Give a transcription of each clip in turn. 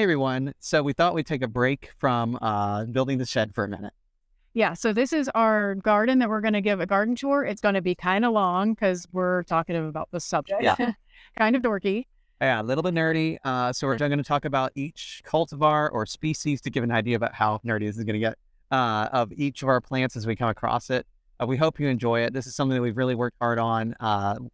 Hey everyone. So we thought we'd take a break from building the shed for a minute. Yeah, so this is our garden that we're going to give a garden tour. It's going to be kind of long because we're talking about the subject. Yeah. Kind of dorky. Yeah, a little bit nerdy. So we're going to talk about each cultivar or species to give an idea about how nerdy this is going to get of each of our plants as we come across it. We hope you enjoy it. This is something that we've really worked hard on.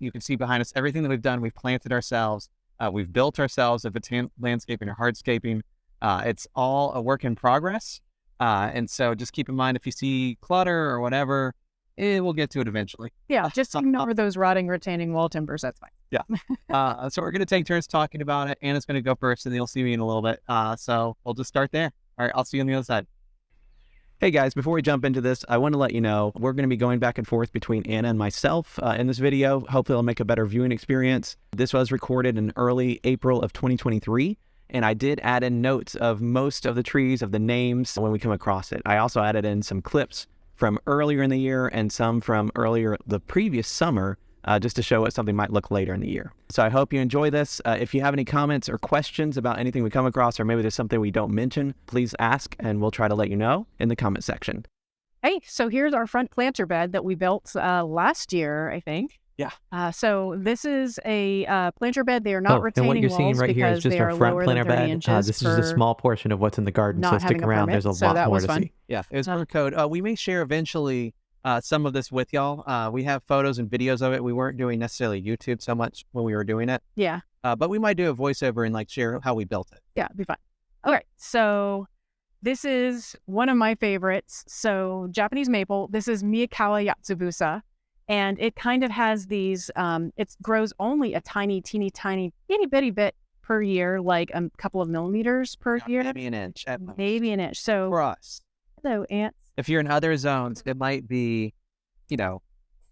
You can see behind us everything that we've done. We've planted ourselves. We've built ourselves, if it's landscaping or hardscaping. It's all a work in progress. And so just keep in mind, if you see clutter or whatever, we'll get to it eventually. Yeah, just ignore those rotting retaining wall timbers. That's fine. Yeah. So we're going to take turns talking about it. Anna's going to go first, and you'll see me in a little bit. So we'll just start there. All right, I'll see you on the other side. Hey guys, before we jump into this, I want to let you know we're going to be going back and forth between Anna and myself in this video. Hopefully it'll make a better viewing experience. This was recorded in early April of 2023, and I did add in notes of most of the trees, of the names when we come across it. I also added in some clips from earlier in the year and some from earlier the previous summer, just to show what something might look later in the year. So I hope you enjoy this. If you have any comments or questions about anything we come across, or maybe there's something we don't mention, please ask and we'll try to let you know in the comment section. Hey, so here's our front planter bed that we built last year, I think. Yeah. So this is a planter bed. They are not retaining walls. And what you're seeing right here is just our front planter bed. This is just a small portion of what's in the garden, so stick around. There's a lot more to see. Yeah, it was code. We may share eventually some of this with y'all. We have photos and videos of it. We weren't doing necessarily YouTube so much when we were doing it. Yeah. But we might do a voiceover and like share how we built it. Yeah, it'd be fun. Okay, so this is one of my favorites. So Japanese maple. This is Miyakawa Yatsubusa. And it kind of has these, it grows only a tiny, teeny, tiny, itty bitty bit per year, like a couple of millimeters per year. Maybe an inch at most. Maybe an inch. So for us. Hello, ants. If you're in other zones, it might be,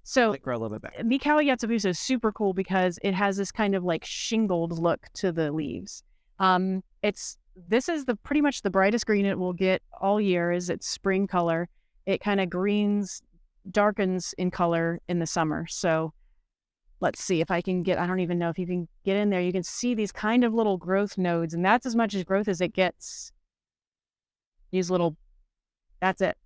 so like grow a little bit better. Miyakawa Yatsubusa is super cool because it has this kind of like shingled look to the leaves. This is pretty much the brightest green it will get all year. Is its spring color. It kind of darkens in color in the summer. So let's see if I can I don't even know if you can get in there. You can see these kind of little growth nodes, and that's as much as growth as it gets. That's it.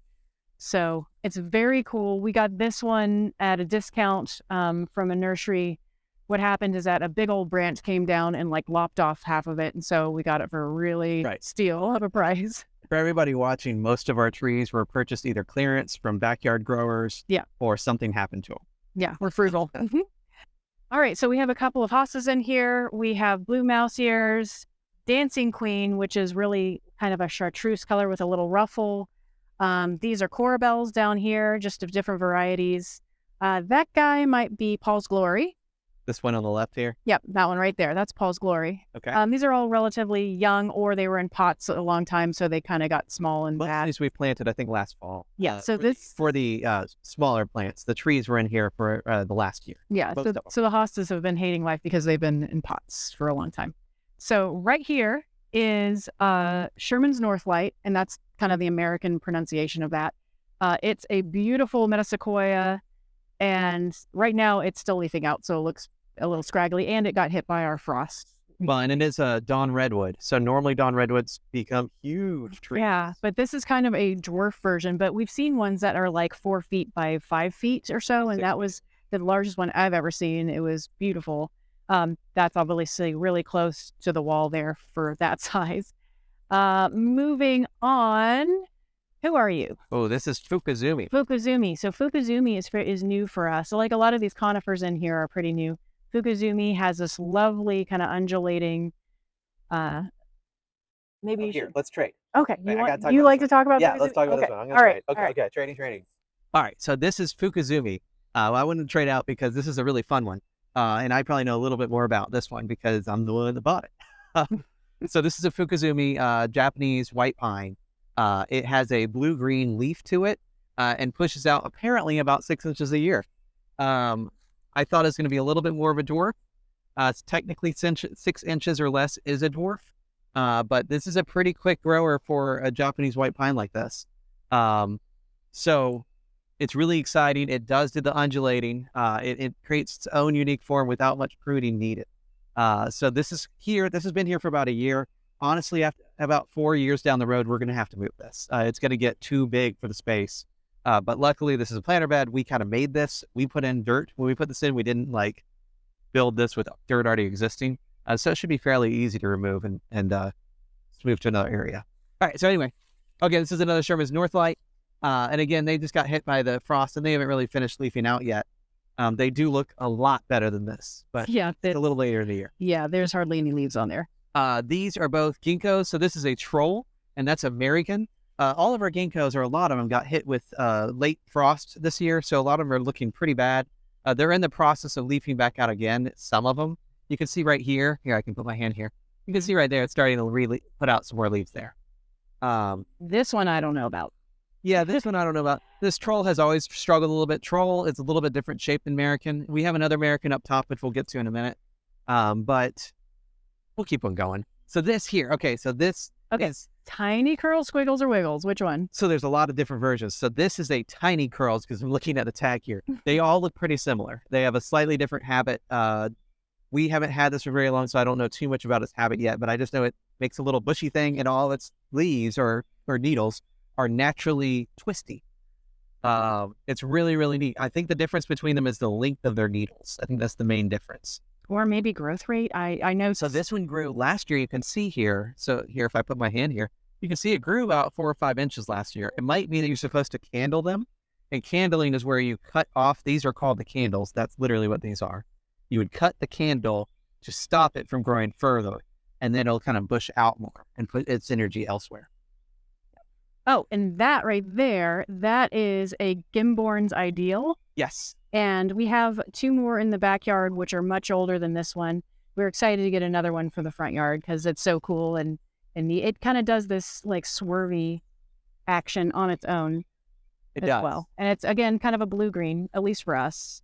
So it's very cool. We got this one at a discount from a nursery. What happened is that a big old branch came down and like lopped off half of it. And so we got it for a really steal of a price. For everybody watching, most of our trees were purchased either clearance from backyard growers, or something happened to them. Yeah, we're frugal. All right, so we have a couple of hostas in here. We have blue mouse ears, dancing queen, which is really kind of a chartreuse color with a little ruffle. These are corabelles down here, just of different varieties. That guy might be Paul's Glory. This one on the left here? Yep, that one right there. That's Paul's Glory. Okay. These are all relatively young, or they were in pots a long time, so they kind of got small and bad. These we planted, I think, last fall. Yeah, so for the smaller plants. The trees were in here for the last year. Yeah, so the hostas have been hating life because they've been in pots for a long time. So right here is Sherman's Northlight, and that's kind of the American pronunciation of that. It's a beautiful metasequoia, and right now it's still leafing out, so it looks a little scraggly, and it got hit by our frost. Well, and it is a dawn redwood. So normally dawn redwoods become huge trees. Yeah, but this is kind of a dwarf version, but we've seen ones that are like 4 feet by 5 feet or so, and that was the largest one I've ever seen. It was beautiful. That's obviously really close to the wall there for that size. Moving on. Who are you? Oh, this is Fukuzumi. Fukuzumi. So Fukuzumi is new for us. So like a lot of these conifers in here are pretty new. Fukuzumi has this lovely kind of undulating, maybe here, let's trade. Okay. You like to talk about Yeah, Fukuzumi? let's talk about this one. I'm going to trade. Okay, trading. All right, so this is Fukuzumi. I wouldn't trade out because this is a really fun one. And I probably know a little bit more about this one because I'm the one that bought it. So this is a Fukuzumi Japanese white pine. It has a blue-green leaf to it and pushes out apparently about 6 inches a year. I thought it was going to be a little bit more of a dwarf. It's technically 6 inches or less is a dwarf. But this is a pretty quick grower for a Japanese white pine like this. So it's really exciting. It does do the undulating. It creates its own unique form without much pruning needed. So this has been here for about a year. honestly, after about 4 years down the road, we're going to have to move this. It's going to get too big for the space. But luckily, this is a planter bed. We kind of made this. We put in dirt. When we put this in, we didn't like build this with dirt already existing. So it should be fairly easy to remove and move to another area. All right. So anyway, okay, this is another Sherman's Northlight. And again, they just got hit by the frost and they haven't really finished leafing out yet. They do look a lot better than this, but yeah, it's a little later in the year. Yeah, there's hardly any leaves on there. These are both ginkgos. So this is a troll, and that's American. All of our ginkgos, or a lot of them, got hit with late frost this year, so a lot of them are looking pretty bad. They're in the process of leafing back out again, some of them. You can see right here. Here, I can put my hand here. You can see right there, it's starting to really put out some more leaves there. This one I don't know about. Yeah, this one I don't know about. This troll has always struggled a little bit. Troll is a little bit different shape than American. We have another American up top, which we'll get to in a minute. But we'll keep on going. So this here, okay, so this is tiny curls, squiggles, or wiggles. Which one? So there's a lot of different versions. So this is a tiny curls because I'm looking at the tag here. They all look pretty similar. They have a slightly different habit. We haven't had this for very long, so I don't know too much about its habit yet, but I just know it makes a little bushy thing and all its leaves or needles are naturally twisty. It's really, really neat. I think the difference between them is the length of their needles. I think that's the main difference. Or maybe growth rate. I know. So this one grew last year. You can see here. So here, if I put my hand here, you can see it grew about 4 or 5 inches last year. It might be that you're supposed to candle them. And candling is where you cut off. These are called the candles. That's literally what these are. You would cut the candle to stop it from growing further. And then it'll kind of bush out more and put its energy elsewhere. Oh, and that right there, that is a Gimborn's Ideal. Yes. And we have 2 more in the backyard, which are much older than this one. We're excited to get another one for the front yard because it's so cool. And it kind of does this like swervy action on its own well. And it's, again, kind of a blue-green, at least for us.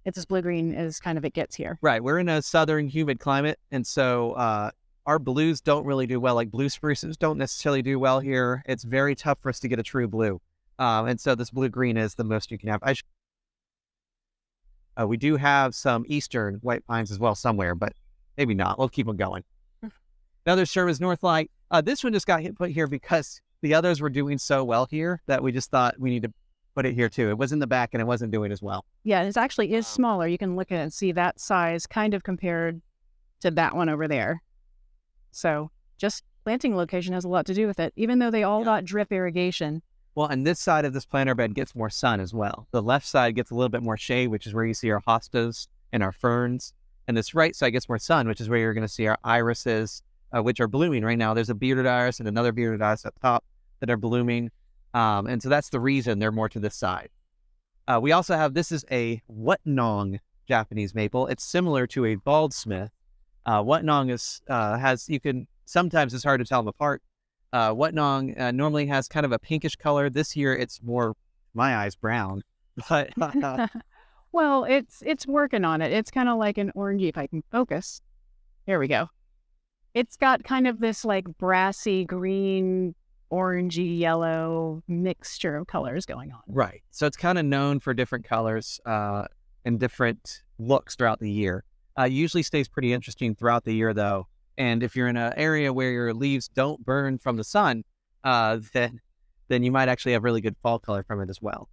It's as blue-green as kind of it gets here. Right. We're in a southern humid climate. And so our blues don't really do well. Like blue spruces don't necessarily do well here. It's very tough for us to get a true blue. And so this blue-green is the most you can have. We do have some eastern white pines as well somewhere, but maybe not. We'll keep them going. Another Sherman's Northlight. This one just got put here because the others were doing so well here that we just thought we need to put it here too. It was in the back and it wasn't doing as well. Yeah, it actually is smaller. You can look at it and see that size kind of compared to that one over there. So just planting location has a lot to do with it, even though they all got drip irrigation. Well, and this side of this planter bed gets more sun as well. The left side gets a little bit more shade, which is where you see our hostas and our ferns. And this right side gets more sun, which is where you're going to see our irises, which are blooming right now. There's a bearded iris and another bearded iris up top that are blooming. And so that's the reason they're more to this side. We also have, this is a Whatnong Japanese maple. It's similar to a baldsmith. Whatnong is, sometimes it's hard to tell them apart. Whatnong normally has kind of a pinkish color. This year it's more, my eyes, brown. But well, it's working on it. It's kind of like an orangey, if I can focus. There we go. It's got kind of this like brassy green, orangey, yellow mixture of colors going on. Right. So it's kind of known for different colors and different looks throughout the year. Usually stays pretty interesting throughout the year though. And if you're in an area where your leaves don't burn from the sun, then you might actually have really good fall color from it as well.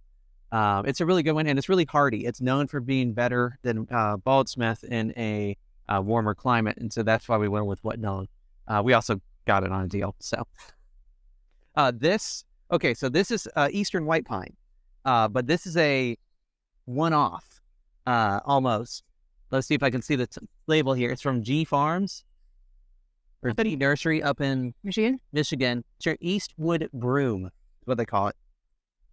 It's a really good one, and it's really hardy. It's known for being better than baldsmith in a warmer climate, and so that's why we went with Whatnong. We also got it on a deal. So this is Eastern White Pine, but this is a one-off almost. Let's see if I can see the label here. It's from G Farms. Or Nursery up in Michigan. Sure, Eastwood Broom is what they call it.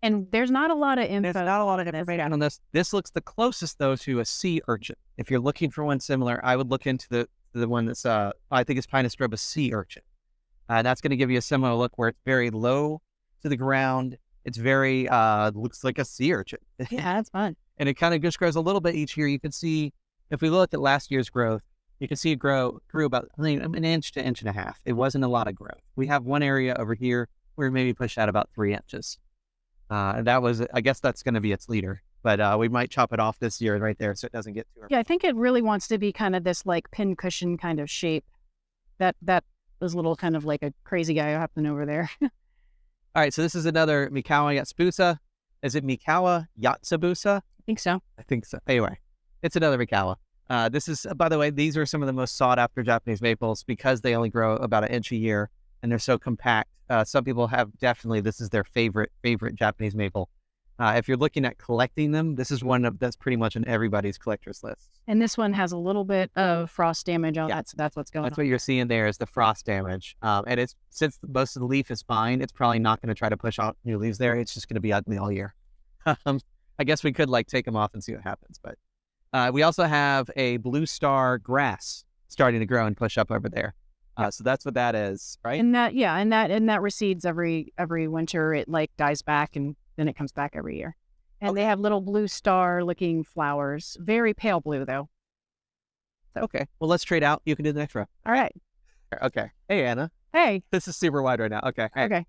And there's not a lot of info. There's not a lot of information on this. This looks the closest, though, to a sea urchin. If you're looking for one similar, I would look into the one that's, I think it's Pinus strobus sea urchin. That's going to give you a similar look where it's very low to the ground. It's very, looks like a sea urchin. Yeah, that's fun. And it kind of just grows a little bit each year. You can see, if we look at last year's growth, you can see it grew about an inch to inch and a half. It wasn't a lot of growth. We have one area over here where maybe pushed out about 3 inches. And that was, I guess that's going to be its leader. But we might chop it off this year right there so it doesn't get too. Yeah, I think it really wants to be kind of this like pin cushion kind of shape that those little kind of like a crazy guy happening over there. All right, so this is another Mikawa Yatsubusa. Is it Mikawa Yatsubusa? I think so. I think so. Anyway, it's another Mikawa. This is, by the way, these are some of the most sought after Japanese maples because they only grow about 1 inch a year and they're so compact. Some people have definitely, this is their favorite Japanese maple. If you're looking at collecting them, this is one that's pretty much on everybody's collector's list. And this one has a little bit of frost damage on that, so that's what's going on. That's what you're seeing there is the frost damage. And it's, since most of the leaf is fine, it's probably not going to try to push out new leaves there. It's just going to be ugly all year. I guess we could like take them off and see what happens. But we also have a blue star grass starting to grow and push up over there. So that's what that is, right? And that recedes every winter. It like dies back and then it comes back every year. And they have little blue star looking flowers. Very pale blue though. So, okay. Well, let's trade out. You can do the next row. All right. Okay. Hey, Anna. Hey. This is super wide right now. Okay. Hey. Okay.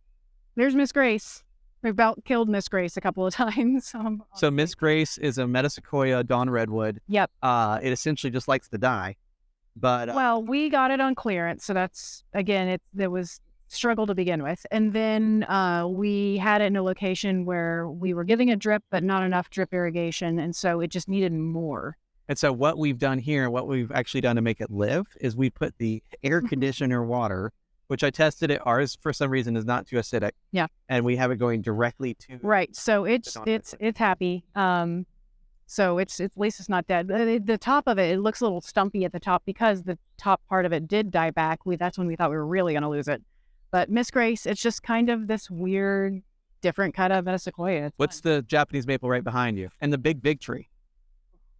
There's Miss Grace. We've about killed Miss Grace a couple of times. So Miss Grace is a Metasequoia dawn redwood. Yep. It essentially just likes to die. But well, we got it on clearance. So that's, again, it was struggle to begin with. And then we had it in a location where we were giving it drip, but not enough drip irrigation. And so it just needed more. And so what we've done here, what we've actually done to make it live is we put the air conditioner water, which I tested it. Ours, for some reason, is not too acidic. Yeah. And we have it going directly to. Right. So it's happy. So it's at least it's not dead. The top of it looks a little stumpy at the top because the top part of it did die back. That's when we thought we were really going to lose it. But Miss Grace, it's just kind of this weird, different kind of Metasequoia. What's the Japanese maple right behind you? And the big tree?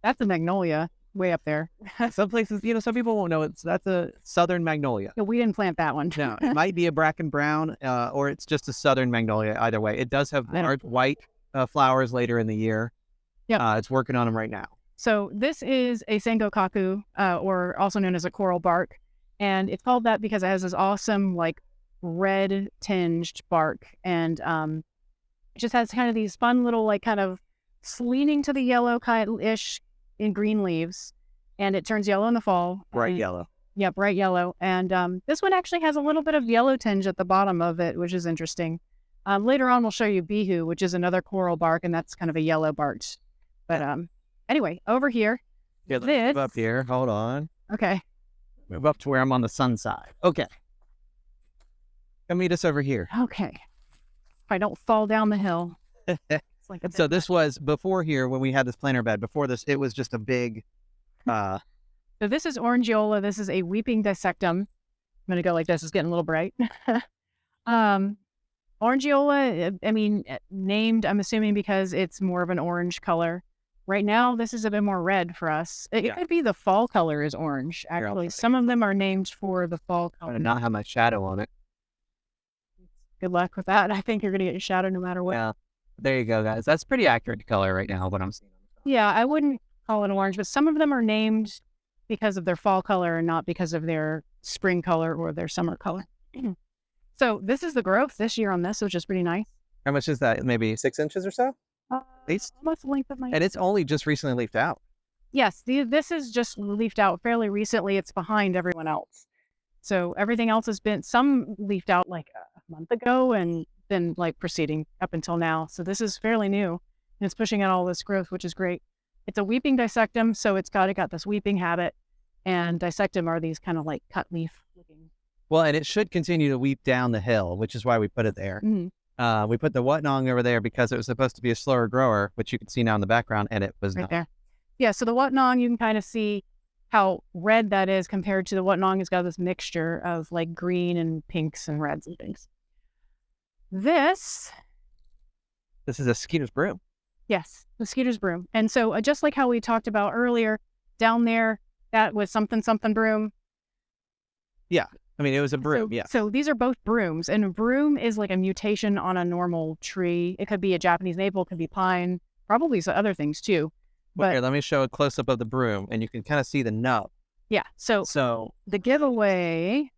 That's a magnolia way up there. Some places, some people won't know that's a southern magnolia. Yeah, we didn't plant that one. No, it might be a bracken brown or it's just a southern magnolia. Either way, it does have large white flowers later in the year. Yeah, it's working on them right now. So this is a Sengokaku, or also known as a coral bark. And it's called that because it has this awesome, like, red tinged bark. And it just has kind of these fun little, like, kind of leaning to the yellow kind-ish in green leaves. And it turns yellow in the fall. Bright yellow. Yeah, bright yellow. And this one actually has a little bit of yellow tinge at the bottom of it, which is interesting. Later on, we'll show you Bihu, which is another coral bark, and that's kind of a yellow bark. But anyway, over here. Yeah, let's move up here. Hold on. Okay. Move up to where I'm on the sun side. Okay. Come meet us over here. Okay. If I don't fall down the hill. It's like so this was before here when we had this planter bed. Before this, it was just a big. So this is Orangiola. This is a weeping dissectum. I'm going to go like this. It's getting a little bright. Orangiola, I mean, named, I'm assuming because it's more of an orange color. Right now, this is a bit more red for us. It could be the fall color is orange, actually. Some of them are named for the fall color. I do not have my shadow on it. Good luck with that. I think you're going to get your shadow no matter what. Yeah. There you go, guys. That's pretty accurate color right now, what I'm seeing. Yeah, I wouldn't call it orange, but some of them are named because of their fall color and not because of their spring color or their summer color. So this is the growth this year on this, which is pretty nice. How much is that? Maybe 6 inches or so? At least. Almost the length of my... And it's only just recently leafed out. Yes, this is just leafed out fairly recently. It's behind everyone else. So everything else has been, some leafed out like a month ago and then like proceeding up until now. So this is fairly new and it's pushing out all this growth, which is great. It's a weeping dissectum, so it got this weeping habit, and dissectum are these kind of like cut leaf looking. Well, and it should continue to weep down the hill, which is why we put it there. Mm-hmm. We put the Watnong over there because it was supposed to be a slower grower, which you can see now in the background, and it was right not. There. Yeah, so the Watnong, you can kind of see how red that is compared to the Watnong. It's got this mixture of like green and pinks and reds and things. This is a Skeeter's broom. Yes, the Skeeter's broom. And so just like how we talked about earlier, down there, that was something broom. Yeah. I mean, it was a broom, yeah. So these are both brooms, and a broom is like a mutation on a normal tree. It could be a Japanese maple, it could be pine, probably some other things too. But here, let me show a close-up of the broom, and you can kind of see the nub. Yeah, so the giveaway...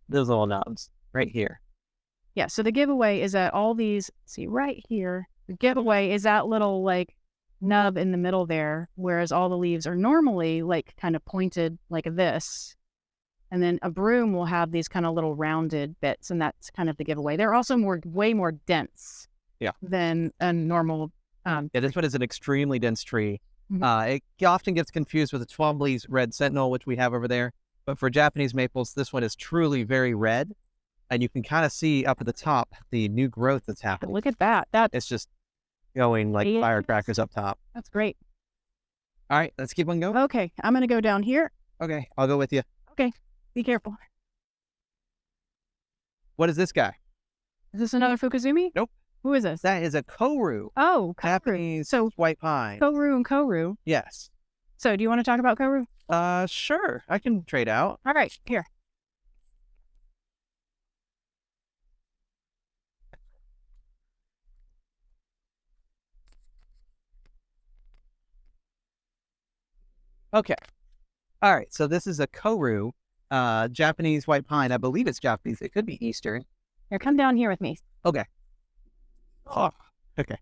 Those little nubs right here. Yeah, so the giveaway is that all these, see right here, the giveaway is that little like nub in the middle there, whereas all the leaves are normally like kind of pointed like this. And then a broom will have these kind of little rounded bits, and that's kind of the giveaway. They're also way more dense than a normal. This one is an extremely dense tree. It often gets confused with the Twombly's red sentinel, which we have over there. But for Japanese maples, this one is truly very red. And you can kind of see up at the top the new growth that's happening. Look at that. It's just going like firecrackers up top. That's great. All right, let's keep on going. Okay, I'm going to go down here. Okay, I'll go with you. Okay, be careful. What is this guy? Is this another Fukuzumi? Nope. Who is this? That is a Koru. Oh, Koru. Japanese white pine. Koru and Koru. Yes. So do you want to talk about Koru? Sure. I can trade out. All right, here. Okay. All right. So this is a Koru, Japanese white pine. I believe it's Japanese. It could be Eastern. Here, come down here with me. Okay. Oh, okay.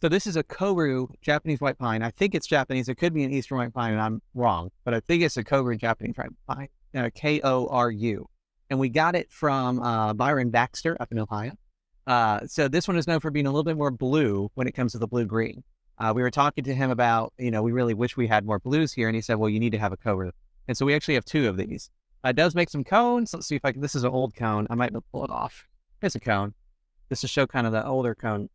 So this is a Koru Japanese white pine. I think it's Japanese. It could be an Eastern white pine, and I'm wrong. But I think it's a Koru Japanese white pine. Koru. And we got it from Byron Baxter up in Ohio. So this one is known for being a little bit more blue when it comes to the blue-green. We were talking to him about, we really wish we had more blues here. And he said, well, you need to have a Koru. And so we actually have 2 of these. It does make some cones. Let's see if I can, this is an old cone. I might pull it off. It's a cone. Just to show kind of the older cone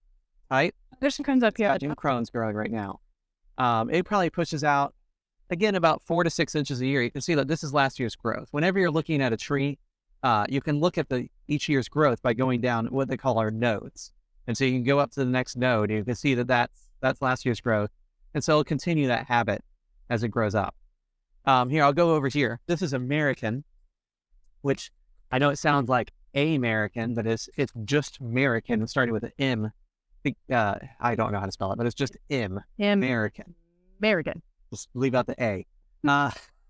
type. There's some cones up here. New cones growing right now. It probably pushes out, again, about 4 to 6 inches a year. You can see that this is last year's growth. Whenever you're looking at a tree, you can look at each year's growth by going down what they call our nodes. And so you can go up to the next node, and you can see that that's last year's growth. And so it'll continue that habit as it grows up. Here, I'll go over here. This is American, which I know it sounds like American, but it's just American. It's starting with an M. I don't know how to spell it, but it's just M. American. American. Just leave out the A.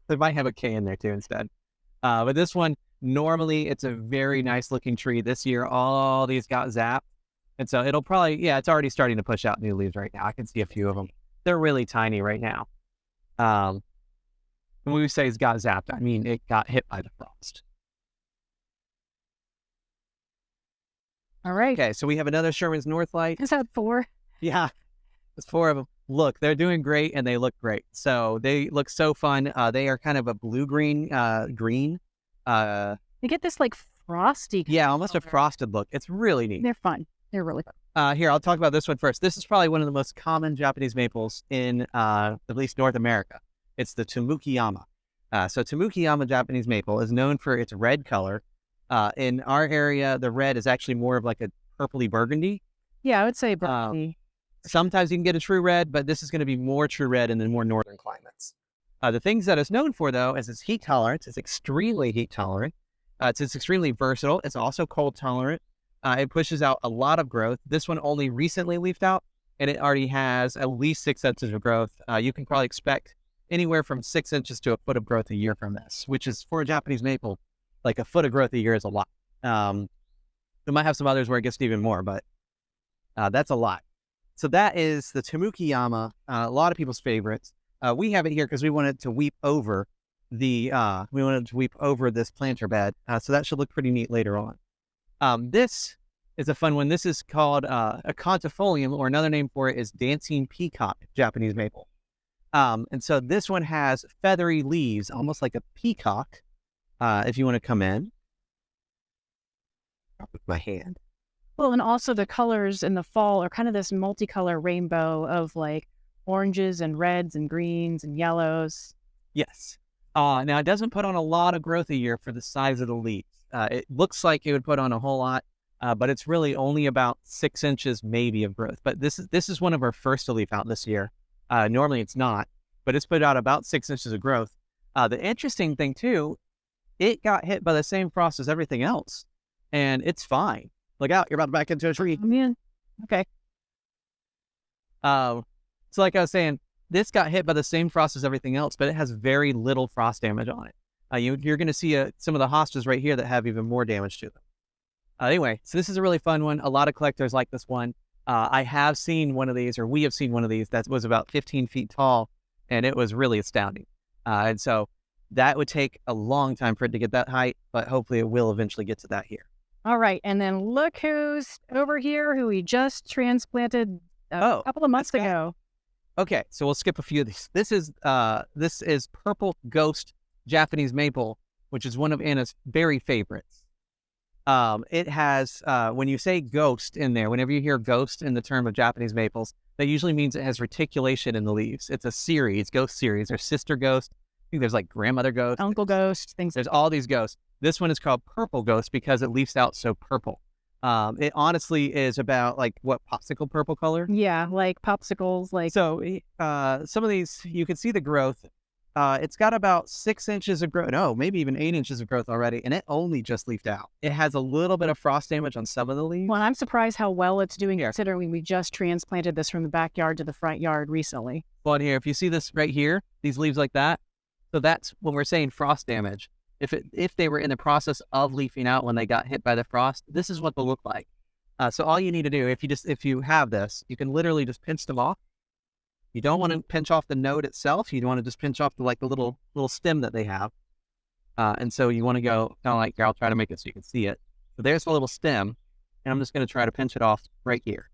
They might have a K in there too instead. But this one, normally it's a very nice looking tree. This year, all these got zapped. And so it'll probably, it's already starting to push out new leaves right now. I can see a few of them. They're really tiny right now. When we say it's got zapped, I mean it got hit by the frost. All right. Okay, so we have another Sherman's Northlight. Is that 4? Yeah, there's 4 of them. Look, they're doing great, and they look great. So they look so fun. They are kind of a blue-green green. They get this like frosty. Yeah, almost a frosted look. It's really neat. They're fun. They're really fun. Here, I'll talk about this one first. This is probably one of the most common Japanese maples in at least North America. It's the Tamukiyama. So Tamukiyama Japanese maple is known for its red color. In our area, the red is actually more of like a purpley burgundy. Yeah, I would say burgundy. Sometimes you can get a true red, but this is going to be more true red in the more northern climates. The things that it's known for, though, is its heat tolerance. It's extremely heat tolerant. It's extremely versatile. It's also cold tolerant. It pushes out a lot of growth. This one only recently leafed out, and it already has at least 6 inches of growth. You can probably expect anywhere from 6 inches to a foot of growth a year from this, which is, for a Japanese maple, like a foot of growth a year is a lot. We might have some others where it gets even more, but that's a lot. So that is the Tamukiyama, a lot of people's favorites. We have it here because we wanted to weep over this planter bed. So that should look pretty neat later on. This is a fun one. This is called a contifolium, or another name for it is dancing peacock Japanese maple. And so this one has feathery leaves, almost like a peacock. If you want to come in. With my hand. Well, and also the colors in the fall are kind of this multicolor rainbow of like oranges and reds and greens and yellows. Yes. Now, it doesn't put on a lot of growth a year for the size of the leaves. It looks like it would put on a whole lot, but it's really only about 6 inches maybe of growth. But this is one of our first to leaf out this year. Normally it's not, but it's put out about 6 inches of growth. The interesting thing too, it got hit by the same frost as everything else, and it's fine. Look out, you're about to back into a tree. I'm in. Okay. So like I was saying, this got hit by the same frost as everything else, but it has very little frost damage on it. You're going to see some of the hostas right here that have even more damage to them. Anyway, so this is a really fun one. A lot of collectors like this one. I have seen one of these, or we have seen one of these that was about 15 feet tall, and it was really astounding. And so That would take a long time for it to get that height, but hopefully it will eventually get to that here. All right. And then look who's over here, who we just transplanted a couple of months ago. Okay, so we'll skip a few of these. This is purple ghost Japanese maple, which is one of Anna's very favorites. It has, when you say ghost in there, whenever you hear ghost in the term of Japanese maples, that usually means it has reticulation in the leaves. It's a series, ghost series, or sister ghost. I think there's like grandmother ghost, uncle ghost, things. There's all these ghosts. This one is called purple ghost because it leaves out so purple. It honestly is about like what, popsicle purple color? Yeah, like popsicles. Like so. Some of these you can see the growth. It's got about 6 inches of growth. No, maybe even 8 inches of growth already, and it only just leafed out. It has a little bit of frost damage on some of the leaves. Well, I'm surprised how well it's doing considering we just transplanted this from the backyard to the front yard recently. Well, here, if you see this right here, these leaves like that, so that's when we're saying frost damage. If they were in the process of leafing out when they got hit by the frost, this is what they'll look like. So all you need to do, if you have this, you can literally just pinch them off. You don't want to pinch off the node itself. You want to just pinch off the little stem that they have. And so you want to go kind of like here. I'll try to make it so you can see it. So there's the little stem, and I'm just going to try to pinch it off right here.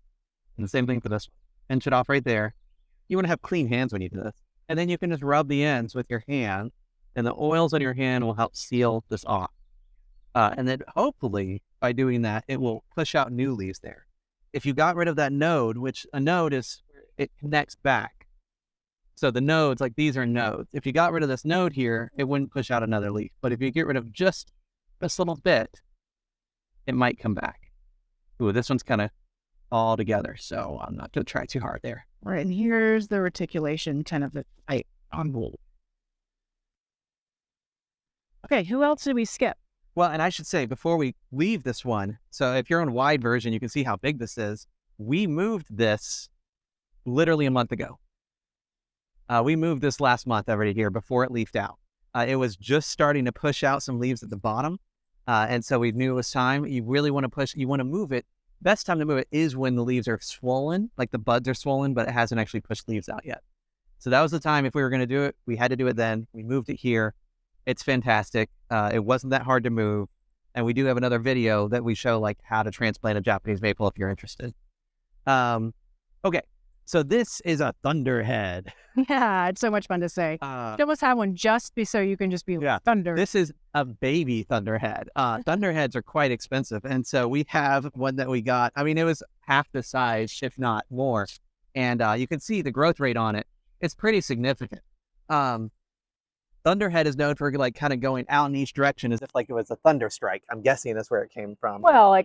And the same thing for this one. Pinch it off right there. You want to have clean hands when you do this. And then you can just rub the ends with your hand, and the oils on your hand will help seal this off. And then hopefully by doing that, it will push out new leaves there. If you got rid of that node, which a node is, it connects back. So the nodes, like these are nodes. If you got rid of this node here, it wouldn't push out another leaf. But if you get rid of just this little bit, it might come back. Ooh, this one's kind of all together, so I'm not going to try too hard there. All right, and here's the reticulation kind of the height on wool. Okay, who else did we skip? Well, and I should say, before we leave this one, so if you're on wide version, you can see how big this is. We moved this literally a month ago. We moved this last month over to here before it leafed out. It was just starting to push out some leaves at the bottom. And so we knew it was time. You really want to push, you want to move it. Best time to move it is when the leaves are swollen, like the buds are swollen, but it hasn't actually pushed leaves out yet. So that was the time. If we were going to do it, we had to do it then. We moved it here. It's fantastic. It wasn't that hard to move. And we do have another video that we show like how to transplant a Japanese maple if you're interested. Okay. So this is a thunderhead. Yeah, it's so much fun to say. You almost have one just so you can just be thunder. This is a baby thunderhead. Thunderheads are quite expensive. And so we have one that we got. I mean, it was half the size, if not more. And you can see the growth rate on it. It's pretty significant. Thunderhead is known for like kind of going out in each direction as if like it was a thunder strike. I'm guessing that's where it came from. Well,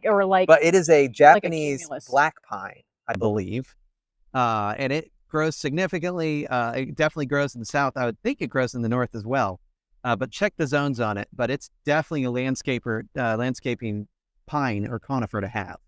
but it is a Japanese black pine, I believe. And it grows significantly. It definitely grows in the south. I would think it grows in the north as well. But check the zones on it. But it's definitely a landscaping pine or conifer to have.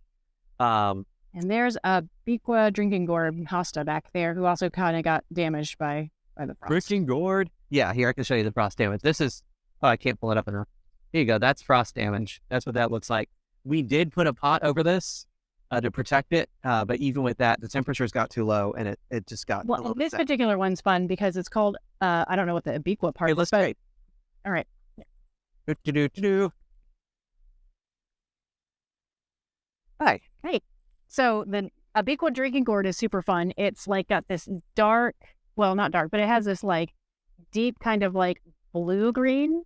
And there's a Biqua drinking gourd hosta back there who also kind of got damaged by the frost. Drinking gourd? Yeah, here I can show you the frost damage. This is, I can't pull it up enough. Here you go. That's frost damage. That's what that looks like. We did put a pot over this to protect it, but even with that, the temperatures got too low, and it just got. Well, this particular one's fun because it's called. I don't know what the Biqua part. Hey, let's wait. All right. Hi. Hey. So the Biqua drinking gourd is super fun. It's like got this dark, well, not dark, but it has this like deep kind of like blue green,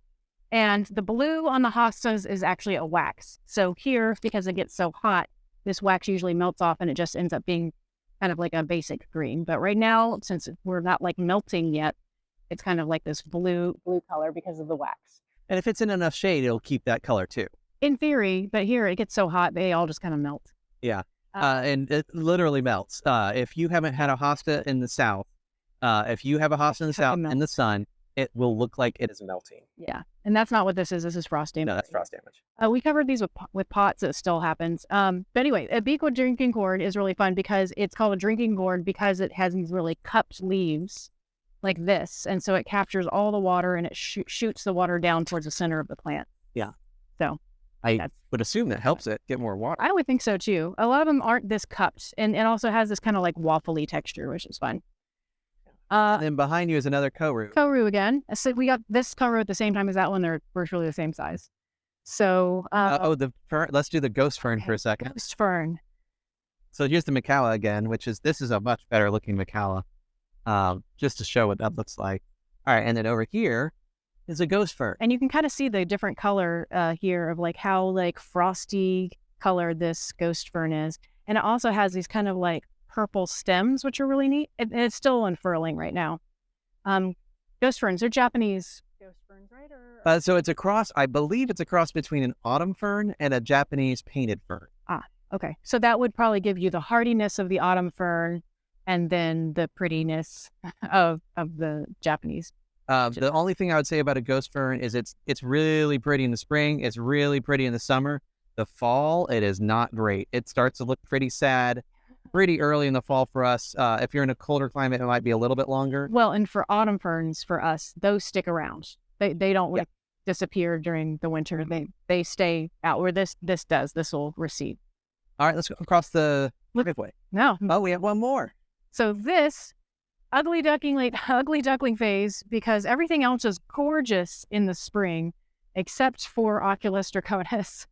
and the blue on the hostas is actually a wax. So here, because it gets so hot, this wax usually melts off and it just ends up being kind of like a basic green. But right now, since we're not like melting yet, it's kind of like this blue color because of the wax. And if it's in enough shade, it'll keep that color too. In theory, but here it gets so hot, they all just kind of melt. Yeah, and it literally melts. If you haven't had a hosta in the south, if you have a hosta in the south in the sun, it will look like it is melting. Yeah, and that's not what this is. This is frost damage. No, that's frost damage. We covered these with pots. It still happens. But anyway, a Biqua drinking gourd is really fun because it's called a drinking gourd because it has these really cupped leaves like this. And so it captures all the water and it shoots the water down towards the center of the plant. Yeah. So I would assume that helps it get more water. I would think so too. A lot of them aren't this cupped, and it also has this kind of like waffly texture, which is fun. Then behind you is another Koru. Koru again. So we got this Koru at the same time as that one. They're virtually the same size. So the fern. Let's do the ghost fern for a second. Ghost fern. So here's the Macala again, this is a much better looking Macala. Just to show what that looks like. All right, and then over here is a ghost fern. And you can kind of see the different color here of like how like frosty color this ghost fern is. And it also has these kind of like purple stems, which are really neat. And it's still unfurling right now. Ghost ferns, they're Japanese ghost ferns, right? So it's a cross, I believe it's a cross between an autumn fern and a Japanese painted fern. Okay. So that would probably give you the hardiness of the autumn fern and then the prettiness of the Japanese. The only thing I would say about a ghost fern is it's really pretty in the spring. It's really pretty in the summer. The fall, it is not great. It starts to look pretty sad pretty early in the fall for us. If you're in a colder climate, it might be a little bit longer. Well, and for autumn ferns, for us, those stick around. They don't like disappear during the winter. They stay out where this does. This will recede. All right, let's go across the driveway. No. Oh, we have one more. So this ugly duckling phase, because everything else is gorgeous in the spring, except for Oculus draconis.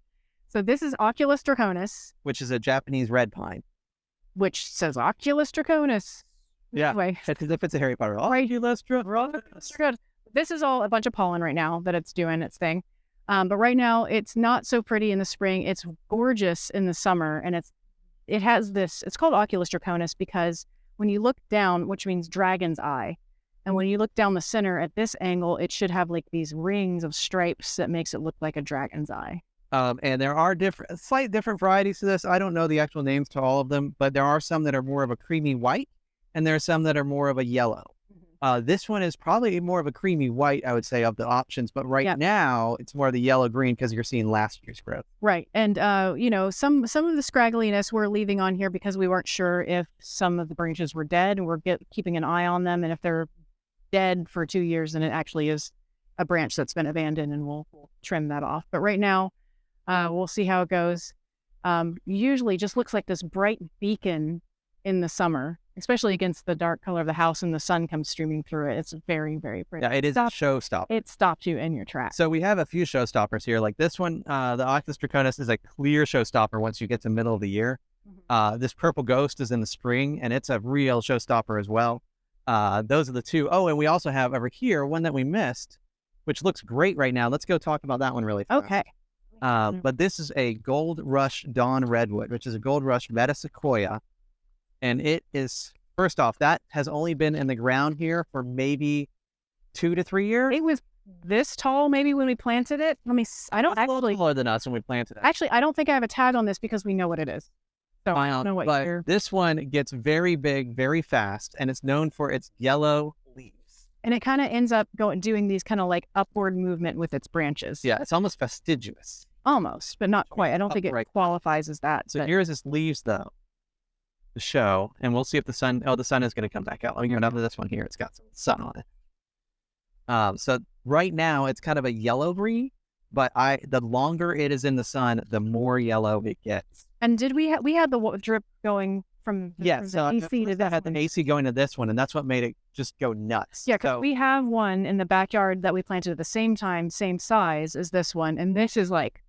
So this is Oculus draconis, which is a Japanese red pine, which says Oculus draconis. Yeah, anyway, it's as if it's a Harry Potter. Oculus draconis. This is all a bunch of pollen right now that it's doing its thing. But right now, it's not so pretty in the spring. It's gorgeous in the summer, and it has this. It's called Oculus draconis because when you look down, which means dragon's eye, and when you look down the center at this angle, it should have like these rings of stripes that makes it look like a dragon's eye. And there are slight different varieties to this. I don't know the actual names to all of them, but there are some that are more of a creamy white, and there are some that are more of a yellow. This one is probably more of a creamy white, I would say, of the options. But right now, it's more of the yellow-green because you're seeing last year's growth. Right. And, some of the scraggliness we're leaving on here because we weren't sure if some of the branches were dead, and we're keeping an eye on them. And if they're dead for 2 years, then it actually is a branch that's been abandoned, and we'll trim that off. But right now, we'll see how it goes. Usually just looks like this bright beacon in the summer, especially against the dark color of the house, and the sun comes streaming through it. It's very, very pretty. Yeah, it is a showstopper. It stopped you in your tracks. So we have a few showstoppers here. Like this one, the Oculus draconis is a clear showstopper once you get to the middle of the year. This purple ghost is in the spring, and it's a real showstopper as well. Those are the two. Oh, and we also have over here one that we missed, which looks great right now. Let's go talk about that one really fast. Okay. But this is a Gold Rush Dawn Redwood, which is a Gold Rush metasequoia. And it is, first off, that has only been in the ground here for maybe 2 to 3 years. It was this tall maybe when we planted it. I don't actually... a little taller than us when we planted it. Actually, I don't think I have a tag on this because we know what it is. So I don't know what year. This one gets very big, very fast, and it's known for its yellow leaves. And it kind of ends up doing these kind of like upward movement with its branches. Yeah, it's almost fastigious. Almost, but not quite. I don't think it qualifies as that. So here's its leaves, though, to show, and we'll see if the sun is going to come back out. Let me go down to this one here. It's got some sun on it. So right now, it's kind of a yellow-green, but the longer it is in the sun, the more yellow it gets. And did we had the drip going from the AC to that? I had the AC going to this one, and that's what made it just go nuts. Yeah, because we have one in the backyard that we planted at the same time, same size as this one, and this is like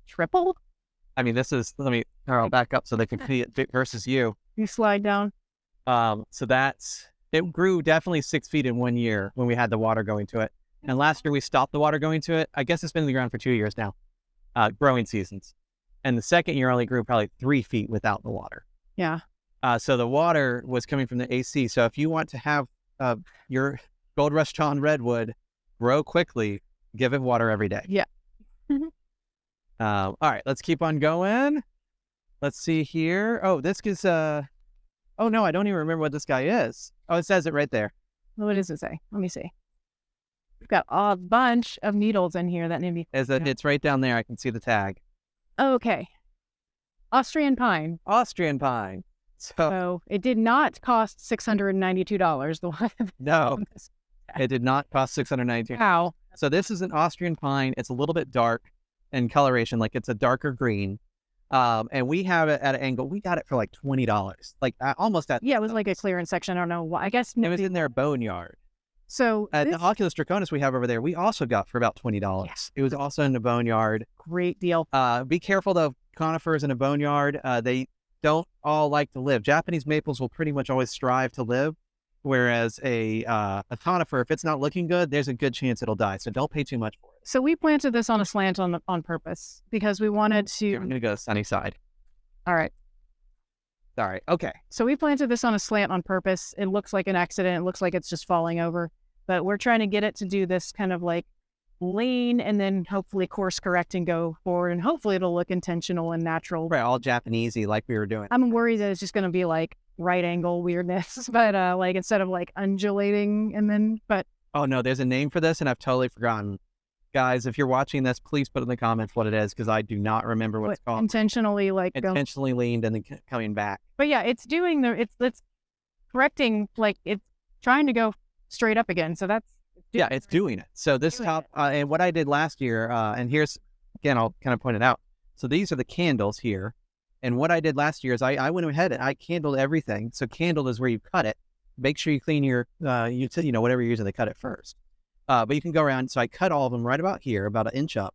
triple. I mean, this is, I'll back up so they can see it versus you. You slide down. So it grew definitely 6 feet in 1 year when we had the water going to it. And last year we stopped the water going to it. I guess it's been in the ground for 2 years now, growing seasons. And the second year only grew probably 3 feet without the water. Yeah. So the water was coming from the AC. So if you want to have your Gold Rush Dawn Redwood grow quickly, give it water every day. Yeah. All right, let's keep on going. Let's see here. Oh, this is oh no, I don't even remember what this guy is. Oh, it says it right there. What does it say? Let me see. We've got a bunch of needles in here that need to be... It's right down there. I can see the tag. Okay. Austrian pine. Austrian pine. So it did not cost $692. The one. No, it did not cost $692. Wow. So this is an Austrian pine. It's a little bit dark in coloration, like it's a darker green. And we have it at an angle. We got it for like $20, like almost at. Yeah, it was like a clearance section. I don't know why. I guess it was in their boneyard. So the Oculus Draconis we have over there, we also got for about $20. Yeah. It was also in the boneyard. Great deal. Be careful though, conifers in a boneyard. They don't all like to live. Japanese maples will pretty much always strive to live, whereas a conifer, if it's not looking good, there's a good chance it'll die. So don't pay too much for it. So we planted this on a slant on purpose because we wanted to. I'm gonna go sunny side. All right. Sorry. Okay. So we planted this on a slant on purpose. It looks like an accident. It looks like it's just falling over. But we're trying to get it to do this kind of like lean and then hopefully course correct and go forward. And hopefully it'll look intentional and natural. Right, all Japanesey like we were doing. I'm worried that it's just going to be like right angle weirdness, but like instead of like undulating and then, but. Oh no, there's a name for this and I've totally forgotten. Guys, if you're watching this, please put in the comments what it is because I do not remember what it's called. Intentionally like. Intentionally leaned and then coming back. But yeah, it's doing it's correcting, like it's trying to go straight up again. So that's it's doing it. So this top and what I did last year, and here's again, I'll kind of point it out. So these are the candles here, and what I did last year is I went ahead and I candled everything. So candled is where you cut it. Make sure you clean your whatever you're using to cut it first. But you can go around. So I cut all of them right about here, about an inch up,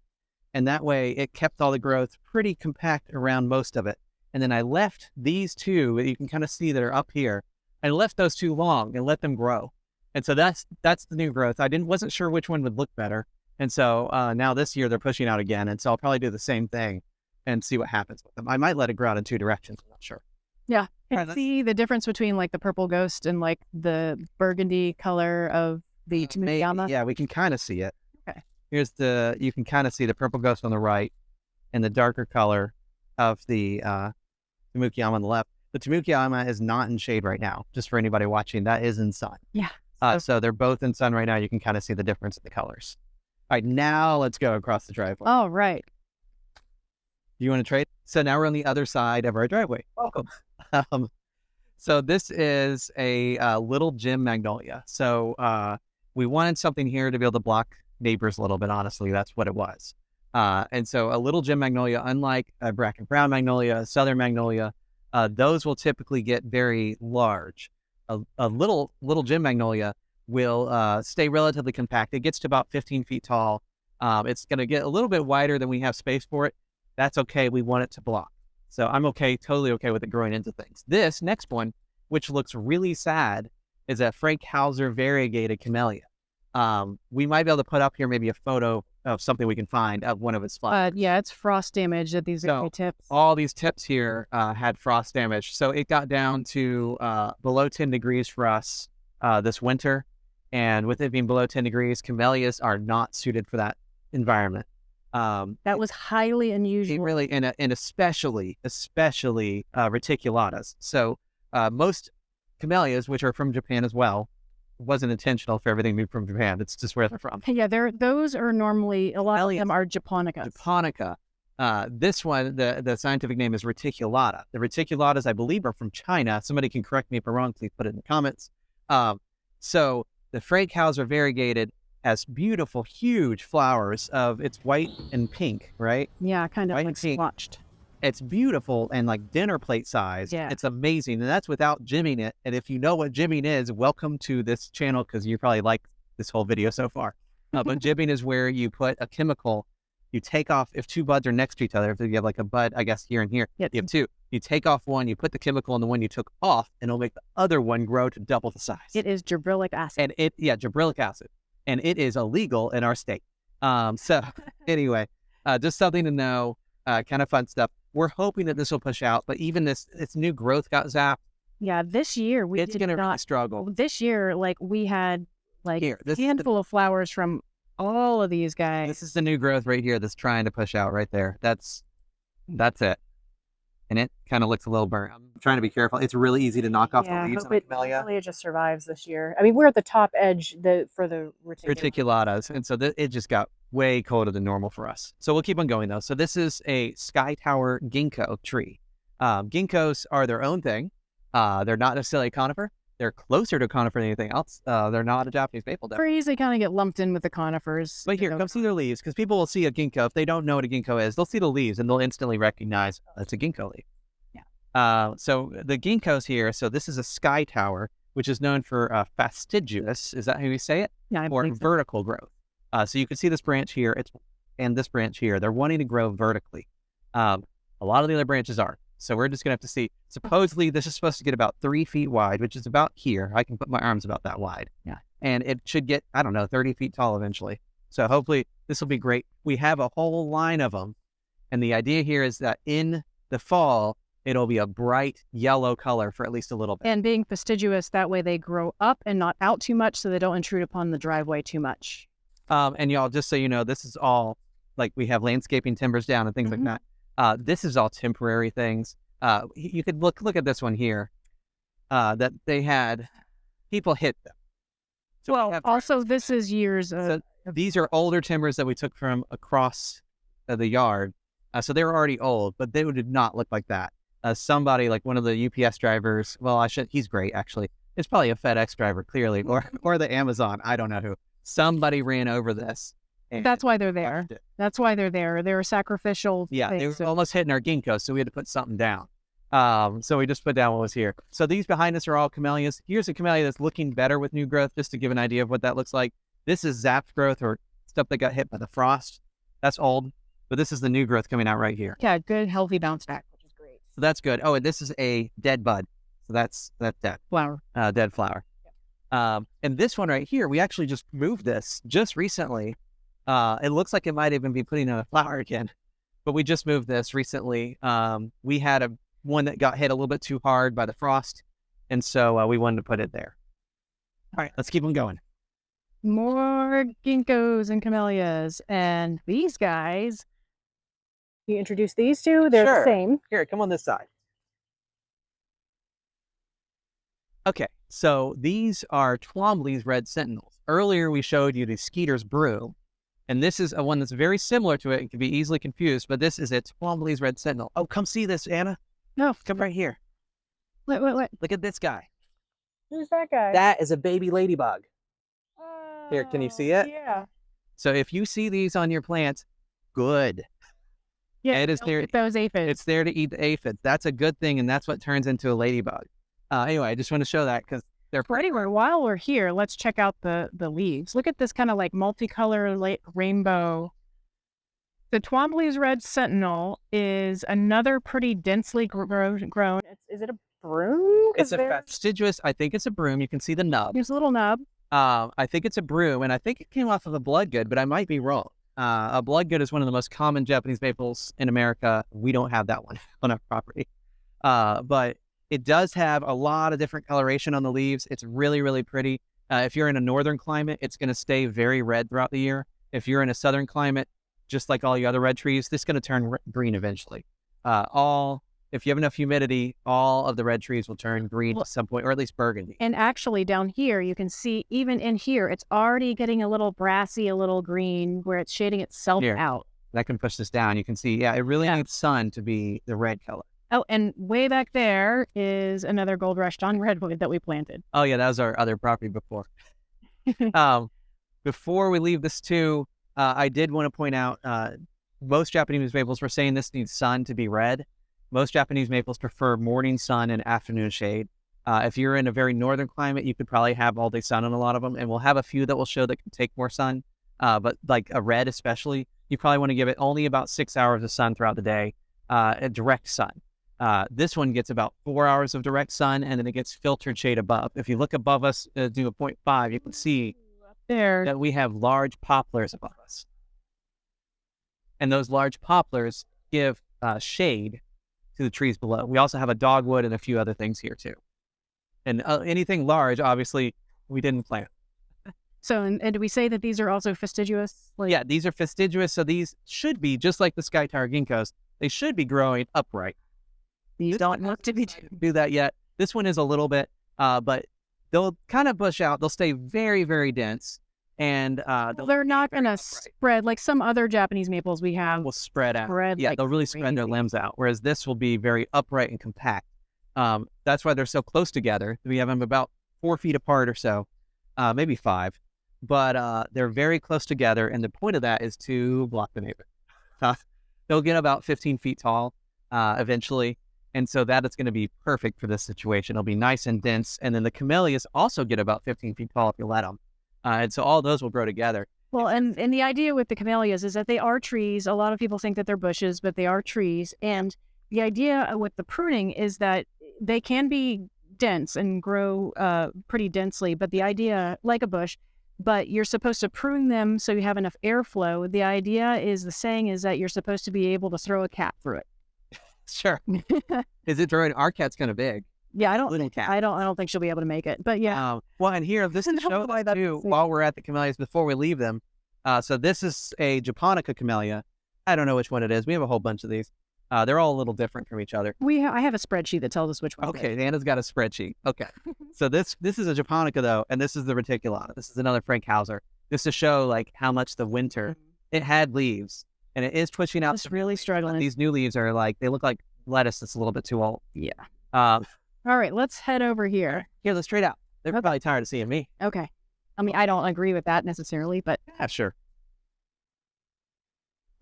and that way it kept all the growth pretty compact around most of it. And then I left these two, you can kind of see that are up here. I left those two long and let them grow. And so that's the new growth. I wasn't sure which one would look better. And so now this year they're pushing out again. And so I'll probably do the same thing and see what happens with them. I might let it grow out in two directions. I'm not sure. Yeah. And see the difference between like the purple ghost and like the burgundy color of the Tamukiyama? Yeah, we can kind of see it. Okay. You can kind of see the purple ghost on the right and the darker color of the Tamukiyama on the left. The Tamukiyama is not in shade right now, just for anybody watching. That is in sun. Yeah. So they're both in sun right now. You can kind of see the difference in the colors. All right, now let's go across the driveway. Oh, right. You want to trade? So now we're on the other side of our driveway. Welcome. So this is a little gem magnolia. So we wanted something here to be able to block neighbors a little bit. Honestly, that's what it was. And so a little gem magnolia, unlike a bracken brown magnolia, a southern magnolia, those will typically get very large. A little gem magnolia will stay relatively compact. It gets to about 15 feet tall. It's going to get a little bit wider than we have space for it. That's okay. We want it to block. So I'm totally okay with it growing into things. This next one, which looks really sad, is a Frank Hauser variegated camellia. We might be able to put up here maybe a photo of something we can find of one of its flowers. Yeah, it's frost damage at these tips. All these tips here had frost damage. So it got down to below 10 degrees for us this winter. And with it being below 10 degrees, camellias are not suited for that environment. That was highly unusual. Really, and especially reticulatas. So most camellias, which are from Japan as well, wasn't intentional for everything being from Japan. It's just where they're from. Yeah, those are normally, a lot of them are japonica. Japonica. This one, the scientific name is reticulata. The reticulatas, I believe, are from China. Somebody can correct me if I'm wrong. Please put it in the comments. So the Frank Hauser variegated has beautiful, huge flowers it's white and pink, right? Yeah, kind of white like splotched. It's beautiful and like dinner plate size. Yeah. It's amazing. And that's without jimming it. And if you know what jimming is, welcome to this channel because you probably like this whole video so far. But jimming is where you put a chemical, you take off, if two buds are next to each other, if you have like a bud, I guess here and here, you have two. You take off one, you put the chemical in the one you took off, and it'll make the other one grow to double the size. It is gibberellic acid. And gibberellic acid. And it is illegal in our state. So anyway, just something to know, kind of fun stuff. We're hoping that this will push out, but even its new growth got zapped. Yeah, this year it's going to really struggle. This year, like we had like a handful of flowers from all of these guys. This is the new growth right here that's trying to push out right there. That's it. And it kind of looks a little burnt. I'm trying to be careful. It's really easy to knock off the leaves on the camellia. Hopefully it just survives this year. I mean, we're at the top edge for the reticulatas. And so it just got way colder than normal for us. So we'll keep on going though. So this is a Sky Tower Ginkgo tree. Ginkgos are their own thing. They're not necessarily a conifer. they're closer to conifer than anything else. They're not a Japanese maple. Trees, they kind of get lumped in with the conifers. But here, come see their leaves, because people will see a ginkgo. If they don't know what a ginkgo is, they'll see the leaves and they'll instantly recognize it's a ginkgo leaf. Yeah. So the ginkgos here, so this is a sky tower, which is known for fastigious. Is that how you say it? Yeah, or vertical growth. So you can see this branch here, and this branch here. They're wanting to grow vertically. A lot of the other branches are. So we're just going to have to see. Supposedly, this is supposed to get about 3 feet wide, which is about here. I can put my arms about that wide. Yeah. And it should get, 30 feet tall eventually. So hopefully, this will be great. We have a whole line of them. And the idea here is that in the fall, it'll be a bright yellow color for at least a little bit. And being fastigious, that way they grow up and not out too much so they don't intrude upon the driveway too much. And y'all, just so you know, this is all, like we have landscaping timbers down and things like that. This is all temporary things. You could look at this one here, that they had, people hit them. So well, also this is years of... So these are older timbers that we took from across the yard. So they were already old, but they did not look like that. Somebody, like one of the UPS drivers, he's great actually. It's probably a FedEx driver, clearly, or the Amazon, I don't know who. Somebody ran over this. That's why they're there. That's why they're there. They're sacrificial. Yeah, things. They were almost hitting our ginkgo, so we had to put something down. So we just put down what was here. So these behind us are all camellias. Here's a camellia that's looking better with new growth, just to give an idea of what that looks like. This is zapped growth or stuff that got hit by the frost. That's old, but this is the new growth coming out right here. Yeah, good, healthy bounce back, which is great. So that's good. Oh, and this is a dead bud. So that's dead. Flower. Dead flower. Yeah. And this one right here, we actually just moved this just recently. It looks like it might even be putting in a flower again, but we just moved this recently. We had one that got hit a little bit too hard by the frost, and so we wanted to put it there. All right, let's keep them going. More ginkgos and camellias, and these guys. You introduce these two? They're sure. The same. Here, come on this side. Okay, so these are Twombly's red sentinels. Earlier, we showed you the Skeeter's broom. And this is a one that's very similar to it. It can be easily confused, but this is a Twombly's red sentinel. Oh, come see this, Anna. No. Come right here. What? Look at this guy. Who's that guy? That is a baby ladybug. Here, can you see it? Yeah. So if you see these on your plants, good. Yeah, it is there. Those aphids. It's there to eat the aphids. That's a good thing, and that's what turns into a ladybug. Anyway, I just want to show that because they're pretty. Anyway, while we're here, let's check out the leaves. Look at this kind of like multicolor rainbow. The Twombly's red sentinel is another pretty densely grown. Is it a broom? It's a fastigious. I think it's a broom. You can see the nub. There's a little nub. I think it's a broom, and I think it came off of a bloodgood, but I might be wrong. A bloodgood is one of the most common Japanese maples in America. We don't have that one on our property, but it does have a lot of different coloration on the leaves. It's really, really pretty. If you're in a northern climate, it's going to stay very red throughout the year. If you're in a southern climate, just like all the other red trees, this is going to turn green eventually. If you have enough humidity, all of the red trees will turn green at some point, or at least burgundy. And actually down here, you can see even in here, it's already getting a little brassy, a little green, where it's shading itself out. I can push this down. You can see, it really needs sun to be the red color. Oh, and way back there is another gold rush John redwood that we planted. Oh, yeah, that was our other property before. Before we leave this too, I did want to point out, most Japanese maples were saying this needs sun to be red. Most Japanese maples prefer morning sun and afternoon shade. If you're in a very northern climate, you could probably have all day sun on a lot of them, and we'll have a few that will show that can take more sun. But like a red especially, you probably want to give it only about 6 hours of sun throughout the day, direct sun. This one gets about 4 hours of direct sun, and then it gets filtered shade above. If you look above us, do a 0.5, you can see there that we have large poplars above us. And those large poplars give shade to the trees below. We also have a dogwood and a few other things here too. And anything large, obviously, we didn't plant. So, and do we say that these are also fastigious? Yeah, these are fastigious, so these should be, just like the Sky Tower ginkgos, they should be growing upright. You don't have to do that yet. This one is a little bit, but they'll kind of bush out. They'll stay very, very dense. And they're not going to spread like some other Japanese maples we have. Will spread out. They'll really spread their limbs out, whereas this will be very upright and compact. That's why they're so close together. We have them about 4 feet apart or so, maybe 5. But they're very close together, and the point of that is to block the neighbor. They'll get about 15 feet tall eventually, and so that is going to be perfect for this situation. It'll be nice and dense, and then the camellias also get about 15 feet tall if you let them. And so all those will grow together. Well, and the idea with the camellias is that they are trees. A lot of people think that they're bushes, but they are trees. And the idea with the pruning is that they can be dense and grow pretty densely, but the idea, like a bush, but you're supposed to prune them so you have enough airflow. The idea is, the saying is that you're supposed to be able to throw a cat through it. Sure. Is it throwing? Our cat's kind of big. Yeah, I don't think she'll be able to make it, but yeah. Well, and here, this is show that too, while we're at the camellias before we leave them. So this is a japonica camellia. I don't know which one it is. We have a whole bunch of these. They're all a little different from each other. I have a spreadsheet that tells us which one. Okay, Anna's got a spreadsheet. Okay. So this is a japonica though, and this is the reticulata. This is another Frank Hauser. Just to show like how much the winter it had leaves, and it is twitching out. It's really struggling. These new leaves are like, they look like lettuce that's a little bit too old. Yeah. All right, let's head over here. Here, let's trade out. They're probably tired of seeing me. Okay. I mean, I don't agree with that necessarily, but yeah, sure.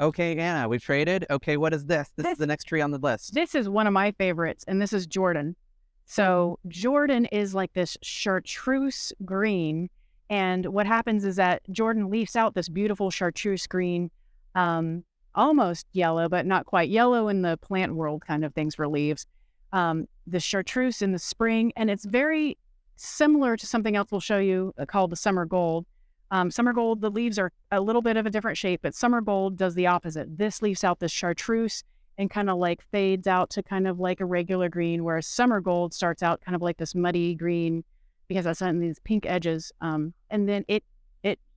Okay, Anna, we've traded. Okay, what is this? This is the next tree on the list. This is one of my favorites, and this is Jordan. So Jordan is like this chartreuse green, and what happens is that Jordan leaves out this beautiful chartreuse green, almost yellow, but not quite yellow in the plant world kind of things for leaves. The chartreuse in the spring, and it's very similar to something else we'll show you called the summer gold. Summer gold, the leaves are a little bit of a different shape, but summer gold does the opposite. This leaves out this chartreuse and kind of like fades out to kind of like a regular green, whereas summer gold starts out kind of like this muddy green because that's on these pink edges. And then it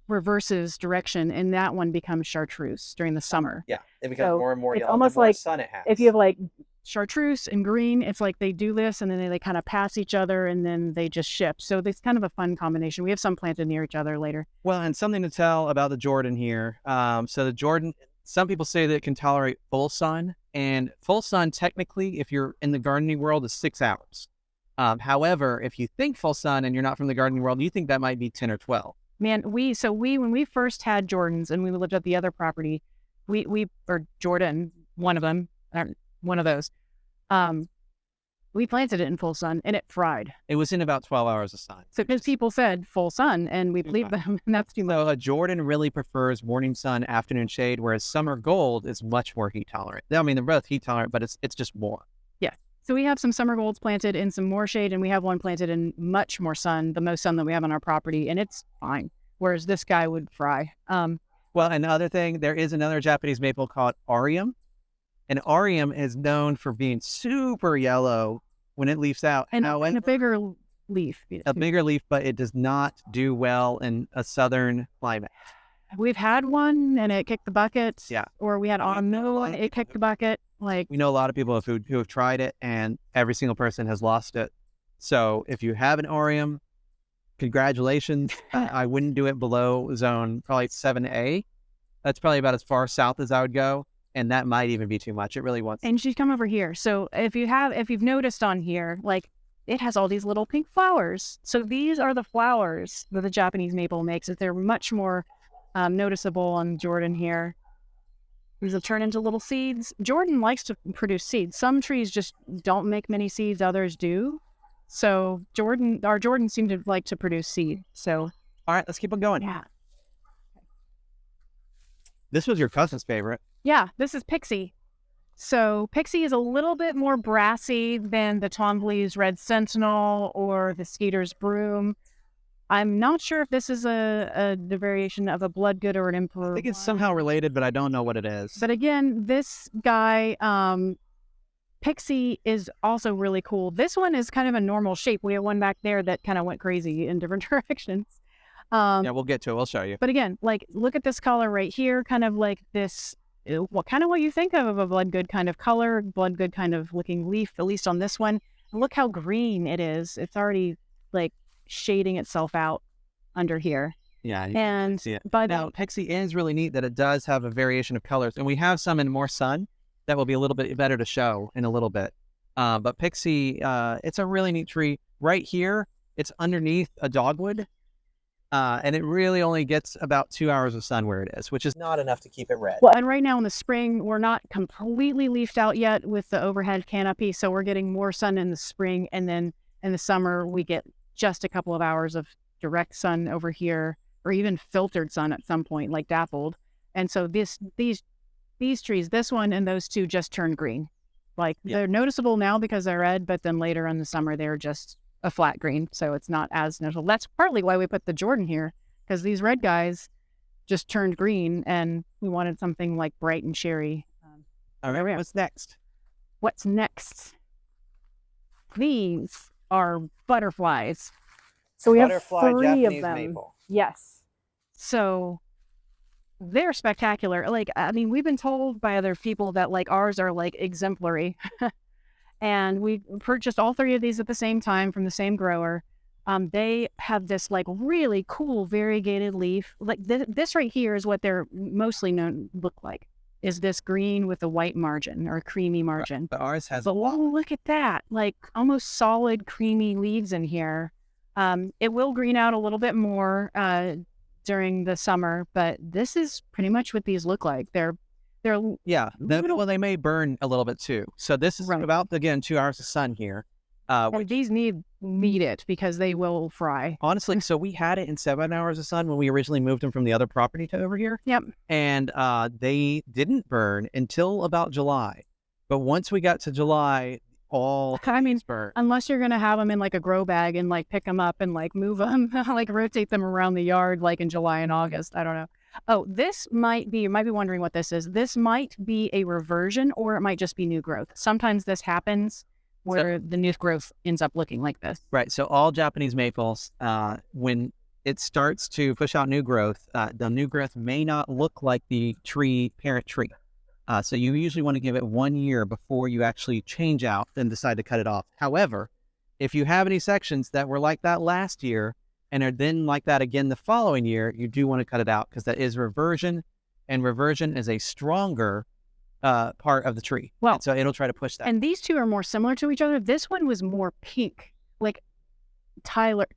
reverses direction, and that one becomes chartreuse during the summer. Yeah, it becomes more and more yellow. It's almost like sun it has. If you have like chartreuse and green, it's like they do this and then they kind of pass each other and then they just shift. So it's kind of a fun combination. We have some planted near each other later. Well, and something to tell about the Jordan here. So the Jordan, some people say that it can tolerate full sun, and full sun technically, if you're in the gardening world, is 6 hours. However, if you think full sun and you're not from the gardening world, you think that might be 10 or 12. Man, when we first had Jordans and we lived at the other property, or Jordan, one of those, we planted it in full sun and it fried. It was in about 12 hours of sun. So because people said full sun and we believed them, and that's too much. So Jordan really prefers morning sun, afternoon shade, whereas summer gold is much more heat tolerant. I mean, they're both heat tolerant, but it's just more. Yeah. So we have some summer golds planted in some more shade, and we have one planted in much more sun, the most sun that we have on our property, and it's fine. Whereas this guy would fry. Well, another thing, there is another Japanese maple called Arium. And Arium is known for being super yellow when it leaves out. And a bigger leaf. A bigger leaf, but it does not do well in a southern climate. We've had one and it kicked the bucket. Yeah. Or we had autumnal and it kicked the bucket. Like, we know a lot of people who have tried it, and every single person has lost it. So if you have an Arium, congratulations. I wouldn't do it below zone probably 7A. That's probably about as far south as I would go. And that might even be too much. It really wants. And she's come over here. So if you've noticed on here, like, it has all these little pink flowers. So these are the flowers that the Japanese maple makes. They're much more noticeable on Jordan here. These will turn into little seeds. Jordan likes to produce seeds. Some trees just don't make many seeds. Others do. So our Jordan seem to like to produce seed. So. All right, let's keep on going. Yeah. This was your cousin's favorite. Yeah, this is Pixie. So Pixie is a little bit more brassy than the Twombly's Red Sentinel or the Skeeter's Broom. I'm not sure if this is a variation of a Bloodgood or an Emperor. I think it's somehow related, but I don't know what it is. But again, this guy, Pixie, is also really cool. This one is kind of a normal shape. We have one back there that kind of went crazy in different directions. Yeah, we'll get to it. We'll show you. But again, like, look at this color right here, kind of like this, what you think of a Bloodgood kind of color, Bloodgood kind of looking leaf, at least on this one. Look how green it is. It's already like shading itself out under here. Yeah, and see it. Now, Pixie is really neat that it does have a variation of colors, and we have some in more sun that will be a little bit better to show in a little bit. But Pixie, it's a really neat tree. Right here it's underneath a dogwood. And it really only gets about 2 hours of sun where it is, which is not enough to keep it red. Well, and right now in the spring, we're not completely leafed out yet with the overhead canopy. So we're getting more sun in the spring. And then in the summer, we get just a couple of hours of direct sun over here, or even filtered sun at some point, like dappled. And so these trees, this one and those two, just turned green. Like they're noticeable now because they're red, but then later in the summer, they're just a flat green, so it's not as noticeable. That's partly why we put the Jordan here, because these red guys just turned green, and we wanted something like bright and cherry. All right, what's next? What's next? These are butterflies. So we Butterfly have 3 Japanese of them. maple. Yes. So they're spectacular. Like, I mean, we've been told by other people that like ours are like exemplary. And we purchased all 3 of these at the same time from the same grower. They have this like really cool variegated leaf. Like this right here is what they're mostly known look like. Is this green with a white margin or a creamy margin? But ours has. But look at that! Like almost solid creamy leaves in here. It will green out a little bit more during the summer, but this is pretty much what these look like. They're well, they may burn a little bit too. So this is about, again, 2 hours of sun here. And these need it because they will fry. Honestly, so we had it in 7 hours of sun when we originally moved them from the other property to over here. Yep. And they didn't burn until about July. But once we got to July, all burn. Unless you're going to have them in like a grow bag and like pick them up and like move them, like rotate them around the yard like in July and August. I don't know. Oh, this might be, you might be wondering what this is. This might be a reversion, or it might just be new growth. Sometimes this happens where the new growth ends up looking like this. Right. So all Japanese maples, when it starts to push out new growth, the new growth may not look like the parent tree. So you usually want to give it 1 year before you actually change out and decide to cut it off. However, if you have any sections that were like that last year, and are then like that again the following year, you do want to cut it out because that is reversion, and reversion is a stronger part of the tree. Well, and so it'll try to push that. And these two are more similar to each other. This one was more pink, like Taylor.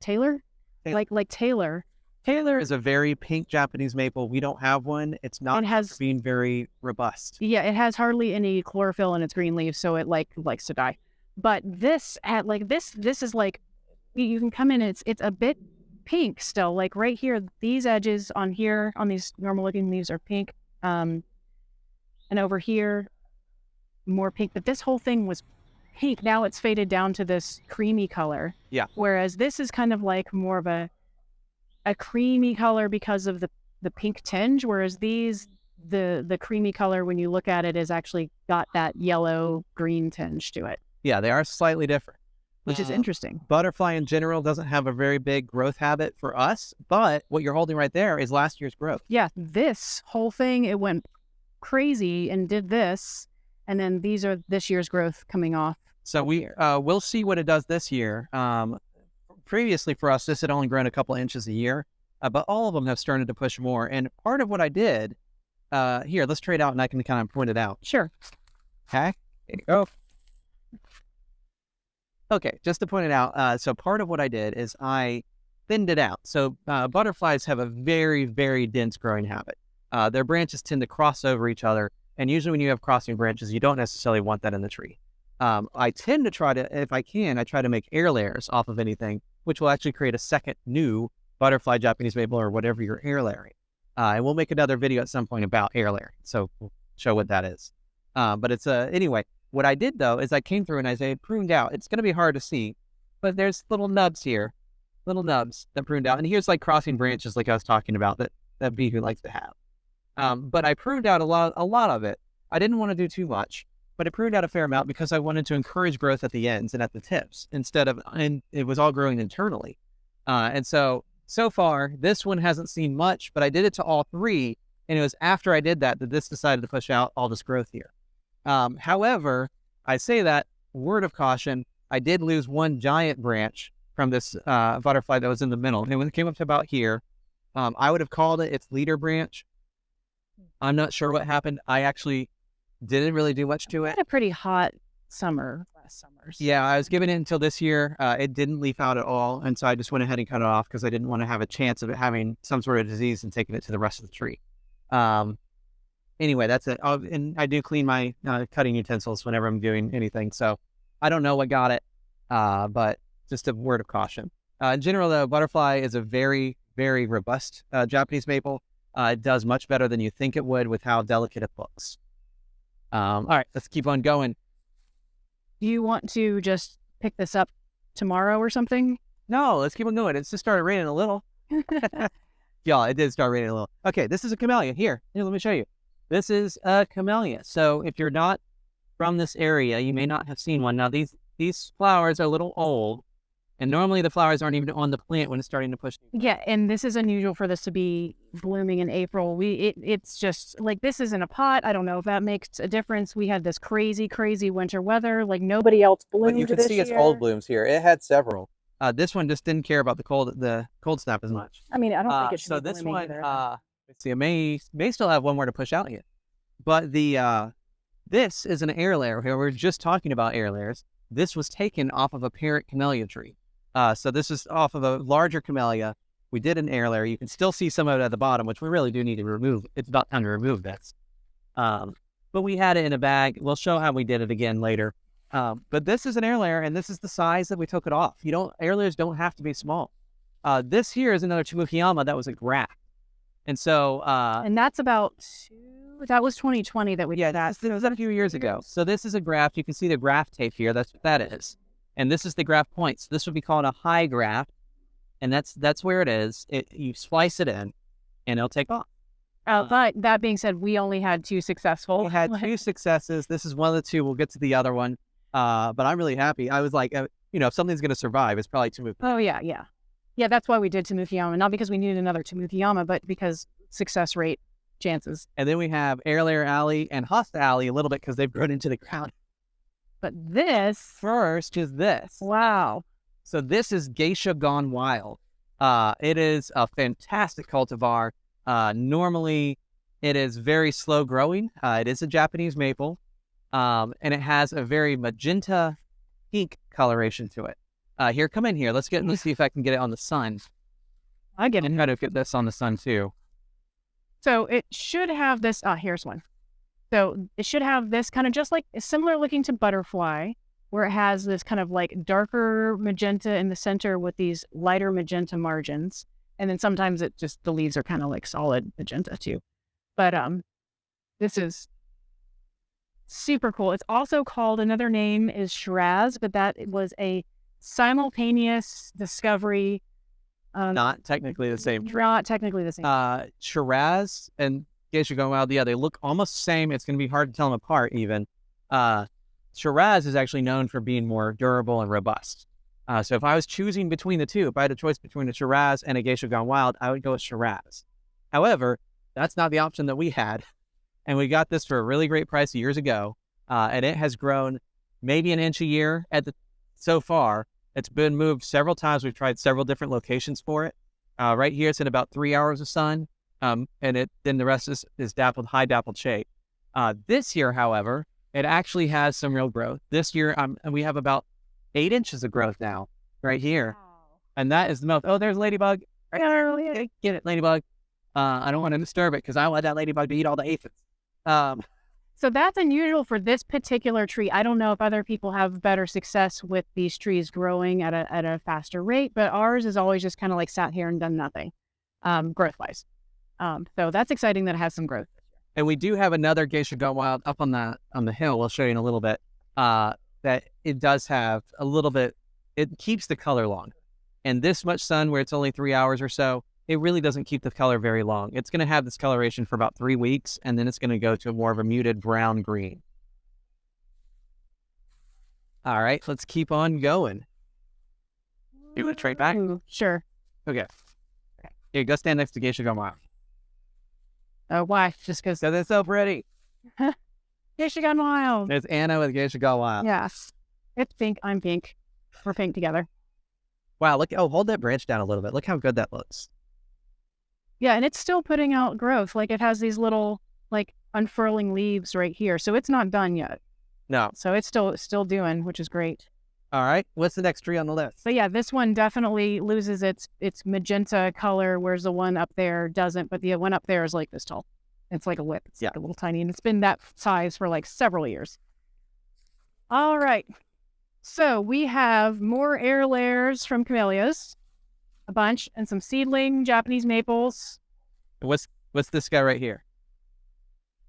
Taylor is a very pink Japanese maple. We don't have one. It's not being very robust. Yeah, it has hardly any chlorophyll in its green leaves, so it likes to die. But this is like, you can come in. It's a bit pink still, like right here, these edges on here on these normal looking leaves are pink, and over here more pink, but this whole thing was pink. Now it's faded down to this creamy color, whereas this is kind of like more of a creamy color because of the pink tinge, whereas these the creamy color when you look at it is actually got that yellow green tinge to it. They are slightly different, which is interesting. Butterfly in general doesn't have a very big growth habit for us, but what you're holding right there is last year's growth. Yeah, this whole thing, it went crazy and did this, and then these are this year's growth coming off. So we'll see what it does this year. Previously for us, this had only grown a couple of inches a year, but all of them have started to push more. And part of what I did, here, let's trade out and I can kind of point it out. Sure. Okay, here you go. Okay, just to point it out, so part of what I did is I thinned it out. So butterflies have a very, very dense growing habit. Their branches tend to cross over each other, and usually when you have crossing branches, you don't necessarily want that in the tree. I tend to try to, if I can, I try to make air layers off of anything, which will actually create a second new butterfly Japanese maple or whatever you're air layering. And we'll make another video at some point about air layering, so we'll show what that is. But it's anyway. What I did, though, is I came through and I pruned out. It's going to be hard to see, but there's little nubs here, little nubs that pruned out. And here's like crossing branches like I was talking about that bee likes to have. But I pruned out a lot of it. I didn't want to do too much, but I pruned out a fair amount because I wanted to encourage growth at the ends and at the tips and it was all growing internally. And so far, this one hasn't seen much, but I did it to all 3. And it was after I did that this decided to push out all this growth here. However, I say that, word of caution, I did lose one giant branch from this butterfly that was in the middle. And when it came up to about here, I would have called it its leader branch. I'm not sure what happened. I actually didn't really do much to it. We had a pretty hot summer past summers. Yeah, I was giving it until this year. It didn't leaf out at all, and so I just went ahead and cut it off because I didn't want to have a chance of it having some sort of disease and taking it to the rest of the tree. Anyway, that's it. Oh, and I do clean my cutting utensils whenever I'm doing anything, so I don't know what got it, but just a word of caution. In general, though, butterfly is a very, very robust Japanese maple. It does much better than you think it would with how delicate it looks. All right, let's keep on going. Do you want to just pick this up tomorrow or something? No, let's keep on going. It's just started raining a little. Y'all, it did start raining a little. Okay, this is a camellia. Here, let me show you. This is a camellia. So if you're not from this area, you may not have seen one. Now, these flowers are a little old, and normally the flowers aren't even on the plant when it's starting to push. Yeah, and this is unusual for this to be blooming in April. It's just like, this is in a pot. I don't know if that makes a difference. We had this crazy, crazy winter weather. Like nobody else bloomed. But you can see its old blooms here. It had several. This one just didn't care about the cold snap as much. I mean, I don't think it should so be this blooming one, either. let's see, it may still have one more to push out yet. But this is an air layer. Here, we're just talking about air layers. This was taken off of a parent camellia tree. So this is off of a larger camellia. We did an air layer. You can still see some of it at the bottom, which we really do need to remove. It's about time to remove this. But we had it in a bag. We'll show how we did it again later. But this is an air layer, and this is the size that we took it off. Air layers don't have to be small. This here is another Chimukiyama that was a graft. And so... and that's that was 2020 that we did that. This was a few years ago. So this is a graft. You can see the graft tape here. That's what that is. And this is the graft point. So this would be called a high graft. And that's where it is. You splice it in, and it'll take off. But that being said, we only had 2 successful. We had 2 successes. This is one of the 2. We'll get to the other one. But I'm really happy. I was like, if something's going to survive, it's probably Chimukiyama. Oh, yeah. Yeah, that's why we did Chimukiyama. Not because we needed another Chimukiyama, but because success rate chances. And then we have Air Layer Alley and Hosta Alley a little bit because they've grown into the ground. But this... First is this. Wow. So this is Geisha Gone Wild. It is a fantastic cultivar. Normally, it is very slow growing. It is a Japanese maple. And it has a very magenta pink coloration to it. Here, come in here. Let's see if I can get it on the sun. I get it. And try to get this on the sun too. So it should have this. Here's one. So it should have this kind of just like similar looking to butterfly, where it has this kind of like darker magenta in the center with these lighter magenta margins. And then sometimes the leaves are kind of like solid magenta too. But this is super cool. It's also called, another name is Shiraz, but that was a simultaneous discovery. Not technically the same. Not technically the same. Shiraz and Geisha Gone Wild, yeah, they look almost the same. It's going to be hard to tell them apart even. Shiraz is actually known for being more durable and robust. So if I was choosing between the 2, if I had a choice between a Shiraz and a Geisha Gone Wild, I would go with Shiraz. However, that's not the option that we had. And we got this for a really great price years ago. And it has grown maybe an inch a year so far. It's been moved several times. We've tried several different locations for it. Right here, it's in about 3 hours of sun. And then the rest is high dappled shade. This year, however, it actually has some real growth. This year, we have about 8 inches of growth now, right here. Wow. And that is the most. Oh, there's a ladybug. Right. Get it, ladybug. I don't want to disturb it because I want that ladybug to eat all the aphids. So that's unusual for this particular tree. I don't know if other people have better success with these trees growing at a faster rate, but ours is always just kind of like sat here and done nothing, growth-wise. So that's exciting that it has some growth. And we do have another Geisha Gone Wild up on the hill. We'll show you in a little bit. That it does have a little bit. It keeps the color long, and this much sun where it's only 3 hours or so, it really doesn't keep the color very long. It's going to have this coloration for about 3 weeks, and then it's going to go to more of a muted brown green. All right, let's keep on going. You want to trade back? Sure. Okay. Here, go stand next to Geisha Gone Wild. Why? Just because they're so pretty. Geisha Gone Wild. There's Anna with Geisha Gone Wild. Yes. It's pink. I'm pink. We're pink together. Wow, look. Oh, hold that branch down a little bit. Look how good that looks. Yeah, and it's still putting out growth. Like, it has these little, like, unfurling leaves right here. So it's not done yet. No. So it's still doing, which is great. All right. What's the next tree on the list? But yeah, this one definitely loses its magenta color, whereas the one up there doesn't. But the one up there is like this tall. It's like a whip. It's like a little tiny, and it's been that size for like several years. All right. So we have more air layers from camellias, a bunch, and some seedling Japanese maples. What's this guy right here?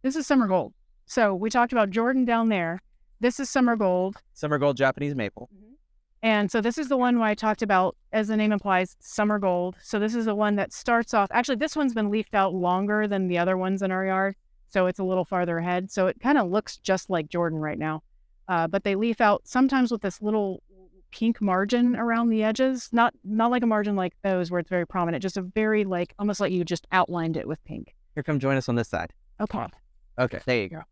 This is summer gold. So we talked about Jordan down there. This is summer gold. Summer gold Japanese maple. And so this is the one where I talked about, as the name implies, summer gold. So this is the one that starts off. Actually, this one's been leafed out longer than the other ones in our yard. So it's a little farther ahead. So it kind of looks just like Jordan right now. But they leaf out sometimes with this little pink margin around the edges. Not like a margin like those where it's very prominent. Just a very almost like you just outlined it with pink. Here, come join us on this side. Okay. Okay, there you go.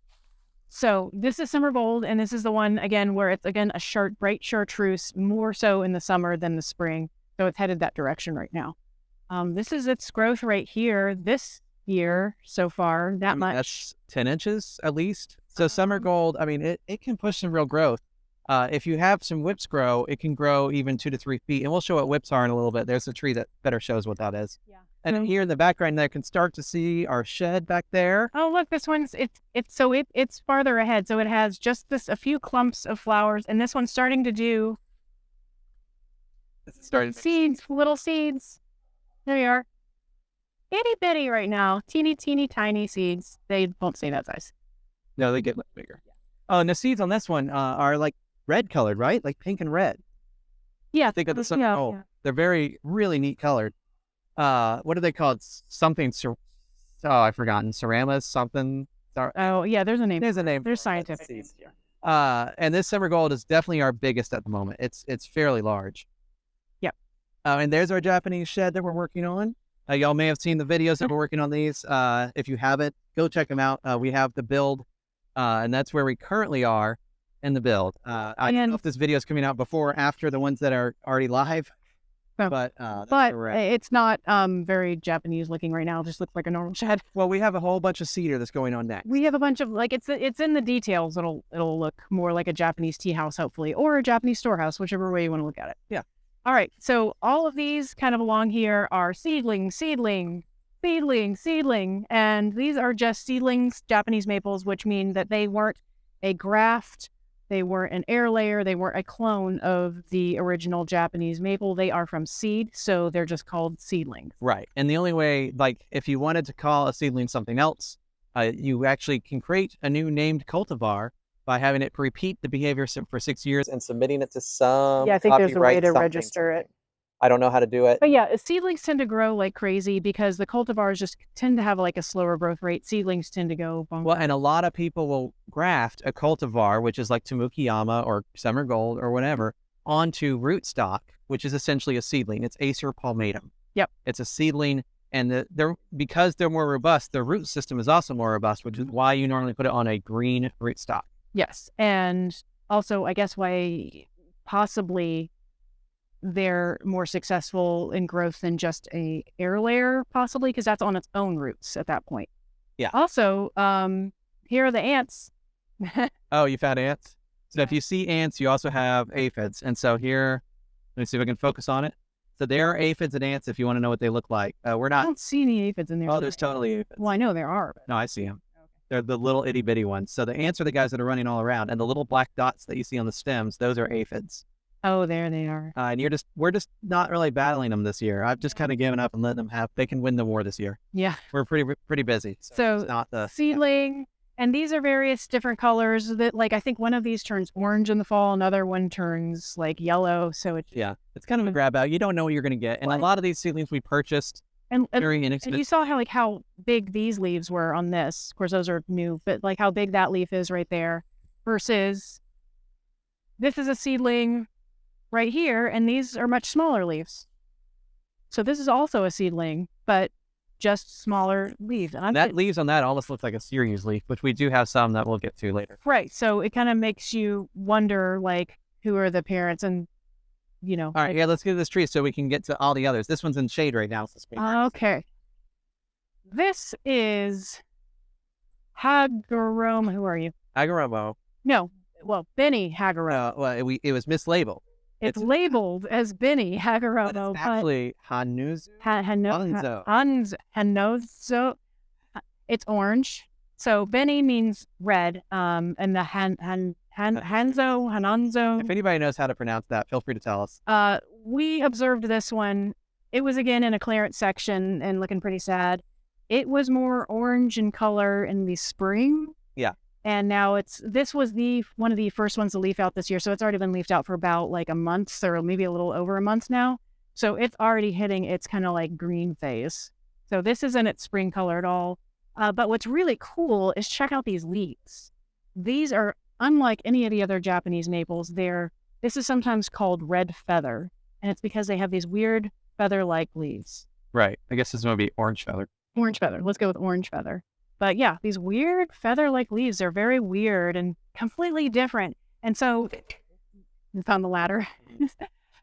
So this is summer gold, and this is the one, again, where it's, again, a bright chartreuse, more so in the summer than the spring. So it's headed that direction right now. This is its growth rate here this year so far, much. That's 10 inches at least. So summer gold, I mean, it can push some real growth. If you have some whips grow, it can grow even 2 to 3 feet. And we'll show what whips are in a little bit. There's a tree that better shows what that is. Yeah. And here in the background, there can start to see our shed back there. Oh, look, this one's it's farther ahead. So it has just a few clumps of flowers, and this one's starting to do seeds, little seeds. There you are. Itty bitty right now. Teeny, teeny, tiny seeds. They won't stay that size. No, they get much bigger. Oh, and the seeds on this one are like red colored, right? Like pink and red. Yeah. Think of the sun. Oh, yeah. They're really neat colored. What are they called? Something. I've forgotten. Ceramas, something. Oh, yeah, there's a name. There's a name. There's scientific names. And this summer gold is definitely our biggest at the moment. It's fairly large. Yep. And there's our Japanese shed that we're working on. Y'all may have seen the videos that we're working on these. If you haven't, go check them out. We have the build, and that's where we currently are in the build. I don't know if this video is coming out before or after the ones that are already live. But it's not very Japanese looking right now. It just looks like a normal shed. Well, we have a whole bunch of cedar that's going on next. We have a bunch of it's in the details. It'll look more like a Japanese tea house, hopefully, or a Japanese storehouse, whichever way you want to look at it. Yeah. All right. So all of these kind of along here are seedling, and these are just seedlings, Japanese maples, which mean that they weren't a graft. They weren't an air layer. They weren't a clone of the original Japanese maple. They are from seed, so they're just called seedlings. Right. And the only way, if you wanted to call a seedling something else, you actually can create a new named cultivar by having it repeat the behavior for 6 years and submitting it to some. Yeah, I think there's a way to register it. I don't know how to do it. But yeah, seedlings tend to grow like crazy because the cultivars just tend to have a slower growth rate. Seedlings tend to go bonkers. Well, and a lot of people will graft a cultivar, which is like Tamukiyama or Summer Gold or whatever, onto rootstock, which is essentially a seedling. It's Acer palmatum. Yep. It's a seedling, and because they're more robust, the root system is also more robust, which is why you normally put it on a green rootstock. Yes, and also I guess why possibly they're more successful in growth than just a air layer, possibly, because that's on its own roots at that point. Yeah. Also, here are the ants. Oh, you found ants? So if you see ants, you also have aphids. And so here, let me see if I can focus on it. So there are aphids and ants if you want to know what they look like. I don't see any aphids in there. Oh, there's totally aphids. Well, I know there are. But... No, I see them. Okay. They're the little itty bitty ones. So the ants are the guys that are running all around. And the little black dots that you see on the stems, those are aphids. Oh, there they are. And we're just not really battling them this year. I've just kind of given up and letting them they can win the war this year. Yeah. We're pretty busy. So it's not the seedling, and these are various different colors that I think one of these turns orange in the fall, another one turns yellow. So it's kind of a grab out. You don't know what you're going to get. And a lot of these seedlings we purchased very inexpensive. And you saw how big these leaves were on this. Of course, those are new, but how big that leaf is right there versus this is a seedling right here, and these are much smaller leaves. So this is also a seedling, but just smaller leaves. And leaves on that almost looks like a Syrian leaf, which we do have some that we'll get to later. Right. So it kind of makes you wonder, who are the parents and, All right, let's get to this tree so we can get to all the others. This one's in shade right now. Okay. This is Hagoromo. Who are you? Hagoromo. No. Benny Hagoromo. It was mislabeled. It's labeled as Benny Hagoromo. But it's actually Hanzo. Hanzo. It's orange. So Benny means red. And the Hanzo. If anybody knows how to pronounce that, feel free to tell us. We observed this one. It was again in a clearance section and looking pretty sad. It was more orange in color in the spring. Yeah. And now this was one of the first ones to leaf out this year. So it's already been leafed out for about like a month or maybe a little over a month now. So it's already hitting its kind of like green phase. So this isn't its spring color at all. But what's really cool is check out these leaves. These are unlike any of the other Japanese maples. This is sometimes called red feather. And it's because they have these weird feather-like leaves. Right. I guess this one would be orange feather. Orange feather. Let's go with orange feather. But yeah, these weird feather-like leaves, they're very weird and completely different. And so, we found the ladder.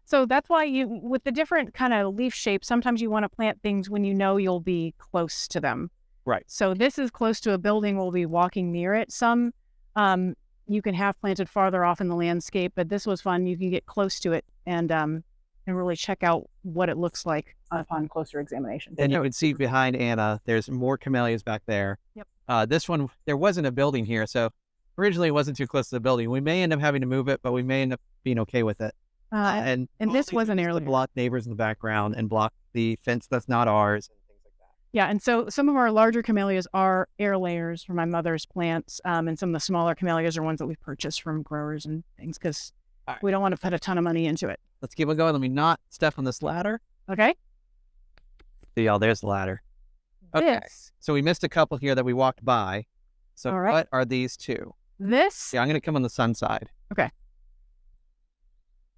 So that's why with the different kind of leaf shapes, sometimes you want to plant things when you know you'll be close to them. Right. So this is close to a building. We'll be walking near it. Some you can have planted farther off in the landscape, but this was fun. You can get close to it and really check out what it looks like upon closer examination. And you can see behind Anna, there's more camellias back there. Yep. This one, there wasn't a building here, so originally it wasn't too close to the building. We may end up having to move it, but we may end up being okay with it. And this was an area to block neighbors in the background and block the fence that's not ours and things like that. Yeah, and so some of our larger camellias are air layers for my mother's plants, and some of the smaller camellias are ones that we've purchased from growers and things because we don't want to put a ton of money into it. Let's keep on going. Let me not step on this ladder. Okay. See y'all, there's the ladder. Okay. So we missed a couple here that we walked by. So what are these two? This? Yeah, I'm going to come on the sun side. Okay.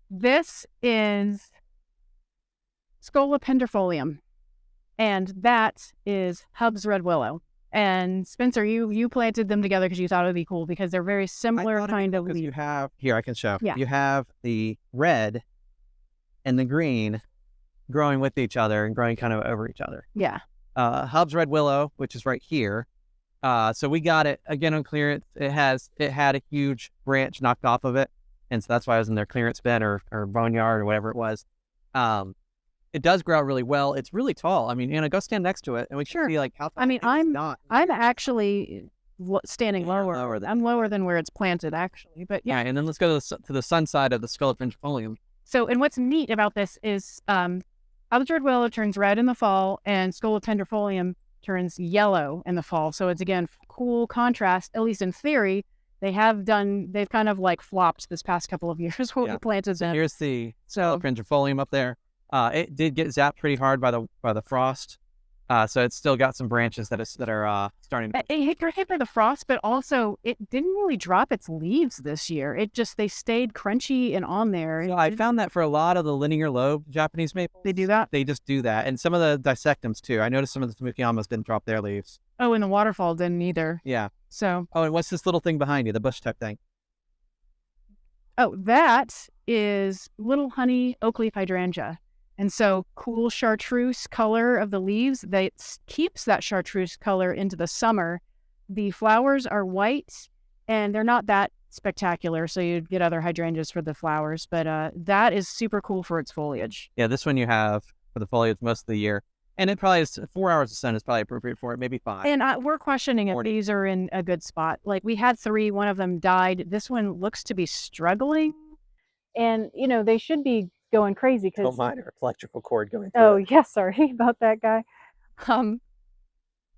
This is Scolopendrifolium, and that is Hub's red willow. And Spencer, you planted them together because you thought it would be cool because they're very similar kind of leaves. You have here, I can show. Yeah. You have the red and the green growing with each other and growing kind of over each other. Yeah. Hub's red willow, which is right here. So we got it again on clearance. It had a huge branch knocked off of it, and so that's why I was in their clearance bin or boneyard or whatever it was. It does grow out really well. It's really tall. I mean, Anna, go stand next to it, and we can see like how. I mean, I'm actually standing lower. I'm lower than where it's planted, actually. But yeah. All right, and then let's go to the sun side of the Scolopendrifolium. So, and what's neat about this is, Hub's red willow turns red in the fall, and Scolopendrifolium turns yellow in the fall. So it's again cool contrast. At least in theory, they've kind of like flopped this past couple of years what we planted them. Here's the Scolopendrifolium up there. It did get zapped pretty hard by the frost, so it's still got some branches that are starting. It got hit by the frost, but also it didn't really drop its leaves this year. They stayed crunchy and on there. So I found that for a lot of the linear lobe Japanese maples, they do that. They just do that, and some of the dissectums too. I noticed some of the Tsumikiyamas didn't drop their leaves. Oh, and the waterfall didn't either. Yeah. So. Oh, and what's this little thing behind you? The bush type thing. Oh, that is little honey oak leaf hydrangea. And so cool chartreuse color of the leaves, that keeps that chartreuse color into the summer. The flowers are white and they're not that spectacular. So you'd get other hydrangeas for the flowers, but that is super cool for its foliage. Yeah, this one you have for the foliage most of the year. And it probably is 4 hours of sun is probably appropriate for it, maybe 5. And we're questioning if these are in a good spot. Like we had 3, one of them died. This one looks to be struggling. And, they should be going crazy because don't mind her electrical cord going through. Oh yeah, sorry about that guy.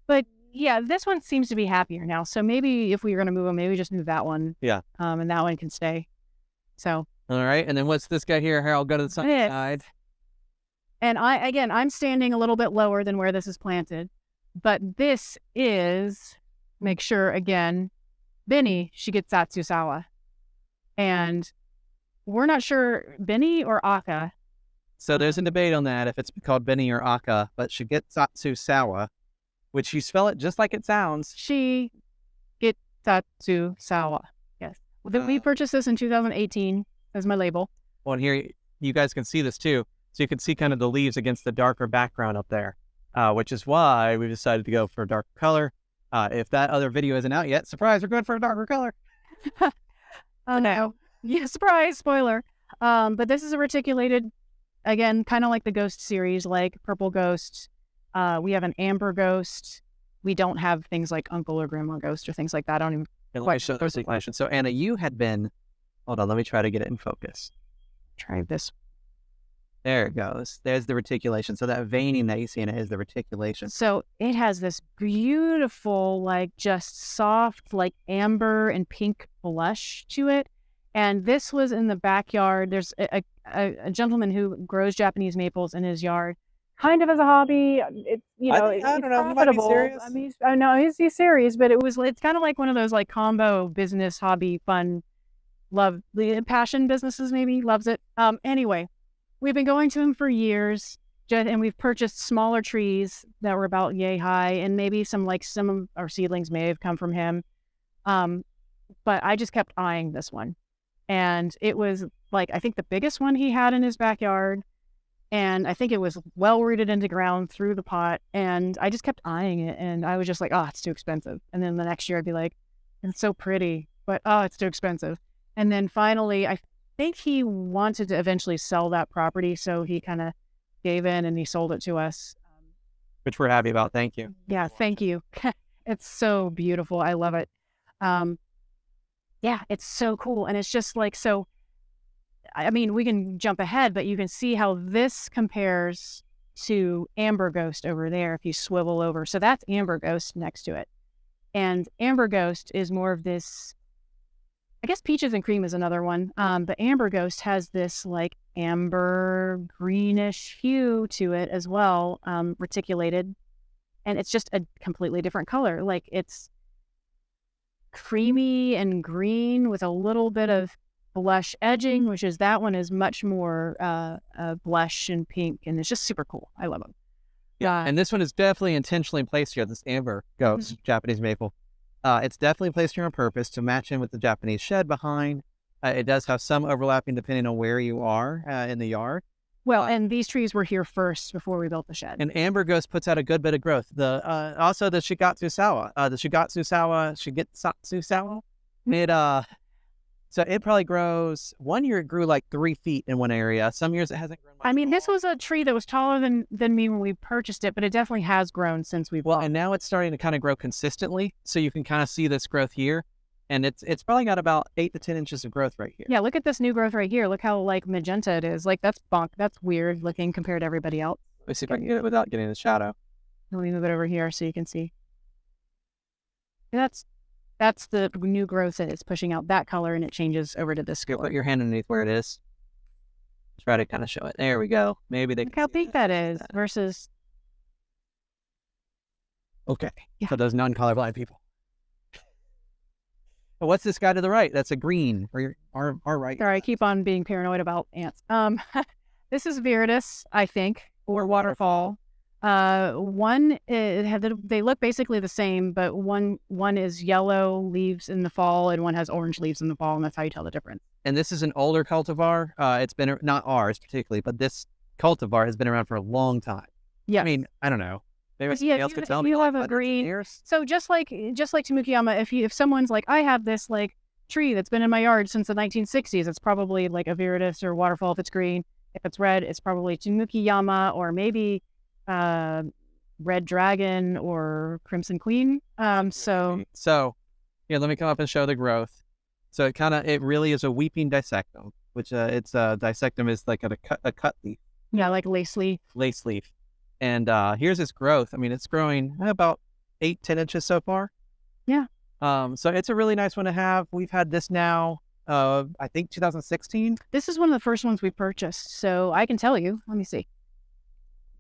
But yeah, this one seems to be happier now. So maybe if we were going to move them, maybe just move that one. Yeah. And that one can stay. So. All right, and then what's this guy here? Here, I'll go to the side. And I'm standing a little bit lower than where this is planted, but this is, make sure again, Benny Shigetsu Sawa, and we're not sure Benny or Aka. So there's a debate on that if it's called Benny or Aka, but Shigetsu Sawa, which you spell it just like it sounds. Shigetsu Sawa. Yes. We purchased this in 2018 as my label. Well, and here you guys can see this too. So you can see kind of the leaves against the darker background up there, which is why we decided to go for a darker color. If that other video isn't out yet, surprise, we're going for a darker color. Oh no. Yeah, surprise, spoiler. But this is a reticulated, again, kind of like the ghost series, like purple ghost. We have an amber ghost. We don't have things like uncle or grandma ghost or things like that. I don't even quite show the reticulation. So Anna, you had been, hold on, let me try to get it in focus. Try this. There it goes. There's the reticulation. So that veining that you see in it is the reticulation. So it has this beautiful, like just soft, like amber and pink blush to it. And this was in the backyard. There's a gentleman who grows Japanese maples in his yard, kind of as a hobby. It's I don't know. He might be serious. I mean, I know he's serious, but it's kind of like one of those like combo business, hobby, fun, love, passion businesses. Maybe loves it. Anyway. We've been going to him for years, and we've purchased smaller trees that were about yay high, and maybe some of our seedlings may have come from him. But I just kept eyeing this one. And it was I think the biggest one he had in his backyard. And I think it was well rooted into ground through the pot. And I just kept eyeing it. And I was just like, oh, it's too expensive. And then the next year I'd be like, it's so pretty, but oh, it's too expensive. And then finally, I think he wanted to eventually sell that property, so he kind of gave in and he sold it to us. Which we're happy about. Thank you. Yeah, thank you. It's so beautiful. I love it. Yeah, it's so cool. And it's just so, I mean, we can jump ahead, but you can see how this compares to Amber Ghost over there if you swivel over. So that's Amber Ghost next to it. And Amber Ghost is more of this, I guess Peaches and Cream is another one. But Amber Ghost has this amber greenish hue to it as well, reticulated. And it's just a completely different color. It's creamy and green with a little bit of blush edging, which is that one is much more blush and pink. And it's just super cool. I love them. Yeah. And this one is definitely intentionally placed here, this Amber Ghost Japanese maple. It's definitely placed here on purpose to match in with the Japanese shed behind. It does have some overlapping depending on where you are in the yard. Well, and these trees were here first before we built the shed. And Amber Ghost puts out a good bit of growth. Also the Shigatsu Sawa. So it probably grows. One year it grew 3 feet in one area. Some years it hasn't grown much. I mean, this was a tree that was taller than me when we purchased it, but it definitely has grown since we've and now it's starting to kind of grow consistently. So you can kind of see this growth here. And it's probably got about 8 to 10 inches of growth right here. Yeah, look at this new growth right here. Look how magenta it is. That's weird looking compared to everybody else. Let me see if I can get it without getting in the shadow. Let me move it over here so you can see. That's the new growth that is pushing out that color, and it changes over to this color. Put your hand underneath where it is. Try to kind of show it. There we go. Maybe they look how big that is versus. Okay. Yeah. So those non-colorblind people. What's this guy to the right? That's a green. Or our right. Sorry, I keep on being paranoid about ants. This is Viridis, I think, or Waterfall. One they look basically the same, but one is yellow leaves in the fall and one has orange leaves in the fall, and that's how you tell the difference. And this is an older cultivar. It's been not ours particularly, but this cultivar has been around for a long time. Yeah, I mean, I don't know. Maybe somebody else could tell me. You have a green. So just like Tamukiyama, if someone's like, I have this tree that's been in my yard since the 1960s, it's probably a Viridis or Waterfall if it's green. If it's red, it's probably Tamukiyama or maybe Red Dragon or Crimson Queen. So yeah, let me come up and show the growth. So it really is a weeping dissectum, which dissectum is a cut leaf. Yeah, like lace leaf. Lace leaf. And here's its growth. I mean, it's growing about 8-10 inches so far. Yeah. So it's a really nice one to have. We've had this now, I think 2016. This is one of the first ones we purchased. So I can tell you. Let me see.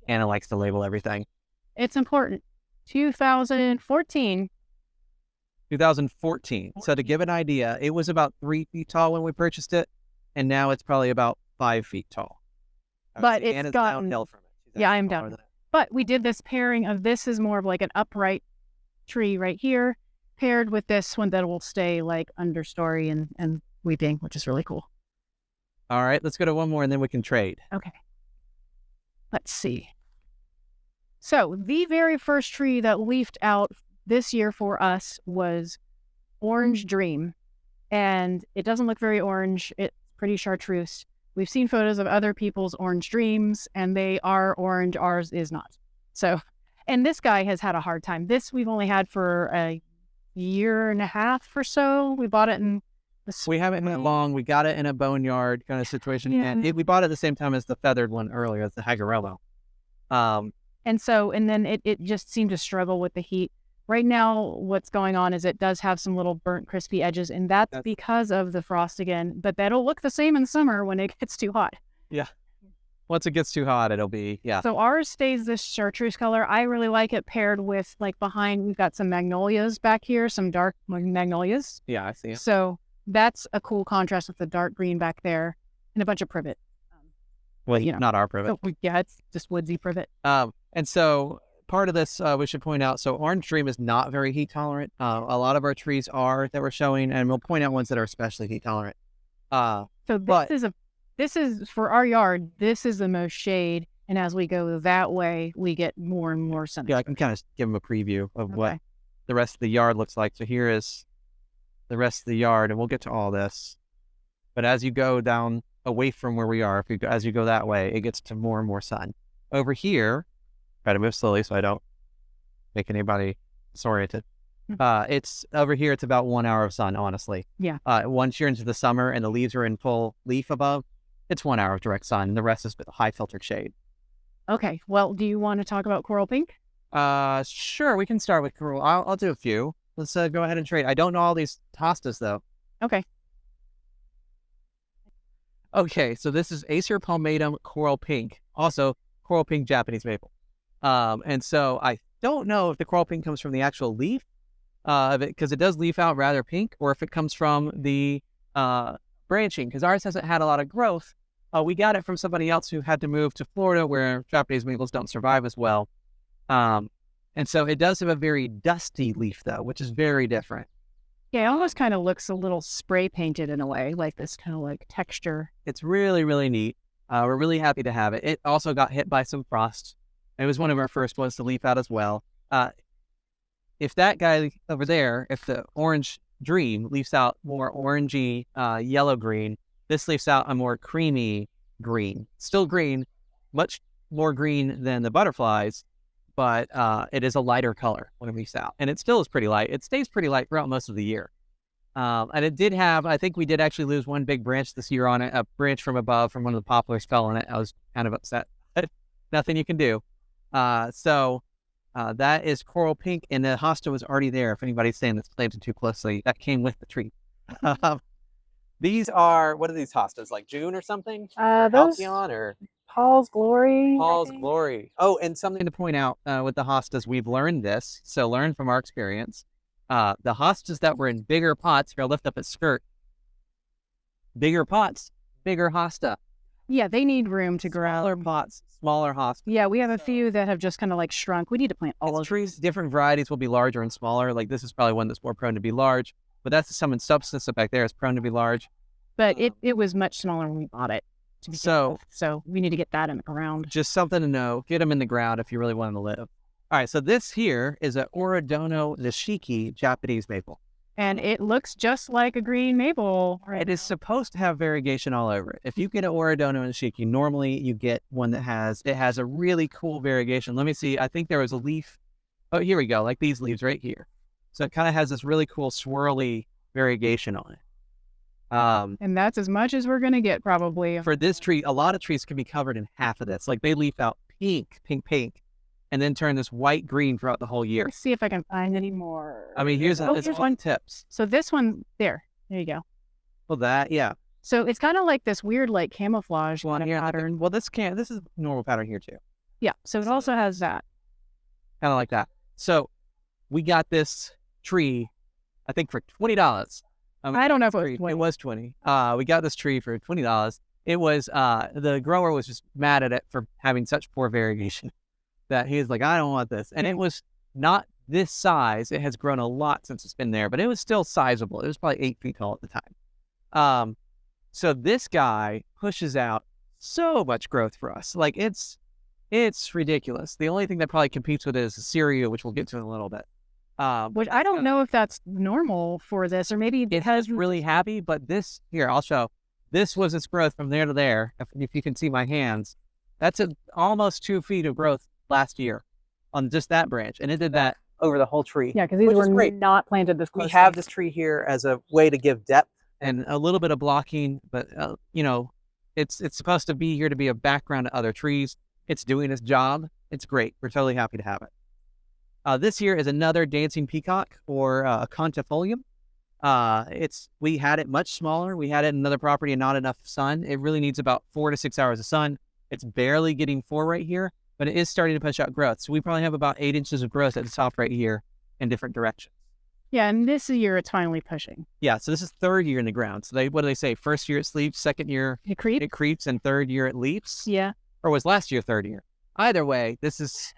Anna likes to label everything. It's important. 2014. 2014. So to give an idea, it was about 3 feet tall when we purchased it, and now it's probably about 5 feet tall. But it's gotten downhill from it. Yeah, I am down. But we did this pairing of this is more of an upright tree right here, paired with this one that will stay understory and weeping, which is really cool. All right, let's go to one more and then we can trade. Okay. Let's see. So the very first tree that leafed out this year for us was Orange Dream. and it doesn't look very orange. It's pretty chartreuse. We've seen photos of other people's orange dreams, and they are orange. Ours is not. So, and this guy has had a hard time. This we've only had for a year and a half or so. We bought it in the spring. We haven't been long. We got it in a boneyard kind of situation, and we bought it at the same time as the feathered one earlier, the Hagarello. And then it just seemed to struggle with the heat. Right now, what's going on is it does have some little burnt, crispy edges, and that's because of the frost again. But that'll look the same in summer when it gets too hot. Yeah. Once it gets too hot, it'll be, So ours stays this chartreuse color. I really like it paired with, like, behind, we've got some magnolias back here, some dark magnolias. Yeah, I see it. So that's a cool contrast with the dark green back there and a bunch of privet. Well, not our privet. It's just woodsy privet. And so part of this, we should point out, so Orange Dream is not very heat tolerant. A lot of our trees are that we're showing, and we'll point out ones that are especially heat tolerant. This is for our yard. This is the most shade, and as we go that way, we get more and more sun. Yeah, I can kind of give them a preview of what the rest of the yard looks like. So here is the rest of the yard, and we'll get to all this. But as you go down away from where we are, as you go that way, it gets to more and more sun. Over here, try to move slowly so I don't make anybody disoriented. It's over here. It's about 1 hour of sun, honestly. Yeah. Once you're into the summer and the leaves are in full leaf above, it's 1 hour of direct sun, and the rest is high filtered shade. Okay. Well, do you want to talk about coral pink? Sure. We can start with coral. I'll do a few. Let's go ahead and trade. I don't know all these hostas though. Okay. Okay. So this is Acer palmatum coral pink, also coral pink Japanese maple. And so I don't know if the coral pink comes from the actual leaf of it, because it does leaf out rather pink, or if it comes from the branching, because ours hasn't had a lot of growth. We got it from somebody else who had to move to Florida where Japanese maples don't survive as well. And so it does have a very dusty leaf though, which is very different. Yeah, it almost kind of looks a little spray painted in a way, like this kind of like texture. It's really, really neat. We're really happy to have it. It also got hit by some frost. It was one of our first ones to leaf out as well. If that guy over there, if the Orange Dream leaves out more orangey, yellow-green, this leaves out a more creamy green. Still green, much more green than the butterflies, but it is a lighter color when it leaves out. And it still is pretty light. It stays pretty light throughout most of the year. And it did have, I think we did actually lose one big branch this year on it. A branch from above from one of the poplars fell on it. I was kind of upset. Nothing you can do. So that is coral pink, and the hosta was already there. If anybody's saying that's planted too closely, that came with the tree. These are, what are these hostas, like June or something? Those Halcyon or Paul's Glory. Paul's Glory. Oh, and something to point out with the hostas, we've learned this, so learn from our experience. The hostas that were in bigger pots, here, I'll lift up its skirt. Bigger pots, bigger hosta. Yeah, they need room to grow. Smaller pots, smaller hostas. Yeah, we have a few that have just kind of like shrunk. We need to plant all of trees. Different varieties will be larger and smaller. Like this is probably one that's more prone to be large, but that's some in substance that back there is prone to be large. But it was much smaller when we bought it. So we need to get that in the ground. Just something to know. Get them in the ground if you really want them to live. All right, so this here is an Orodono nishiki Japanese maple. And it looks just like a green maple. It is supposed to have variegation all over it. If you get an Orodono nishiki, normally you get one that has a really cool variegation. Let me see. I think there was a leaf. Oh, here we go. Like these leaves right here. So it kind of has this really cool swirly variegation on it. And that's as much as we're going to get probably. For this tree, a lot of trees can be covered in half of this. Like they leaf out pink, and then turn this white-green throughout the whole year. Let's see if I can find any more. I mean, here's one tips. So this one, there you go. Well, that, yeah. So it's kind of like this weird, like camouflage pattern. Well, this is normal pattern here too. Yeah. So it also has that. Kind of like that. So we got this tree, I think, for $20. I don't know if it was $20. We got this tree for $20. It was the grower was just mad at it for having such poor variegation. That he was like, I don't want this. And it was not this size. It has grown a lot since it's been there, but it was still sizable. It was probably 8 feet tall at the time. So this guy pushes out so much growth for us. Like it's ridiculous. The only thing that probably competes with it is Syria, which we'll get to in a little bit. Which I don't know if that's normal for this, or maybe because it's really happy. But this here, I'll show. This was its growth from there to there. If you can see my hands, that's almost 2 feet of growth last year on just that branch, and it did that over the whole tree. Yeah, because these were not planted this close. We have this tree here as a way to give depth and a little bit of blocking, but you know, it's supposed to be here to be a background to other trees. It's doing its job. It's great. We're totally happy to have it. This here is another dancing peacock, or a contifolium. We had it much smaller. We had it in another property and not enough sun. It really needs about 4 to 6 hours of sun. It's barely getting 4 right here, but it is starting to push out growth. So we probably have about 8 inches of growth at the top right here in different directions. Yeah, and this year it's finally pushing. Yeah, so this is 3rd year in the ground. So what do they say? 1st year it sleeps, 2nd year it creeps, and 3rd year it leaps. Yeah. Or was last year 3rd year? Either way, this is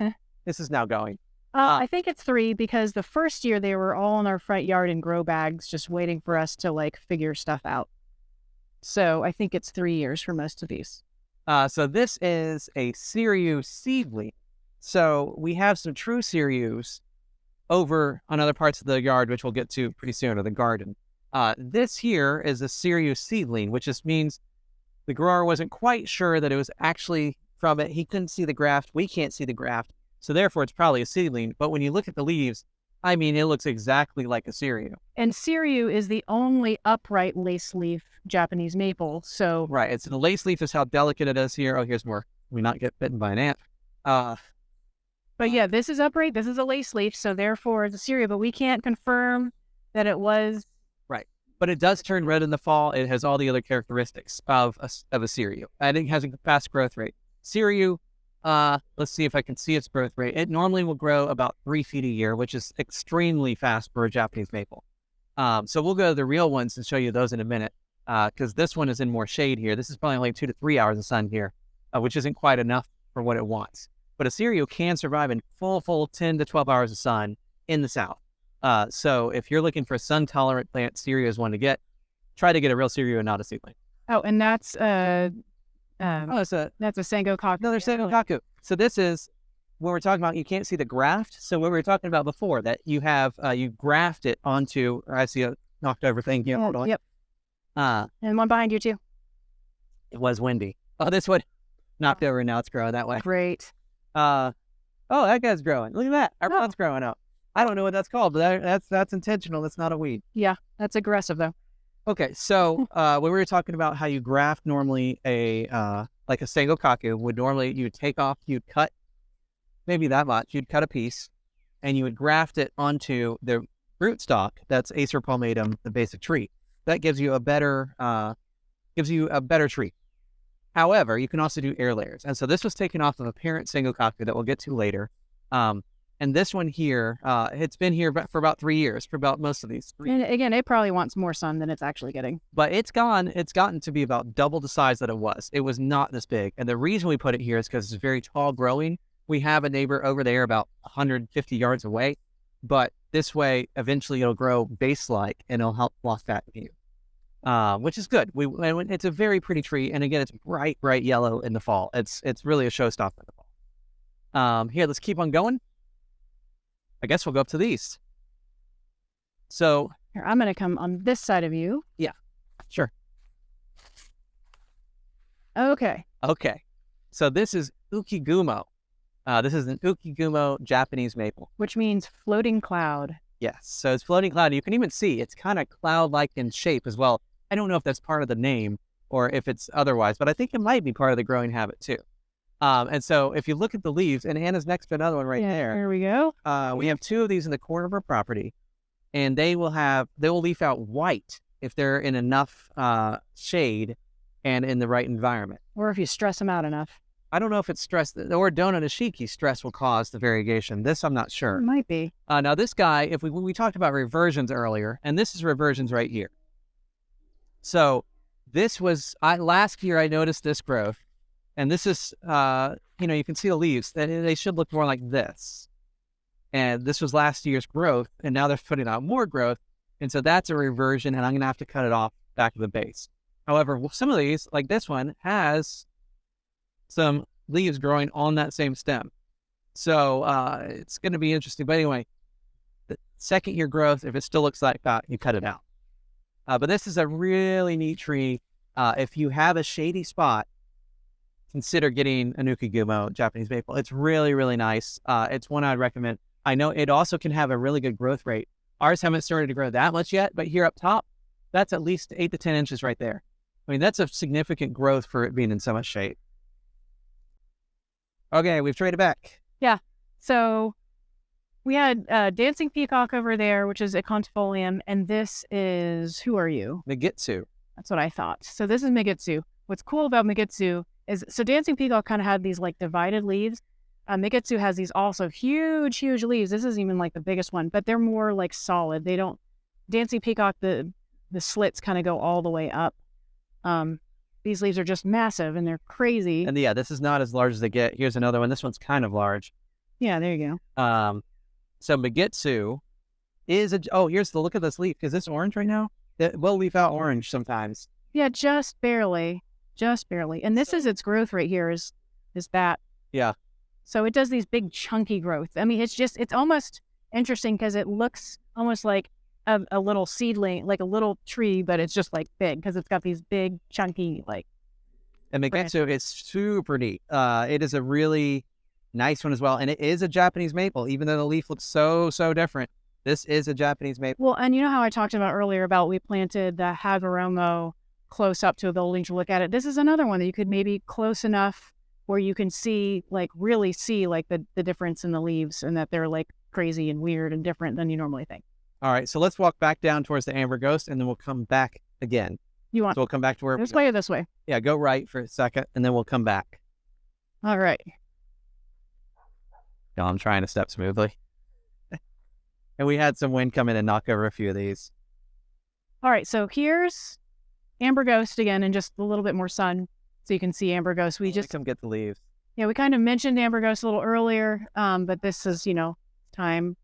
now going. I think it's 3, because the first year they were all in our front yard in grow bags, just waiting for us to like figure stuff out. So I think it's 3 years for most of these. So this is a Cereus seedling. So we have some true Cereus over on other parts of the yard, which we'll get to pretty soon, or the garden. This here is a Cereus seedling, which just means the grower wasn't quite sure that it was actually from it. He couldn't see the graft. We can't see the graft. So therefore, it's probably a seedling. But when you look at the leaves, I mean, it looks exactly like a Cereus. And Cereus is the only upright lace leaf Japanese maple. So right, it's the lace leaf is how delicate it is here. Oh, here's more. We not get bitten by an ant. But yeah, this is upright. This is a lace leaf. So therefore, it's a Cereus. But we can't confirm that it was. Right, but it does turn red in the fall. It has all the other characteristics of a Cereus. And it has a fast growth rate. Cereus. Let's see if I can see its growth rate. It normally will grow about 3 feet a year, which is extremely fast for a Japanese maple. So we'll go to the real ones and show you those in a minute, because this one is in more shade here. This is probably only 2 to 3 hours of sun here, which isn't quite enough for what it wants. But a Cereus can survive in full 10 to 12 hours of sun in the south. So if you're looking for a sun-tolerant plant, Cereus is one to get. Try to get a real Cereus and not a seedling. Oh, and that's that's a Sengokaku. Another Sengokaku. So this is when we're talking about you can't see the graft. So what we were talking about before, that you have you graft it onto. Or I see a knocked over thing. Yeah, hold on. Yep. And one behind you too. It was windy. Oh, this one knocked over, and now it's growing that way. Great. Oh, that guy's growing. Look at that. Our plant's growing up. I don't know what that's called, but that's intentional. That's not a weed. Yeah, that's aggressive though. Okay, so when we were talking about how you graft normally like a Sengokaku would normally, you would take off, you'd cut maybe that much, you'd cut a piece, and you would graft it onto the rootstock. That's Acer palmatum, the basic tree. That gives you a better tree. However, you can also do air layers, and so this was taken off of a parent Sengokaku that we'll get to later. And this one here, it's been here for about 3 years, for about most of these. And again, it probably wants more sun than it's actually getting. But it's gotten to be about double the size that it was. It was not this big. And the reason we put it here is because it's very tall growing. We have a neighbor over there about 150 yards away. But this way, eventually it'll grow base-like and it'll help block that view, which is good. It's a very pretty tree. And again, it's bright yellow in the fall. It's really a showstopper in the fall. Here, let's keep on going. I guess we'll go up to these. So here, I'm going to come on this side of you. Yeah, sure. Okay. So this is Ukigumo. This is an Ukigumo Japanese maple. Which means floating cloud. Yes, so it's floating cloud. You can even see it's kind of cloud-like in shape as well. I don't know if that's part of the name or if it's otherwise, but I think it might be part of the growing habit too. And so if you look at the leaves, and Anna's next to another one right there. There we go. We have 2 of these in the corner of our property, and they will leaf out white if they're in enough shade and in the right environment. Or if you stress them out enough. I don't know if it's stress, or Dononashiki stress will cause the variegation. This I'm not sure. It might be. Now this guy, if we talked about reversions earlier, and this is reversions right here. So this was, last year I noticed this growth. And this is, you can see the leaves. They should look more like this. And this was last year's growth, and now they're putting out more growth. And so that's a reversion, and I'm going to have to cut it off back to the base. However, some of these, like this one, has some leaves growing on that same stem. So it's going to be interesting. But anyway, Second year growth, if it still looks like that, you cut it out. But this is a really neat tree. If you have a shady spot, consider getting a Nukagumo Japanese maple. It's really, really nice. It's one I'd recommend. I know it also can have a really good growth rate. Ours haven't started to grow that much yet, but here up top, that's at least 8 to 10 inches right there. I mean, that's a significant growth for it being in so much shade. Okay, we've traded back. Yeah. So we had Dancing Peacock over there, which is a contifolium, and this is, who are you? Megitsu. That's what I thought. So this is Megitsu. What's cool about Megitsu is, so Dancing Peacock kind of had these like divided leaves. Megitsu has these also huge, huge leaves. This is even like the biggest one, but they're more like solid. They don't, Dancing Peacock, the slits kind of go all the way up. These leaves are just massive and they're crazy. And yeah, this is not as large as they get. Here's another one. This one's kind of large. Yeah, there you go. So Megitsu is here's the look at this leaf. Is this orange right now? It will leaf out orange sometimes. Yeah, just barely. Just barely. And this is its growth right here is that. Yeah. So it does these big chunky growth. I mean, it's almost interesting because it looks almost like a little seedling, like a little tree, but it's just like big because it's got these big chunky like. And Megitsu is super neat. It is a really nice one as well. And it is a Japanese maple, even though the leaf looks so different. This is a Japanese maple. Well, and you know how I talked about earlier about we planted the Hagoromo close up to a building to look at it. This is another one that you could maybe close enough where you can see, like really see like the difference in the leaves and that they're like crazy and weird and different than you normally think. All right, so let's walk back down towards the Amber Ghost and then we'll come back again. So we'll come back to where this way or this way? Yeah, go right for a second and then we'll come back. All right. No, I'm trying to step smoothly. And we had some wind come in and knock over a few of these. All right, so here's Amber Ghost again and just a little bit more sun so you can see Amber Ghost. We just come get the leaves. Yeah, we kind of mentioned Amber Ghost a little earlier, but this is, time.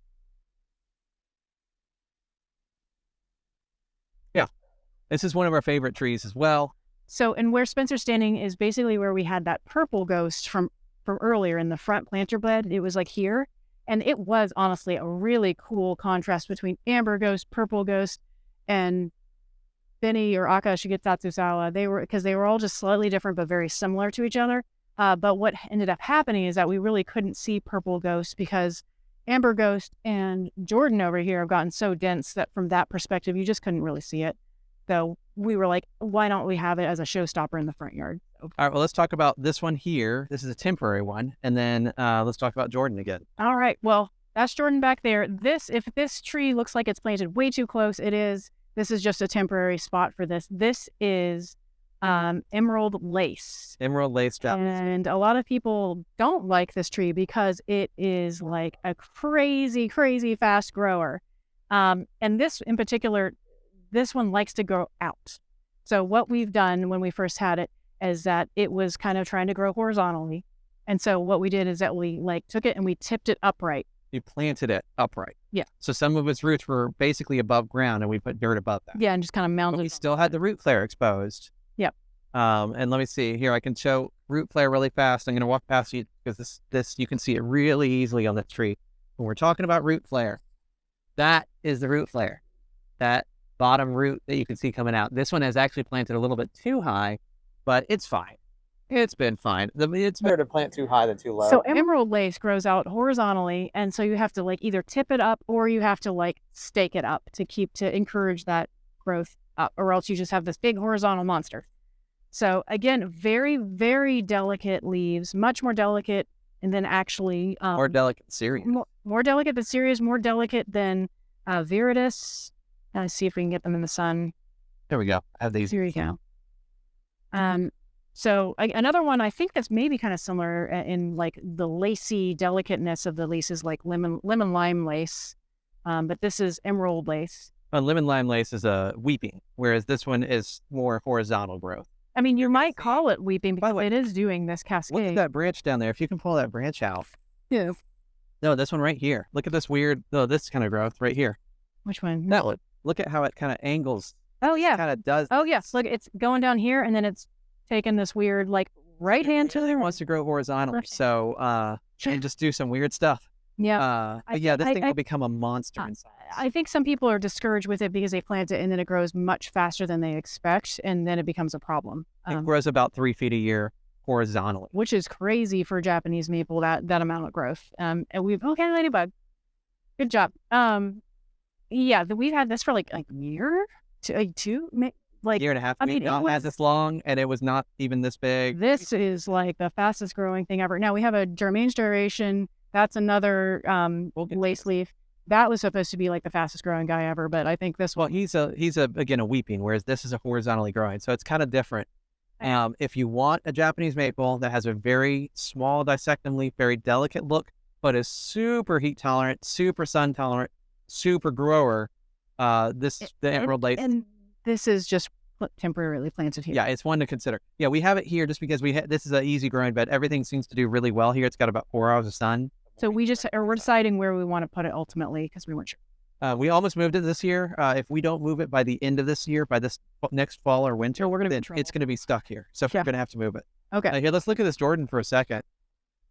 Yeah, this is one of our favorite trees as well. So, and where Spencer's standing is basically where we had that purple ghost from earlier in the front planter bed. It was like here. And it was honestly a really cool contrast between Amber Ghost, Purple Ghost, and Benny or Aka Shigetatsusawa. They were all just slightly different but very similar to each other. But what ended up happening is that we really couldn't see Purple Ghost because Amber Ghost and Jordan over here have gotten so dense that from that perspective, you just couldn't really see it. So we were like, why don't we have it as a showstopper in the front yard? All right, well, let's talk about this one here. This is a temporary one. And then let's talk about Jordan again. All right, well, that's Jordan back there. If this tree looks like it's planted way too close, it is. This is just a temporary spot for this. This is emerald lace. Emerald lace. And a lot of people don't like this tree because it is like a crazy, crazy fast grower. And this in particular, this one likes to grow out. So what we've done when we first had it is that it was kind of trying to grow horizontally. And so what we did is that we took it and we tipped it upright. You planted it upright. Yeah. So some of its roots were basically above ground and we put dirt above that. Yeah, and just kind of mounted. But we still had the root flare exposed. Yep. And let me see here. I can show root flare really fast. I'm going to walk past you because this you can see it really easily on this tree. When we're talking about root flare, that is the root flare. That bottom root that you can see coming out. This one has actually planted a little bit too high, but it's fine. It's been fine. It's better to plant too high than too low. So emerald lace grows out horizontally, and so you have to either tip it up or you have to stake it up to encourage that growth up, or else you just have this big horizontal monster. So again, very, very delicate leaves, much more delicate, and then actually more delicate cereus. More delicate than cereus, more delicate than viridis. Let's see if we can get them in the sun. There we go. I have these. Here we go. So another one I think that's maybe kind of similar in the lacy delicateness of the lace is like lemon lime lace, but this is emerald lace. Lemon lime lace is a weeping, whereas this one is more horizontal growth. I mean, you might call it weeping because it is doing this cascade. Look at that branch down there. If you can pull that branch out. Yeah. No, this one right here. Look at this weird, this kind of growth right here. Which one? That one. Look at how it kind of angles. Oh, yeah. Kind of does. Oh, yes. Look, it's going down here, and then it's taking this weird, right hand to the wants to grow horizontally. So, and just do some weird stuff. Yeah. This thing will become a monster in size. I think some people are discouraged with it because they plant it and then it grows much faster than they expect, and then it becomes a problem. It grows about 3 feet a year horizontally, which is crazy for Japanese maple. That amount of growth. And okay, Ladybug, good job. We've had this for like a year, two, like year and a half. Not as this long, and it was not even this big. This is like the fastest growing thing ever. Now we have a Germain's duration. That's another lace leaf. That was supposed to be like the fastest growing guy ever, but I think this one. Well, he's again a weeping, whereas this is a horizontally growing, so it's kind of different. If you want a Japanese maple that has a very small dissecting leaf, very delicate look, but is super heat tolerant, super sun tolerant, super grower, the emerald lace. And this is just temporarily planted here. Yeah, it's one to consider. Yeah, we have it here just because this is an easy growing bed. Everything seems to do really well here. It's got about 4 hours of sun. So we're deciding where we want to put it ultimately because we weren't sure. We almost moved it this year. If we don't move it by the end of this year, by this next fall or winter, it's going to be stuck here. So we're going to have to move it. Okay. Here, let's look at this Jordan for a second.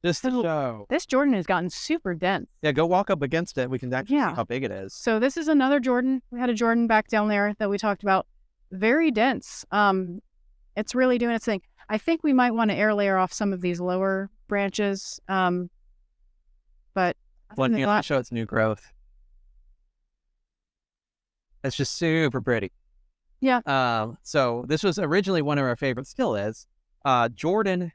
Just to show. This Jordan has gotten super dense. Yeah, go walk up against it. We can actually see how big it is. So this is another Jordan. We had a Jordan back down there that we talked about. Very dense. It's really doing its thing. I think we might want to air layer off some of these lower branches. But one thing I'll show its new growth. It's just super pretty. Yeah. So this was originally one of our favorites, still is. Jordan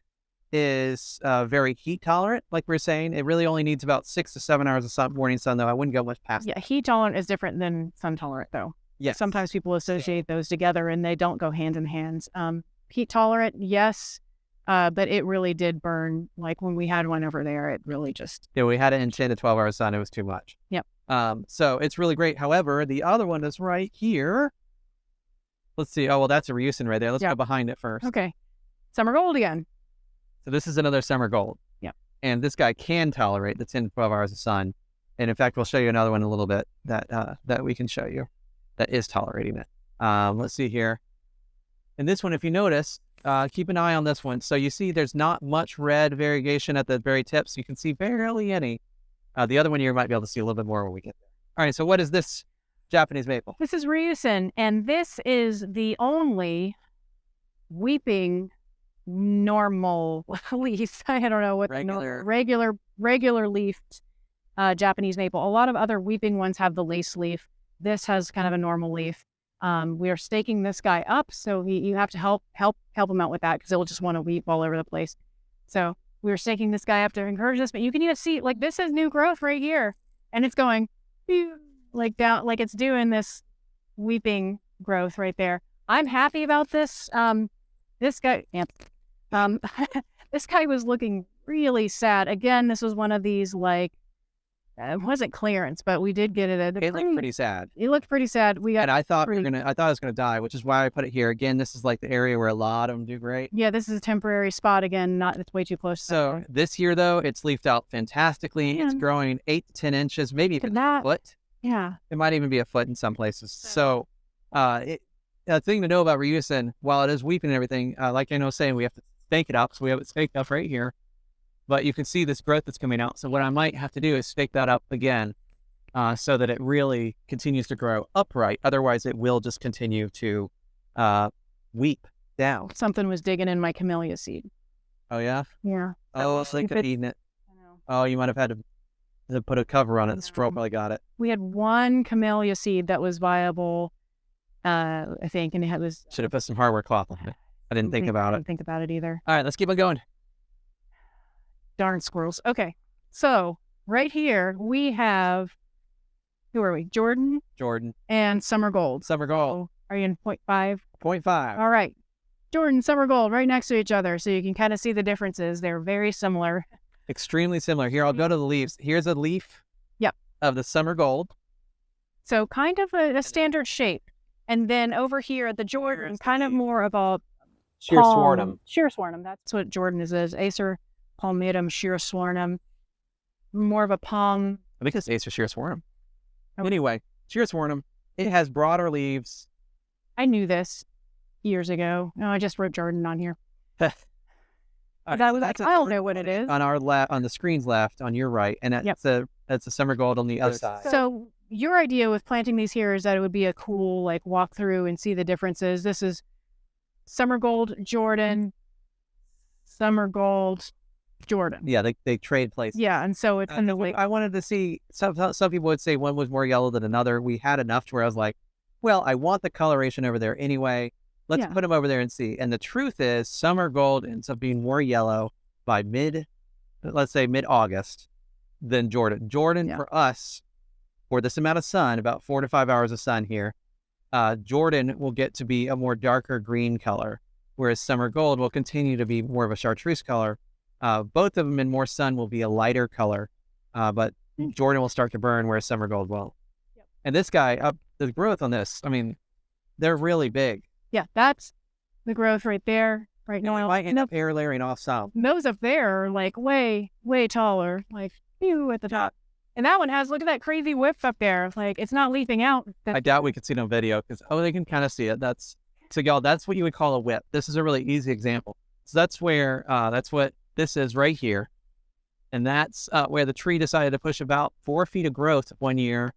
is very heat tolerant, like we were saying. It really only needs about 6 to 7 hours of morning sun, though. I wouldn't go much past that. Yeah, heat tolerant is different than sun tolerant, though. Yes. Sometimes people associate those together and they don't go hand in hand. Heat tolerant, yes, but it really did burn. Like when we had one over there, it really just... Yeah, we had it in 10 to 12 hours sun. It was too much. Yep. So it's really great. However, the other one is right here. Let's see. Oh, well, that's a Ryusin right there. Let's go behind it first. Okay. Summer gold again. So this is another summer gold. Yeah. And this guy can tolerate the 10 to 12 hours of sun. And in fact, we'll show you another one in a little bit that we can show you that is tolerating it. Let's see here. And this one, if you notice, keep an eye on this one. So you see there's not much red variegation at the very tips. You can see barely any. The other one you might be able to see a little bit more when we get there. All right, so what is this Japanese maple? This is Ryusin, and this is the only weeping normal leaf. I don't know what regular leafed Japanese maple. A lot of other weeping ones have the lace leaf. This has kind of a normal leaf. We are staking this guy up, so you have to help him out with that because it'll just want to weep all over the place. So we're staking this guy up to encourage this, but you can even see like this is new growth right here, and it's going like down, like it's doing this weeping growth right there. I'm happy about this. This guy, this guy was looking really sad. Again, this was one of these like. It wasn't clearance, but we did get it. It looked pretty sad. It looked pretty sad. And I thought I thought it was gonna die, which is why I put it here. Again, this is like the area where a lot of them do great. Yeah, this is a temporary spot again. It's way too close. So this year though, it's leafed out fantastically. It's growing 8 to 10 inches, maybe even a foot. Yeah, it might even be a foot in some places. So, a thing to know about Ryusin, while it is weeping and everything, like I know saying, we have to stake it up. So we have it staked up right here. But you can see this growth that's coming out. So what I might have to do is stake that up again so that it really continues to grow upright. Otherwise, it will just continue to weep down. Something was digging in my camellia seed. Oh, yeah? Yeah. Oh, it's like eating it. I know. Oh, you might have had to put a cover on it. The squirrel probably got it. We had one camellia seed that was viable, I think, and it was... Should have put some hardware cloth on it. I didn't think about it. I didn't think about it either. All right, let's keep on going. Darn squirrels. Okay. So right here we have, who are we? Jordan. And Summer Gold. Summer Gold. So are you in 0.5? 0.5. All right. Jordan, Summer Gold right next to each other. So you can kind of see the differences. They're very similar. Extremely similar. Here, I'll go to the leaves. Here's a leaf. Yep. Of the Summer Gold. So kind of a standard shape. And then over here at the Jordan, kind of more of a sheer swarnum. Sheer swarnum. That's what Jordan is Acer palmatum sheer swarnum, more of a palm. I think it's Acer sheer swarnum. Okay. Anyway, sheer swarnum. It has broader leaves. I knew this years ago. No, I just wrote Jordan on here. Right, I don't know what it is. On our left, on the screen's left, on your right, and it's a That's a summer gold on the other side. So your idea with planting these here is that it would be a cool like walk through and see the differences. This is summer gold Jordan, summer gold Jordan. Yeah, they trade places. Yeah, and so it's kind of like I wanted to see some people would say one was more yellow than another. We had enough to where I was like, well, I want the coloration over there anyway. Let's put them over there and see. And the truth is, summer gold ends up being more yellow by mid-August than Jordan. Jordan for us, for this amount of sun, about 4 to 5 hours of sun here, Jordan will get to be a more darker green color, whereas summer gold will continue to be more of a chartreuse color. Both of them in more sun will be a lighter color, but Jordan will start to burn, whereas summer gold will. Yep. And this guy, the growth on this, I mean, they're really big. Yeah, that's the growth right there. Right now, I might end up air layering off some. Those up there are like way, way taller, like at the top. And that one has, look at that crazy whip up there. Like, it's not leafing out. I doubt we could see it on video because, they can kind of see it. So y'all, that's what you would call a whip. This is a really easy example. So that's where, that's what this is right here. And that's where the tree decided to push about 4 feet of growth one year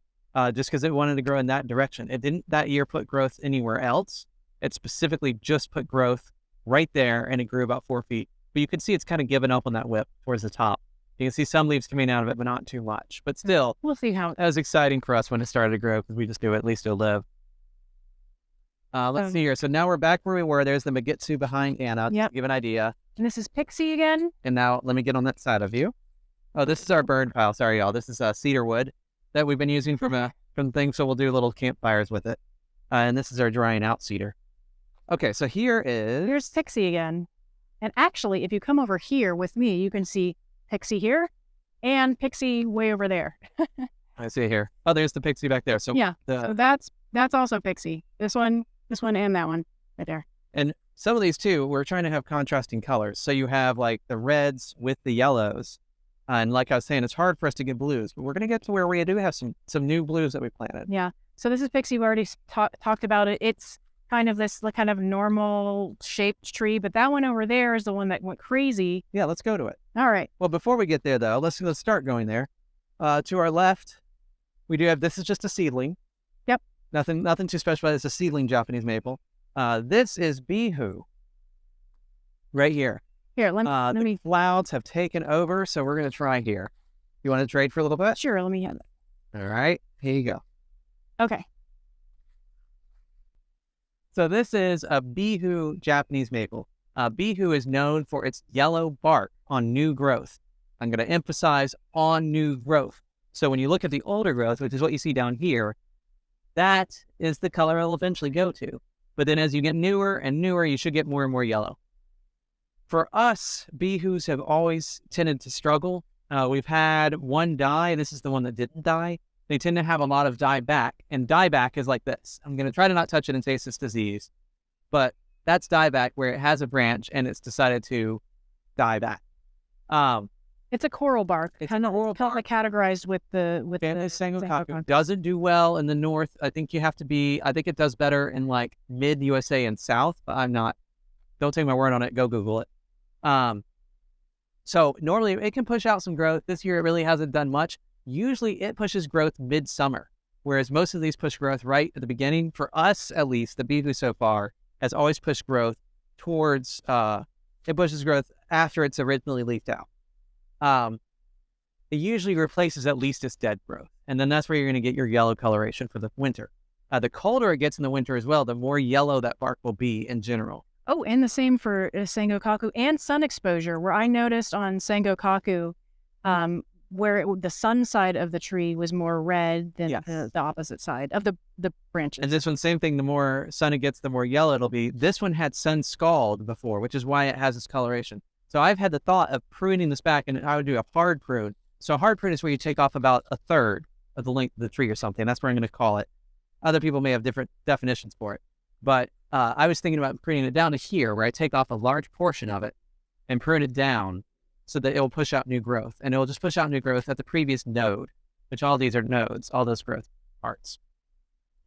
just because it wanted to grow in that direction. It didn't that year put growth anywhere else. It specifically just put growth right there, and it grew about 4 feet. But you can see it's kind of given up on that whip towards the top. You can see some leaves coming out of it, but not too much. But still, we'll see how that was exciting for us when it started to grow because we just knew at least it'll live. Let's see here. So now we're back where we were. There's the Megitsu behind Anna to give an idea. And this is Pixie again. And now let me get on that side of you. Oh, this is our burn pile. Sorry, y'all. This is cedar wood that we've been using from things. So we'll do little campfires with it. And this is our drying out cedar. Okay, so here's Pixie again. And actually, if you come over here with me, you can see Pixie here and Pixie way over there. I see it here. Oh, there's the Pixie back there. So so that's also Pixie. This one, and that one right there. And some of these too, we're trying to have contrasting colors. So you have like the reds with the yellows. And like I was saying, it's hard for us to get blues, but we're going to get to where we do have some new blues that we planted. Yeah. So this is Pixie. We already talked about it. It's kind of this kind of normal shaped tree, but that one over there is the one that went crazy. Yeah, let's go to it. All right. Well, before we get there though, let's start going there. To our left, we do have, this is just a seedling. Yep. Nothing too special. It's a seedling Japanese maple. This is Bihu. Right here. Here, let me. The clouds have taken over, so we're going to try here. You want to trade for a little bit? Sure, let me have it. All right, here you go. Okay. So this is a Bihu Japanese maple. Bihu is known for its yellow bark on new growth. I'm going to emphasize on new growth. So when you look at the older growth, which is what you see down here, that is the color it'll eventually go to. But then as you get newer and newer, you should get more and more yellow. For us, Bihus have always tended to struggle. We've had one die. This is the one that didn't die. They tend to have a lot of dieback, and dieback is like this. I'm going to try to not touch it in case it's disease, but that's dieback where it has a branch and it's decided to die back. It's a coral bark. It's kind of categorized with the Sangokaku. Doesn't do well in the north. I think it does better in like mid USA and south, but I'm not. Don't take my word on it. Go Google it. So normally it can push out some growth. This year it really hasn't done much. Usually it pushes growth midsummer, whereas most of these push growth right at the beginning. For us, at least, the Bihu so far has always pushed growth towards, it pushes growth after it's originally leafed out. It usually replaces at least its dead growth, and then that's where you're going to get your yellow coloration for the winter. The colder it gets in the winter as well, the more yellow that bark will be in general. Oh, and the same for Sangokaku and sun exposure, where I noticed on Sangokaku, where the sun side of the tree was more red than the opposite side of the branches. And this one, same thing. The more sun it gets, the more yellow it'll be. This one had sun scald before, which is why it has this coloration. So I've had the thought of pruning this back, and I would do a hard prune. So a hard prune is where you take off about a third of the length of the tree or something. That's what I'm going to call it. Other people may have different definitions for it. But I was thinking about pruning it down to here, where I take off a large portion of it and prune it down so that it will push out new growth. And it will just push out new growth at the previous node, which all these are nodes, all those growth parts.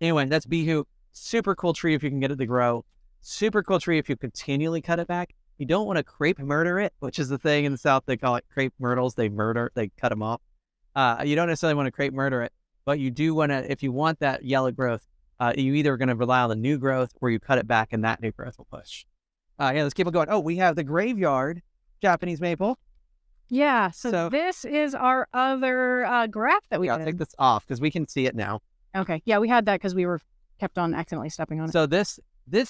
Anyway, that's Bihu. Super cool tree if you can get it to grow. Super cool tree if you continually cut it back. You don't want to crepe murder it, which is the thing in the South. They call it crepe myrtles. They cut them off. You don't necessarily want to crepe murder it, but you do want to, if you want that yellow growth, you either going to rely on the new growth or you cut it back and that new growth will push. Yeah, let's keep it going. Oh, we have the graveyard Japanese maple. Yeah, so this is our other graft that we I'll take this off because we can see it now. Okay. Yeah, we had that because we were kept on accidentally stepping on it. So this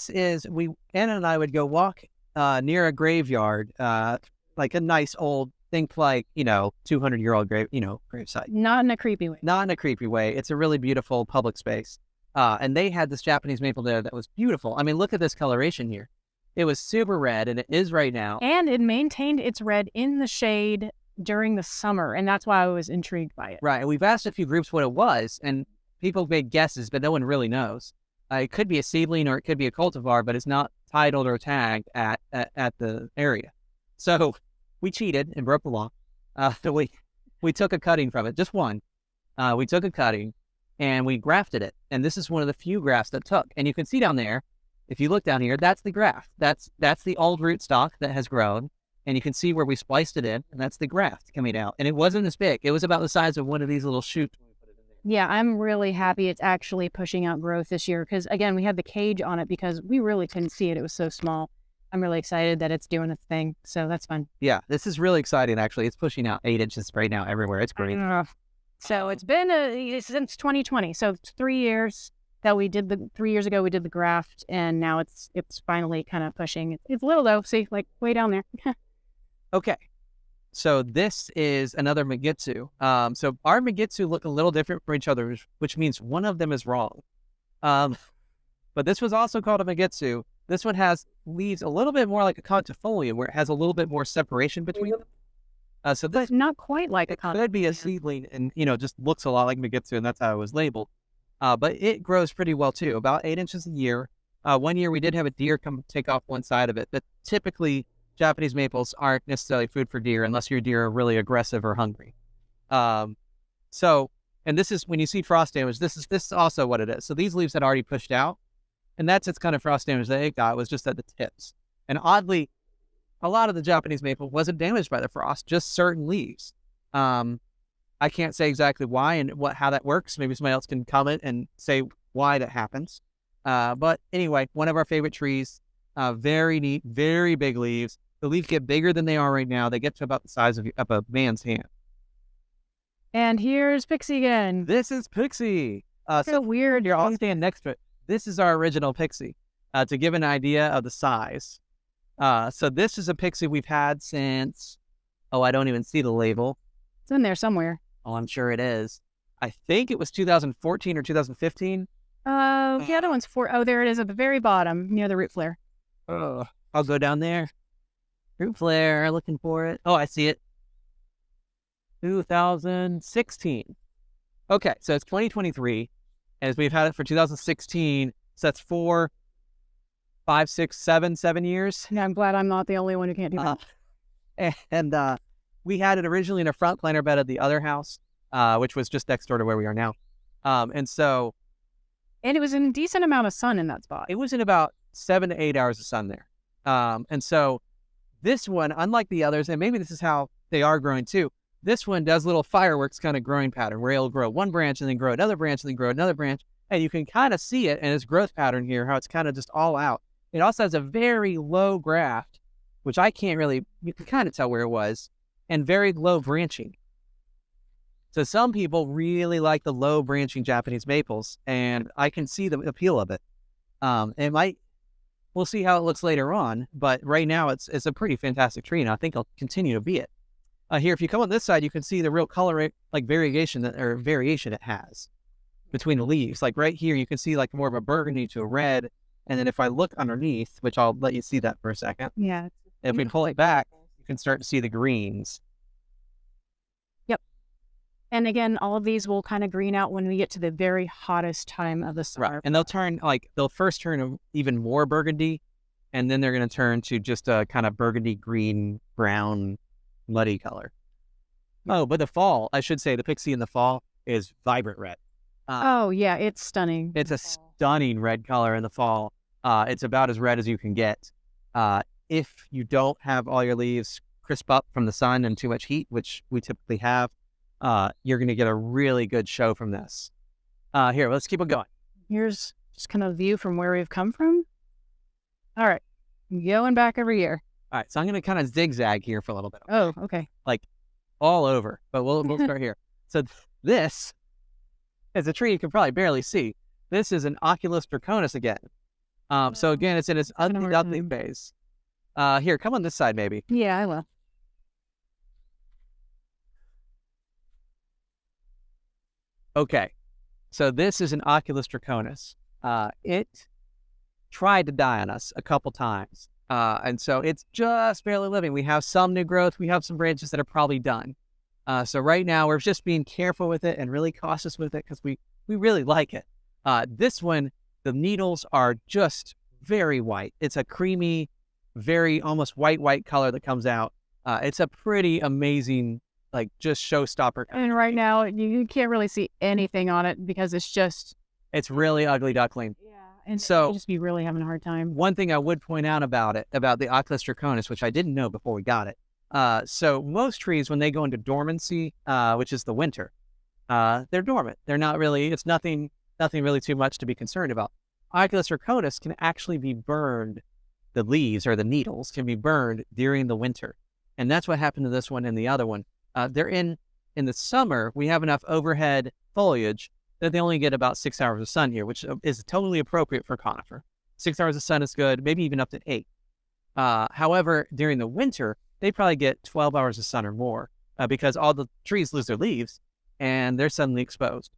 is, Anna and I would go walk near a graveyard, like a nice old, think like, 200-year-old gravesite. Not in a creepy way. Not in a creepy way. It's a really beautiful public space. And they had this Japanese maple there that was beautiful. I mean, look at this coloration here. It was super red, and it is right now. And it maintained its red in the shade during the summer, and that's why I was intrigued by it. Right. And we've asked a few groups what it was, and people made guesses, but no one really knows. It could be a seedling or it could be a cultivar, but it's not titled or tagged at the area. So we cheated and broke the law. We took a cutting from it, just one. We took a cutting and we grafted it. And this is one of the few grafts that took. And you can see down there, if you look down here, that's the graft. That's the old rootstock that has grown. And you can see where we spliced it in, and that's the graft coming out. And it wasn't as big. It was about the size of one of these little shoots. Yeah, I'm really happy it's actually pushing out growth this year because, again, we had the cage on it because we really couldn't see it. It was so small. I'm really excited that it's doing its thing, so that's fun. Yeah, this is really exciting, actually. It's pushing out 8 inches right now everywhere. It's great. So it's been since 2020, so it's 3 years that we did 3 years ago we did the graft, and now it's finally kind of pushing. It's little, though. See, like way down there. Okay. So this is another Megitsu. So our Megitsu look a little different from each other, which means one of them is wrong. But this was also called a Megitsu. This one has leaves a little bit more like a contifolium, where it has a little bit more separation between them. So this, but not quite like a contifolium. It could be a seedling, and just looks a lot like Megitsu, and that's how it was labeled. But it grows pretty well too, about 8 inches a year. 1 year we did have a deer come take off one side of it, but typically Japanese maples aren't necessarily food for deer unless your deer are really aggressive or hungry. And this is, when you see frost damage, this is also what it is. So these leaves had already pushed out, and that's its kind of frost damage that it got, was just at the tips. And oddly, a lot of the Japanese maple wasn't damaged by the frost, just certain leaves. I can't say exactly why and how that works. Maybe somebody else can comment and say why that happens. But anyway, one of our favorite trees, very neat, very big leaves. The leaves get bigger than they are right now. They get to about the size of a man's hand. And here's Pixie again. This is Pixie. So weird. Here, I'll stand next to it. This is our original Pixie, to give an idea of the size. So this is a Pixie we've had since, I don't even see the label. It's in there somewhere. Oh, I'm sure it is. I think it was 2014 or 2015. The other one's there it is at the very bottom near the root flare. I'll go down there. Root flare, looking for it. Oh, I see it. 2016. Okay, so it's 2023, as we've had it for 2016. So that's 4, 5, 6, 7 years. Yeah, I'm glad I'm not the only one who can't do that. And we had it originally in a front planter bed at the other house, which was just next door to where we are now. And it was in a decent amount of sun in that spot. It was in about 7 to 8 hours of sun there. And so this one, unlike the others, and maybe this is how they are growing too, this one does little fireworks kind of growing pattern where it'll grow one branch and then grow another branch and then grow another branch. And you can kind of see it in its growth pattern here, how it's kind of just all out. It also has a very low graft, which you can kind of tell where it was, and very low branching. So some people really like the low branching Japanese maples, and I can see the appeal of it. We'll see how it looks later on, but right now it's a pretty fantastic tree, and I think it'll continue to be it. Here, if you come on this side, you can see the real color, like variation it has between the leaves. Like right here, you can see like more of a burgundy to a red, and then if I look underneath, which I'll let you see that for a second. Yeah. If we pull it back, you can start to see the greens. Yep. And again, all of these will kind of green out when we get to the very hottest time of the summer. Right. And they'll first turn even more burgundy, and then they're going to turn to just a kind of burgundy, green, brown, muddy color. But the fall, I should say, the Pixie in the fall is vibrant red. Yeah, it's stunning. It's a stunning red color in the fall. It's about as red as you can get. If you don't have all your leaves crisp up from the sun and too much heat, which we typically have, you're going to get a really good show from this. Here, let's keep it going. Here's just kind of view from where we've come from. All right. Going back every year. All right. So I'm going to kind of zigzag here for a little bit. Oh, okay. Like all over, but we'll start here. So this is a tree you can probably barely see. This is an Oculus draconis again. So again, it's in its ugly phase. Here, come on this side maybe. Yeah, I will. Okay. So this is an Oculus draconis. It tried to die on us a couple times. And so it's just barely living. We have some new growth. We have some branches that are probably done. So right now we're just being careful with it and really cautious with it because we really like it. This one, the needles are just very white. It's a creamy, very almost white color that comes out. It's a pretty amazing, like just showstopper. And right now you can't really see anything on it because it's really ugly duckling. Yeah. And so you just be really having a hard time. One thing I would point out about the Oculus draconis, which I didn't know before we got it. So most trees, when they go into dormancy, which is the winter, they're dormant. They're not really, it's nothing really too much to be concerned about. Oculus draconis can actually be burned. The leaves or the needles can be burned during the winter. And that's what happened to this one and the other one. They're in the summer, we have enough overhead foliage that they only get about 6 hours of sun here, which is totally appropriate for conifer. 6 hours of sun is good, maybe even up to 8. However, during the winter, they probably get 12 hours of sun or more because all the trees lose their leaves and they're suddenly exposed.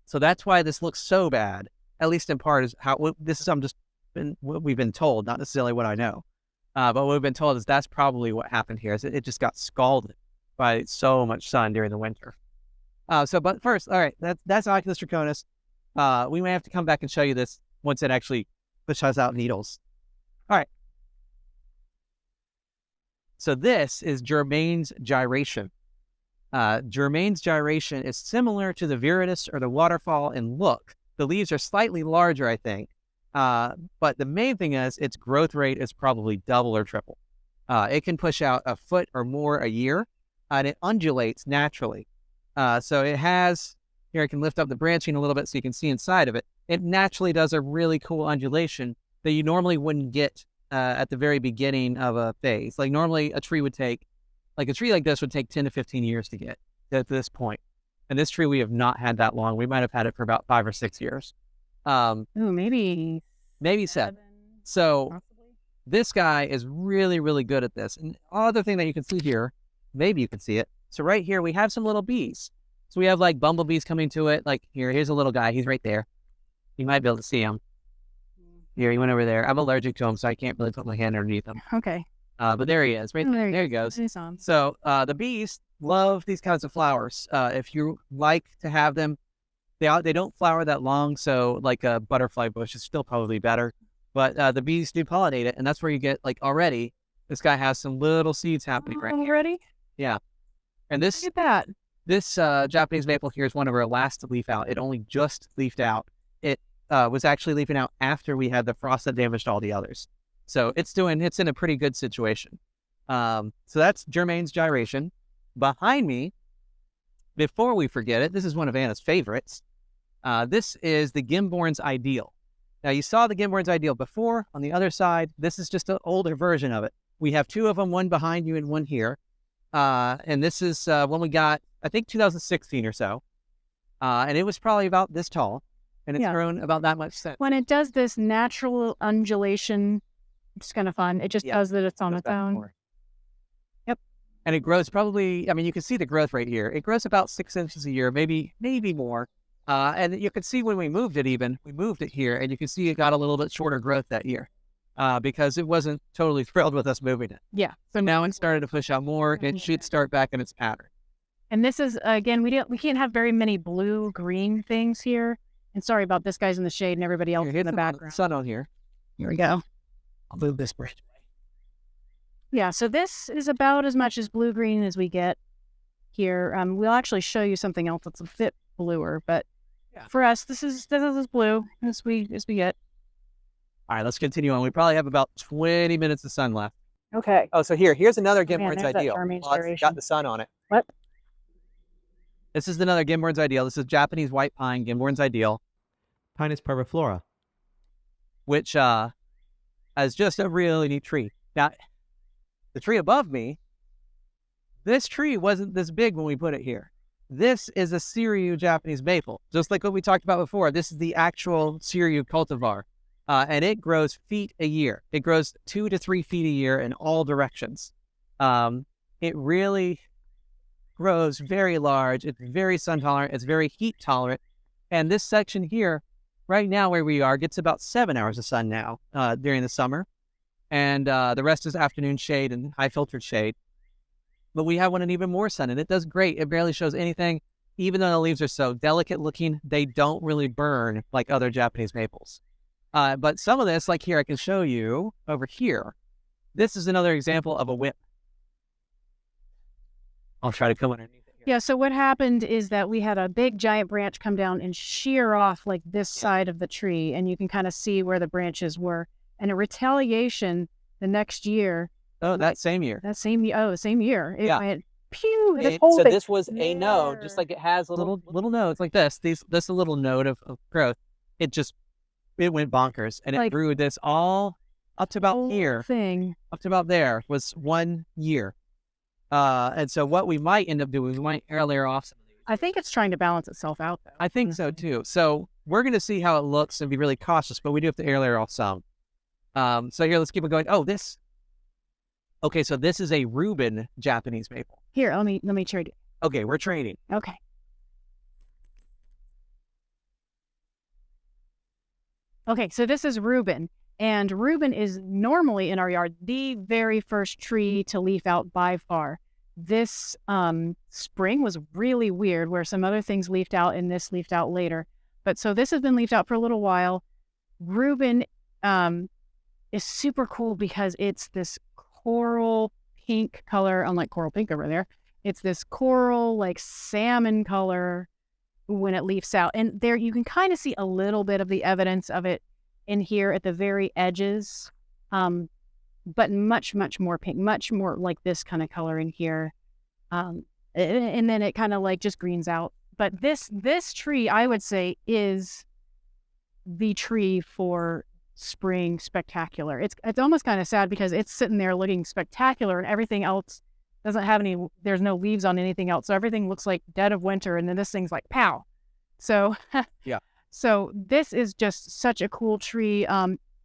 So that's why this looks so bad, at least in part is how this is what we've been told, not necessarily what I know. But what we've been told is that's probably what happened here. Is it just got scalded by so much sun during the winter. But first, all right, that's Oculus draconis. We may have to come back and show you this once it actually pushes out needles. All right. So this is Germain's gyration. Germain's gyration is similar to the viridis or the waterfall in look. The leaves are slightly larger, I think. But the main thing is its growth rate is probably double or triple. It can push out a foot or more a year, and it undulates naturally. So it has, here I can lift up the branching a little bit so you can see inside of it. It naturally does a really cool undulation that you normally wouldn't get at the very beginning of a phase. Like normally a tree like this would take 10 to 15 years to get to this point. And this tree we have not had that long. We might have had it for about 5 or 6 years. Maybe 7. So possibly. This guy is really, really good at this. And other thing that you can see here, maybe you can see it. So right here, we have some little bees. So we have like bumblebees coming to it. Like here's a little guy. He's right there. You might be able to see him. Here, he went over there. I'm allergic to him, so I can't really put my hand underneath him. Okay. But there he is. Right there. There he goes. So the bees love these kinds of flowers. If you like to have them, they don't flower that long. So like a butterfly bush is still probably better. But the bees do pollinate it. And that's where you get like already, this guy has some little seeds happening right here. Already? Yeah. And this, look at that. This Japanese maple here is one of our last to leaf out. It only just leafed out. It was actually leafing out after we had the frost that damaged all the others. So it's in a pretty good situation. So that's Germain's gyration. Behind me, before we forget it, this is one of Anna's favorites. This is the Gimborn's Ideal. Now you saw the Gimborn's Ideal before on the other side. This is just an older version of it. We have 2 of them, one behind you and one here. And this is one we got, I think 2016 or so. And it was probably about this tall. And it's grown about that much since. When it does this natural undulation, it's kind of fun. It just does that. It's on its own. Yep. And it grows probably, I mean, you can see the growth rate here. It grows about 6 inches a year, maybe more. And you can see when we moved it here, and you can see it got a little bit shorter growth that year because it wasn't totally thrilled with us moving it. Yeah. So now it started to push out more. It should start back in its pattern. And this is, again, we can't have very many blue-green things here. And sorry about this guy's in the shade and everybody else in the background. Sun on here. Here we go. I'll move this branch away. Yeah, so this is about as much as blue-green as we get here. We'll actually show you something else that's a bit bluer, but for us, this is as blue as we get. All right, let's continue on. We probably have about 20 minutes of sun left. Okay. Oh, so here's another Gimborn's Ideal. It's got the sun on it. What? This is another Ginborn's ideal. This is Japanese white pine, Ginborn's ideal. Pinus parviflora. Which is just a really neat tree. Now, the tree above me, this tree wasn't this big when we put it here. This is a Siryu Japanese maple, just like what we talked about before. This is the actual Siryu cultivar, and it grows feet a year. It grows 2 to 3 feet a year in all directions. It really grows very large. It's very sun tolerant. It's very heat tolerant. And this section here, right now where we are, gets about 7 hours of sun now during the summer. And the rest is afternoon shade and high filtered shade. But we have one in even more sun, and it does great. It barely shows anything. Even though the leaves are so delicate looking, they don't really burn like other Japanese maples. But some of this, like here, I can show you over here. This is another example of a whip. I'll try to come underneath it here. Yeah, so what happened is that we had a big giant branch come down and shear off like this side of the tree, and you can kind of see where the branches were. And in retaliation, the next year... Oh, that same year. Same year. It went, pew! So this was a node, just like it has little nodes like this. This is a little node of growth. It went bonkers, and it grew this all up to about here. Up to about there was 1 year. And so what we might end up doing, we might air layer off some of these. I think it's trying to balance itself out, though. I think so, too. So we're going to see how it looks and be really cautious, but we do have to air layer off some. So here, let's keep it going. Oh, this. Okay, so this is a Reuben Japanese maple. Here, let me trade it. Okay, we're trading. Okay. Okay, so this is Reuben. And Reuben is normally in our yard the very first tree to leaf out by far. This spring was really weird where some other things leafed out and this leafed out later. But so this has been leafed out for a little while. Reuben is super cool because it's this coral pink color, unlike coral pink over there. It's this coral, like salmon color when it leaves out. And there you can kind of see a little bit of the evidence of it in here at the very edges, but much, much more pink, much more like this kind of color in here. And then it kind of like just greens out. But this tree, I would say, is the tree for spring spectacular. It's almost kind of sad because it's sitting there looking spectacular and everything else doesn't have any, there's no leaves on anything else. So everything looks like dead of winter, and then this thing's like pow. So yeah. So this is just such a cool tree.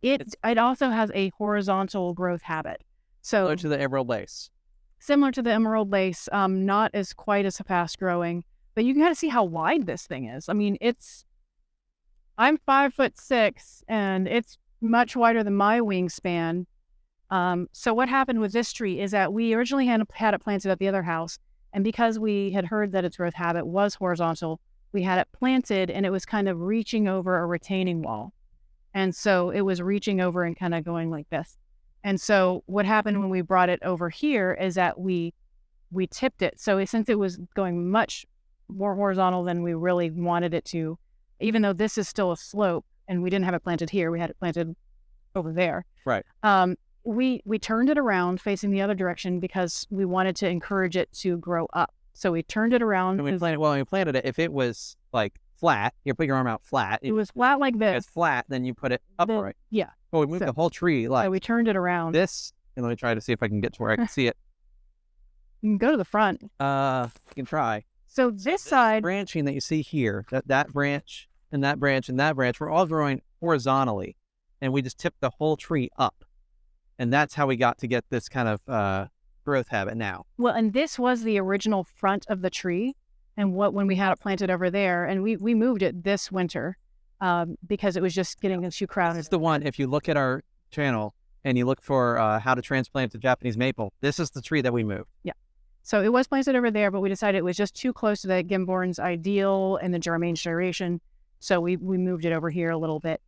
It also has a horizontal growth habit. So similar to the emerald lace. Similar to the emerald lace, not as quite as fast growing, but you can kind of see how wide this thing is. I mean, I'm 5'6", and it's much wider than my wingspan. So what happened with this tree is that we originally had it planted at the other house, and because we had heard that its growth habit was horizontal, we had it planted and it was kind of reaching over a retaining wall. And so it was reaching over and kind of going like this. And so what happened when we brought it over here is that we tipped it. So since it was going much more horizontal than we really wanted it to, even though this is still a slope and we didn't have it planted here, we had it planted over there. Right. We turned it around facing the other direction because we wanted to encourage it to grow up. So we turned it around. When we planted it, if it was like flat, you put your arm out flat. It was flat like this. If it's flat, then you put it upright. Yeah. Well, we moved the whole tree. Like so we turned it around. This, and let me try to see if I can get to where I can see it. You can go to the front. You can try. So this side branching that you see here, that branch and that branch and that branch, we're all growing horizontally, and we just tipped the whole tree up, and that's how we got to get this kind of growth habit now. Well, and this was the original front of the tree, and when we had it planted over there, and we moved it this winter because it was just getting too crowded. This is the one. If you look at our channel and you look for how to transplant the Japanese maple, this is the tree that we moved. Yeah. So it was planted over there, but we decided it was just too close to the Ginborn's ideal and the Germain generation, so we moved it over here a little bit.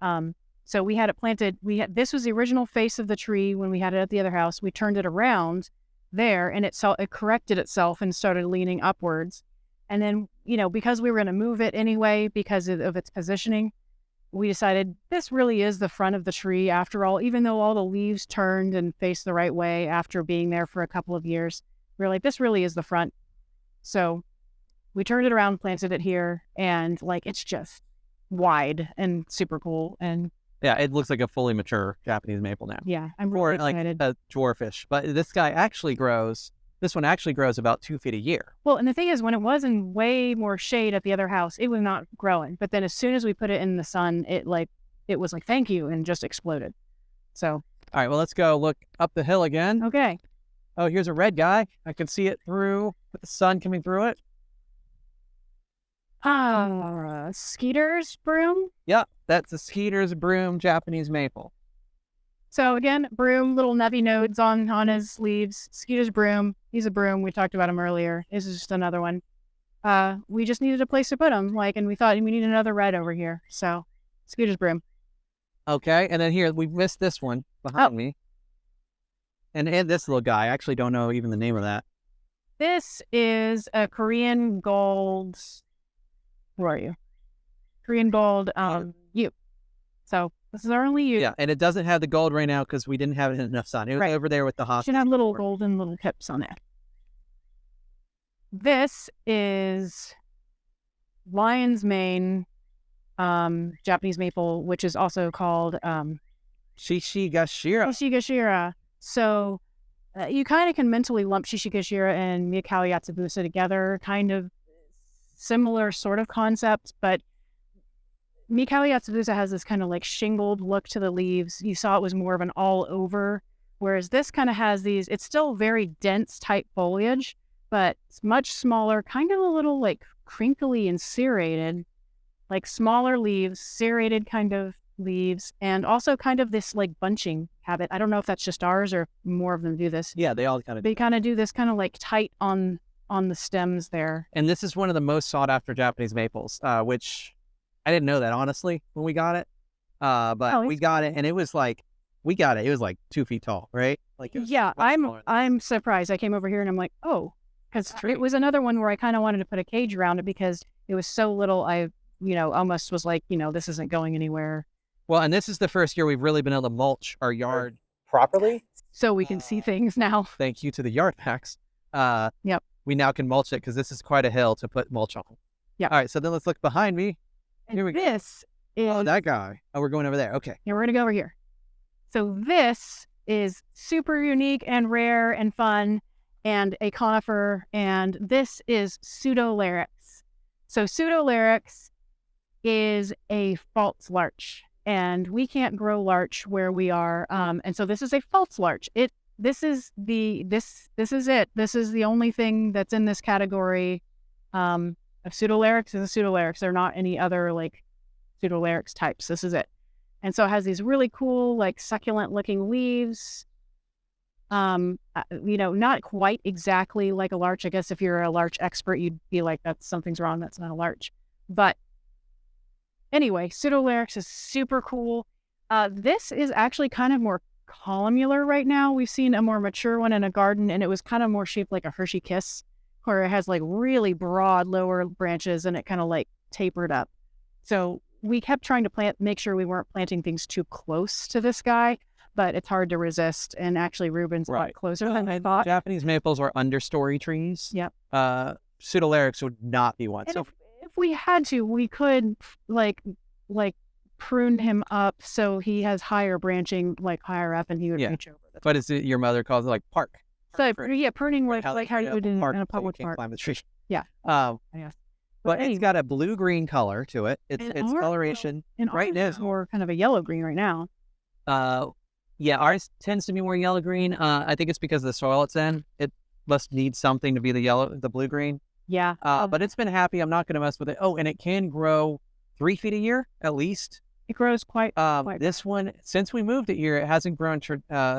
So we had it planted. This was the original face of the tree when we had it at the other house. We turned it around there, and it corrected itself and started leaning upwards. And then, because we were going to move it anyway because of its positioning, we decided this really is the front of the tree after all, even though all the leaves turned and faced the right way after being there for a couple of years. We were like, this really is the front. So we turned it around, planted it here, and like it's just wide and super cool. And yeah, it looks like a fully mature Japanese maple now. Yeah, I'm really excited. Like a dwarfish, but this one actually grows about 2 feet a year. Well, and the thing is, when it was in way more shade at the other house, it was not growing. But then as soon as we put it in the sun, it was like, thank you, and just exploded. So. All right, well, let's go look up the hill again. Okay. Oh, here's a red guy. I can see it through with the sun coming through it. Skeeter's broom? Yep, that's a Skeeter's broom Japanese maple. So again, broom, little nubby nodes on his leaves. Skeeter's broom. He's a broom. We talked about him earlier. This is just another one. We just needed a place to put him, and we thought we need another red over here. So, Skeeter's broom. Okay, and then here, we missed this one behind me. And this little guy. I actually don't know even the name of that. This is a Korean gold. Where are you? Korean gold U. So this is our only U. Yeah, and it doesn't have the gold right now because we didn't have it in enough sun. It was over there with the Hostas. Should have little golden little tips on it. This is lion's mane Japanese maple, which is also called Shishigashira. Shishigashira. So you kind of can mentally lump Shishigashira and Miyakali Yatsubusa together, kind of similar sort of concept, but Miyakali Yatsubusa has this kind of like shingled look to the leaves. You saw it was more of an all over, whereas this kind of has these, it's still very dense type foliage, but it's much smaller, kind of a little like crinkly and serrated, like smaller leaves, serrated kind of leaves, and also kind of this like bunching habit. I don't know if that's just ours or more of them do this. Yeah, they all kind of. They kind of do this kind of like tight on the stems there. And this is one of the most sought after Japanese maples, which I didn't know that honestly when we got it. But we got it, and it was like it was like 2 feet tall, right? Like yeah, I'm surprised. I came over here and I'm like, oh, because it was another one where I kind of wanted to put a cage around it because it was so little. I almost was like, this isn't going anywhere. Well, and this is the first year we've really been able to mulch our yard properly, so we can see things now. Thank you to the yard packs. Yep. We now can mulch it because this is quite a hill to put mulch on. Yeah. All right, so then let's look behind me. Here we go. This is that guy. Oh, we're going over there. Okay. Yeah, we're gonna go over here. So this is super unique and rare and fun, and a conifer, and this is pseudolarix. So pseudolarix is a false larch, and we can't grow larch where we are, and so this is a false larch. This is it. This is the only thing that's in this category of pseudolarix is a pseudolarix. There are not any other like pseudolarix types. This is it. And so it has these really cool, like succulent looking leaves. Not quite exactly like a larch. I guess if you're a larch expert, you'd be like, something's wrong. That's not a larch. But anyway, pseudolarix is super cool. This is actually kind of more columnar right now. We've seen a more mature one in a garden, and it was kind of more shaped like a Hershey Kiss, where it has like really broad lower branches and it kind of like tapered up. So we kept trying to make sure we weren't planting things too close to this guy, but it's hard to resist. And actually, Ruben's a lot closer than I thought. Japanese maples are understory trees. Yep. Pseudolarix would not be one. And so if we had to, we could like prune him up so he has higher branching, like higher up, and he would reach over. But is it your mother calls it like park? So pruning like how you would in a public park. Climb the tree. Yeah. Yes. But it's got a blue-green color to it. It's coloration. And right now, it's more kind of a yellow-green right now. Yeah, ours tends to be more yellow-green. I think it's because of the soil it's in. It must need something to be the blue-green. Yeah. But it's been happy. I'm not going to mess with it. Oh, and it can grow 3 feet a year at least. It grows quite. This one, since we moved it here, it hasn't grown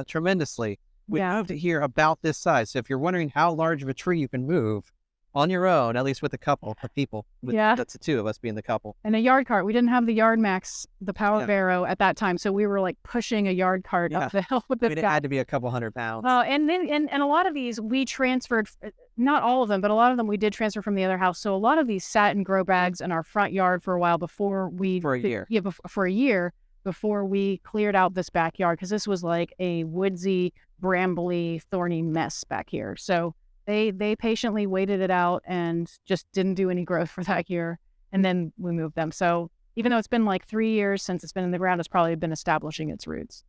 tremendously. We moved it here about this size. So if you're wondering how large of a tree you can move on your own, at least with a couple of people. That's the two of us being the couple. And a yard cart. We didn't have the Yard Max, the Power Barrow at that time. So we were like pushing a yard cart up the hill with this guy. It had to be a couple 100 pounds. And a lot of these we transferred, not all of them, but a lot of them we did transfer from the other house. So a lot of these sat in grow bags in our front yard for a while before we... For a year. Yeah, for a year before we cleared out this backyard, because this was like a woodsy, brambly, thorny mess back here. So They patiently waited it out and just didn't do any growth for that year. And then we moved them. So even though it's been like 3 years since it's been in the ground, it's probably been establishing its roots.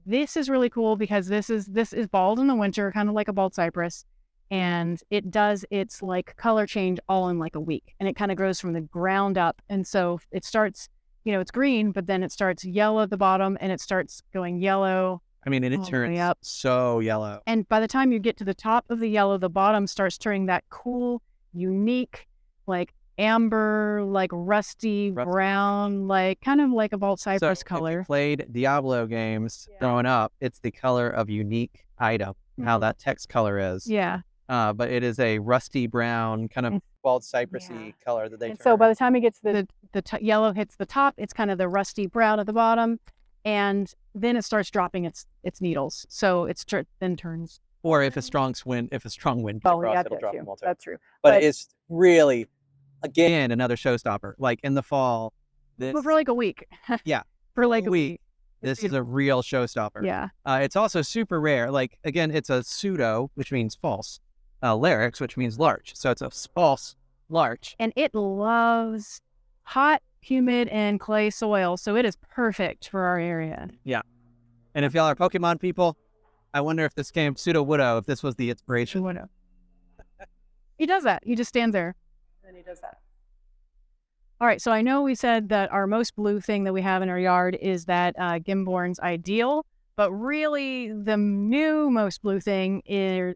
This is really cool because this is bald in the winter, kind of like a bald cypress. And it does its like color change all in like a week. And it kind of grows from the ground up. And so it starts, it's green, but then it starts yellow at the bottom and it starts going yellow. I mean, and it turns so yellow. And by the time you get to the top of the yellow, the bottom starts turning that cool, unique, like amber, like rusty brown, like kind of like a bald cypress color. If you played Diablo games growing up, it's the color of unique item, how that text color is. Yeah. But it is a rusty brown, kind of bald cypressy color that they turn. So by the time it gets the yellow hits the top, it's kind of the rusty brown at the bottom. And then it starts dropping its needles. So it then turns. Or if a strong wind comes across, it'll drop them all too. That's true. But it's really, again, another showstopper. Like in the fall. But for like a week. Yeah. For like a week. This is a real showstopper. Yeah. It's also super rare. Like, again, it's a pseudo, which means false. Larix, which means larch. So it's a false larch. And it loves hot, humid, and clay soil. So it is perfect for our area. Yeah. And if y'all are Pokemon people, I wonder if this game, Pseudo Widow, if this was the inspiration. Widow. He does that. He just stands there. And he does that. All right. So I know we said that our most blue thing that we have in our yard is that Gimborn's Ideal. But really, the new most blue thing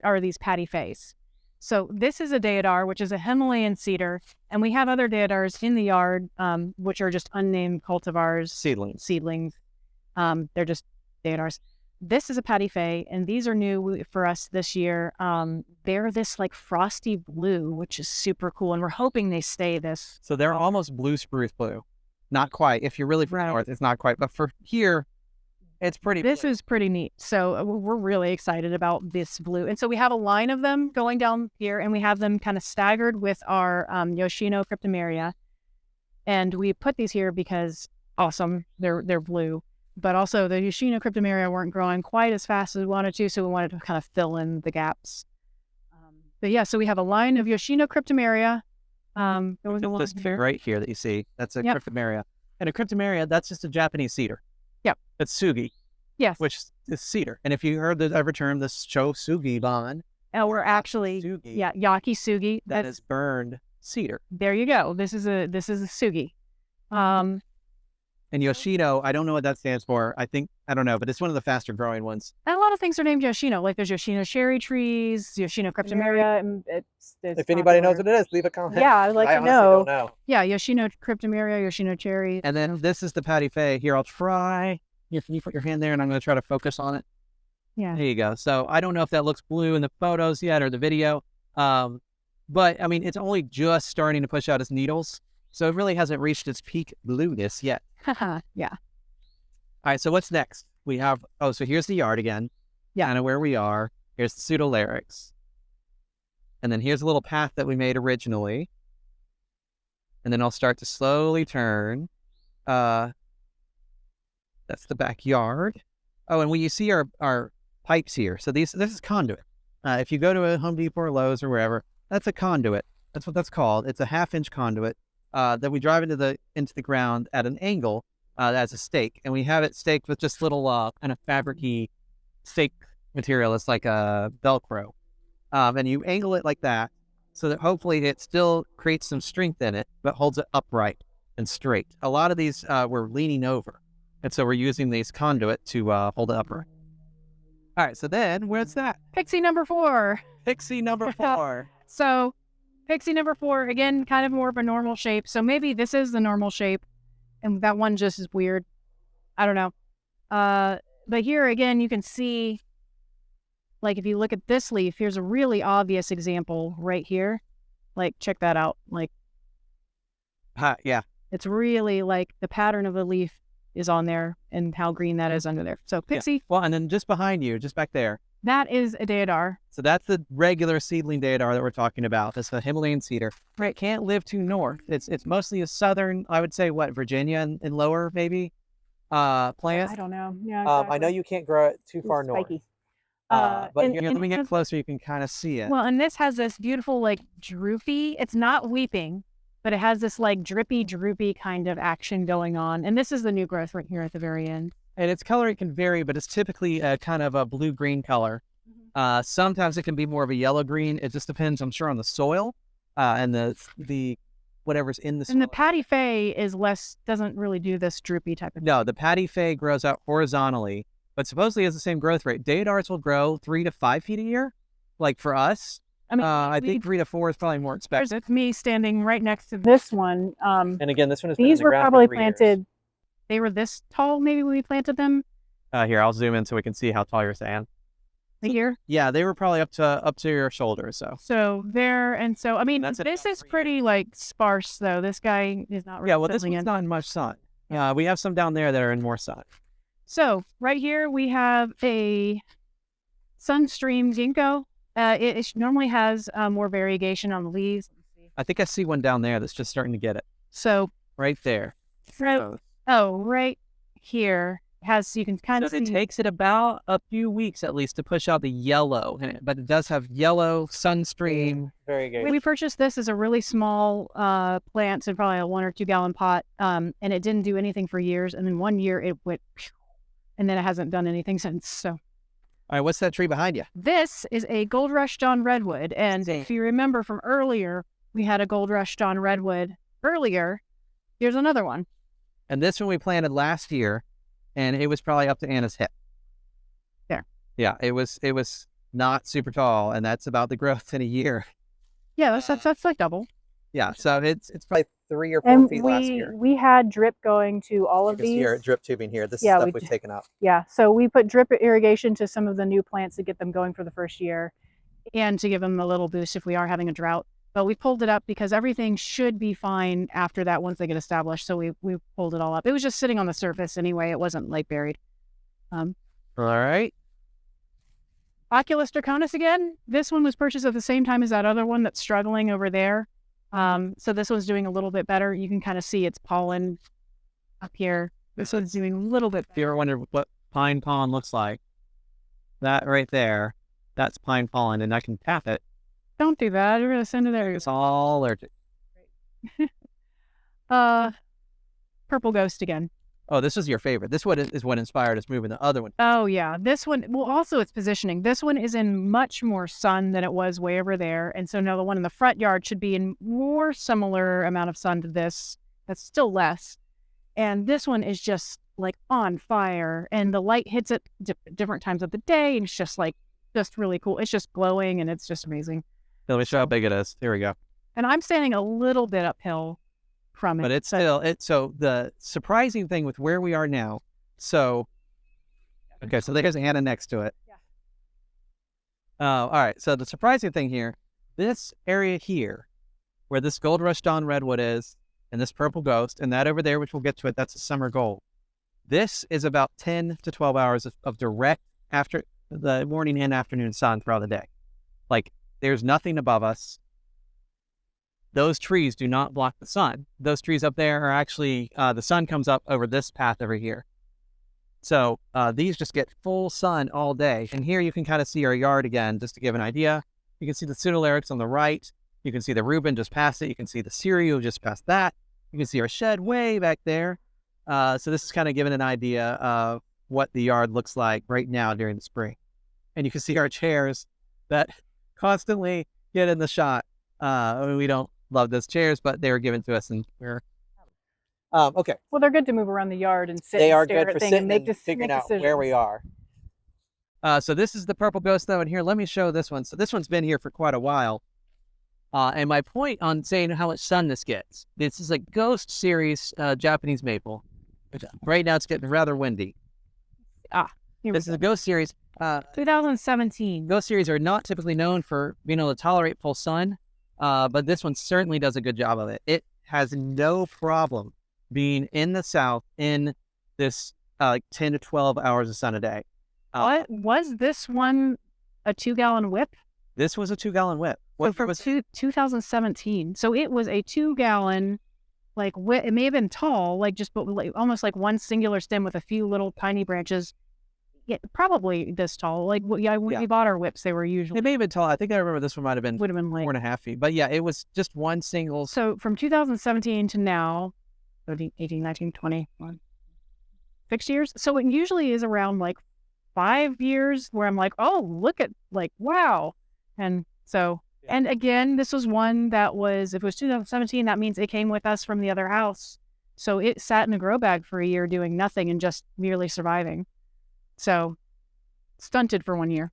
are these Patty Fays. So this is a deodar, which is a Himalayan cedar. And we have other deodars in the yard, which are just unnamed cultivars. Seedlings. They're just deodars. This is a Patty Fay, and these are new for us this year. They're this like frosty blue, which is super cool. And we're hoping they stay this. So they're almost blue spruce blue. Not quite. If you're really from north, it's not quite. But for here, it's pretty blue. This is pretty neat. So we're really excited about this blue. And so we have a line of them going down here, and we have them kind of staggered with our Yoshino cryptomeria. And we put these here because, awesome, they're blue. But also the Yoshino cryptomeria weren't growing quite as fast as we wanted to, so we wanted to kind of fill in the gaps. But yeah, so we have a line of Yoshino cryptomeria. This right here that you see, that's a cryptomeria. And a cryptomeria, that's just a Japanese cedar. Yep. It's sugi. Yes. Which is cedar. And if you heard the ever term, this show sugi ban. We're actually, sugi, yaki sugi. That is burned cedar. There you go. This is a sugi. And Yoshino, I don't know what that stands for. I don't know, but it's one of the faster growing ones. And a lot of things are named Yoshino. Like there's Yoshino cherry trees, Yoshino cryptomeria. And if anybody knows what it is, leave a comment. Yeah, I'd like to know. Don't know. Yeah, Yoshino cryptomeria, Yoshino cherry. And then this is the Patty Fay. Here, I'll try. Can you put your hand there and I'm going to try to focus on it? Yeah. There you go. So I don't know if that looks blue in the photos yet or the video. But I mean, it's only just starting to push out its needles. So it really hasn't reached its peak blueness yet. Yeah. All right. So what's next? We have, so here's the yard again. Yeah. Kind of where we are. Here's the pseudolarix. And then here's a little path that we made originally. And then I'll start to slowly turn. That's the backyard. Oh, and when you see our pipes here, so this is conduit. If you go to a Home Depot or Lowe's or wherever, that's a conduit. That's what that's called. It's a 1/2-inch conduit that we drive into the ground at an angle as a stake, and we have it staked with just little kind of fabric-y stake material. It's like a Velcro, and you angle it like that so that hopefully it still creates some strength in it, but holds it upright and straight. A lot of these we're leaning over, and so we're using these conduit to hold it upright. All right, so then where's that? Pixie number 4. Pixie number 4. So Pixie number 4, again, kind of more of a normal shape. So maybe this is the normal shape, and that one just is weird. I don't know. But here, again, you can see, like, if you look at this leaf, here's a really obvious example right here. Like, check that out. Like, yeah. It's really, like, the pattern of the leaf is on there and how green that is under there. So, Pixie. Yeah. Well, and then just behind you, just back there. That is a deodar. So that's the regular seedling deodar that we're talking about. It's a Himalayan cedar. Right, can't live too north. It's mostly a southern, I would say, Virginia and lower maybe plant. I don't know. Yeah, exactly. I know you can't grow it too far north. Spiky. But let me get closer. You can kind of see it. Well, and this has this beautiful, like, droopy. It's not weeping, but it has this, like, drippy, droopy kind of action going on. And this is the new growth right here at the very end. And its color can vary, but it's typically a kind of a blue-green color. Sometimes it can be more of a yellow-green. It just depends, I'm sure, on the soil and the whatever's in the soil. And the Patty Fay doesn't really do this droopy type of thing. No, the Patty Fay grows out horizontally, but supposedly has the same growth rate. Deodars will grow 3 to 5 feet a year. Like for us, I mean, I think 3 to 4 is probably more expected. There's me standing right next to this one. And again, this one is these were probably planted. They were this tall maybe when we planted them. Here, I'll zoom in so we can see how tall you're saying. Here? Yeah, they were probably up to your shoulder. So there, and so I mean, this is pretty like sparse though. This guy is not really. Yeah, well, this one's not in much sun. Yeah, we have some down there that are in more sun. So right here we have a Sunstream Ginkgo. It normally has more variegation on the leaves. I think I see one down there that's just starting to get it. So right there. Right here you can kind of see. It takes it about a few weeks at least to push out the yellow in it, but it does have yellow Sunstream. Very good. We purchased this as a really small plant in probably a 1 or 2 gallon pot, and it didn't do anything for years. And then one year it went, and then it hasn't done anything since. So. All right, what's that tree behind you? This is a Gold Rush Dawn Redwood, and if you remember from earlier, we had a Gold Rush Dawn Redwood earlier. Here's another one. And this one we planted last year, and it was probably up to Anna's hip. There. Yeah, it was not super tall, and that's about the growth in a year. Yeah, that's like double. Yeah, so it's probably 3 or 4 feet last year. We had drip going to all of these. Here, drip tubing here. This is stuff we've taken out. Yeah, so we put drip irrigation to some of the new plants to get them going for the first year, and to give them a little boost if we are having a drought. But we pulled it up because everything should be fine after that once they get established. So we pulled it all up. It was just sitting on the surface anyway. It wasn't like buried. All right. Oculus draconis again. This one was purchased at the same time as that other one that's struggling over there. So this one's doing a little bit better. You can kind of see its pollen up here. This one's doing a little bit better. If you ever wondered what pine pollen looks like, that right there, that's pine pollen, and I can tap it. Don't do that. You're going to send it there. It's all allergic. Purple ghost again. Oh, this is your favorite. This one is what inspired us moving the other one. Oh, yeah. This one, well, also its positioning. This one is in much more sun than it was way over there. And so now the one in the front yard should be in more similar amount of sun to this. That's still less. And this one is just like on fire. And the light hits it different times of the day. And it's just like, just really cool. It's just glowing and it's just amazing. Let me show how big it is. Here we go. And I'm standing a little bit uphill from it. But it's still, so the surprising thing with where we are now, so there's Anna next to it. Yeah. All right. So the surprising thing here, this area here, where this Gold Rush Dawn Redwood is, and this Purple Ghost, and that over there, which we'll get to it, that's a summer gold. This is about 10 to 12 hours of direct after the morning and afternoon sun throughout the day. Like, there's nothing above us. Those trees do not block the sun. Those trees up there are actually, the sun comes up over this path over here. So these just get full sun all day. And here you can kind of see our yard again, just to give an idea. You can see the pseudolyrics on the right. You can see the Reuben just past it. You can see the cereal just past that. You can see our shed way back there. So this is kind of giving an idea of what the yard looks like right now during the spring. And you can see our chairs that constantly get in the shot. We don't love those chairs, but they were given to us, and we're okay. Well, they're good to move around the yard and sit. They and are stare good at for things sitting and make and figuring out where we are. So this is the Purple Ghost, though, and here, let me show this one. So this one's been here for quite a while. And my point on saying how much sun this gets, this is a Ghost series Japanese maple. Right now, it's getting rather windy. This is a Ghost series. 2017. Ghost series are not typically known for being able to tolerate full sun, but this one certainly does a good job of it. It has no problem being in the south in this 10 to 12 hours of sun a day. What was this one? A 2-gallon whip? This was a 2-gallon whip. What for 2017? So it was a 2-gallon like whip. It may have been tall, like just but like, almost like one singular stem with a few little tiny branches. probably this tall. Like, when we bought our whips, they were usually. It may have been tall. I think I remember this one would have been like 4.5 feet. But yeah, it was just one single. So from 2017 to now, 18, 19, 20, 6 years. So it usually is around like 5 years where I'm like, oh, look at, like, wow. And so, and again, this was one that was, if it was 2017, that means it came with us from the other house. So it sat in a grow bag for a year doing nothing and just merely surviving. So stunted for 1 year.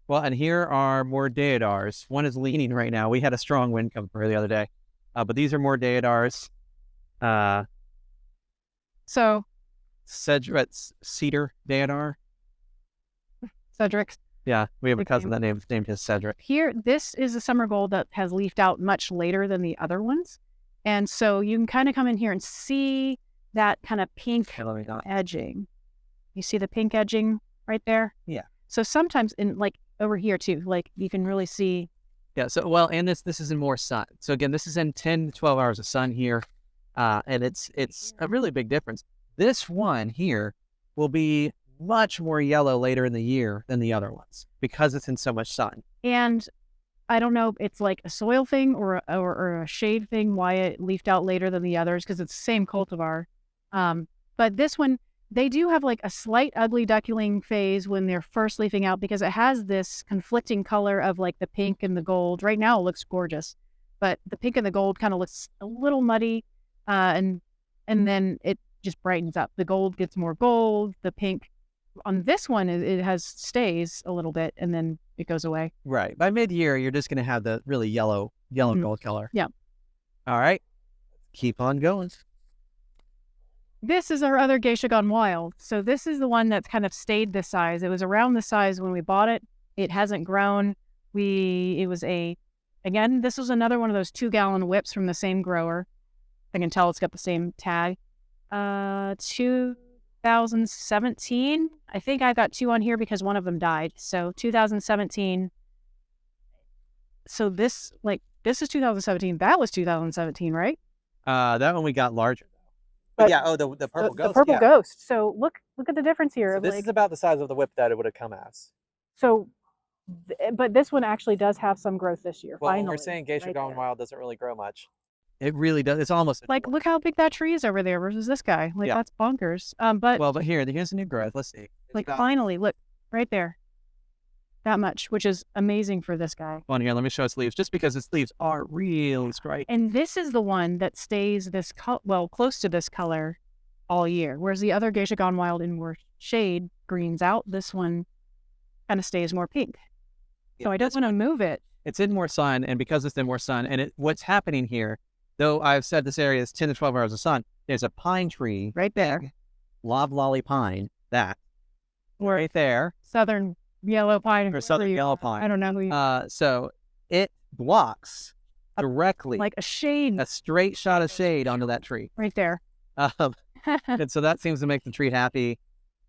Well, and here are more deodars. One is leaning right now. We had a strong wind come through the other day. But these are more deodars. So Cedric's cedar deodar. Cedric. Yeah, we have a cousin that named his Cedric. Here, this is a summer gold that has leafed out much later than the other ones. And so you can kind of come in here and see that kind of pink edging. You see the pink edging right there? Yeah. So sometimes in, like, over here too, like, you can really see. Yeah, so, well, and this is in more sun. So again, this is in 10 to 12 hours of sun here. And it's a really big difference. This one here will be much more yellow later in the year than the other ones because it's in so much sun. And I don't know, it's like a soil thing or a shade thing, why it leafed out later than the others, because it's the same cultivar. But this one, they do have like a slight ugly duckling phase when they're first leafing out because it has this conflicting color of like the pink and the gold. Right now it looks gorgeous, but the pink and the gold kind of looks a little muddy, and then it just brightens up. The gold gets more gold, the pink on this one, it stays a little bit and then it goes away. Right. By mid-year, you're just going to have the really yellow gold color. Yeah. All right. Keep on going. This is our other geisha gone wild. So this is the one that's kind of stayed this size. It was around this size when we bought it. It hasn't grown. This was another one of those 2-gallon whips from the same grower. I can tell it's got the same tag. 2017. I think I got 2 on here because one of them died. So 2017. So this is 2017. That was 2017, right? That one we got larger. But yeah, the purple ghost. The purple ghost. So look at the difference here. So this is about the size of the whip that it would have come as. So, but this one actually does have some growth this year. Well, finally, when we're saying geisha gone wild doesn't really grow much. It really does. It's almost like, look how big that tree is over there versus this guy. Like, that's bonkers. But here's a new growth. Let's see. Finally, look right there. That much, which is amazing for this guy. Well, here, let me show its leaves, just because its leaves are really striking. And this is the one that stays close to this color all year, whereas the other geisha gone wild in more shade greens out. This one kind of stays more pink. So I don't want to move it. It's in more sun, and because it's in more sun, and what's happening here, though I've said this area is 10 to 12 hours of sun, there's a pine tree right there, loblolly pine, right there. Southern yellow pine. Or southern yellow pine. I don't know who you... So it blocks directly. Like a shade. A straight shot of shade onto that tree. Right there. And so that seems to make the tree happy.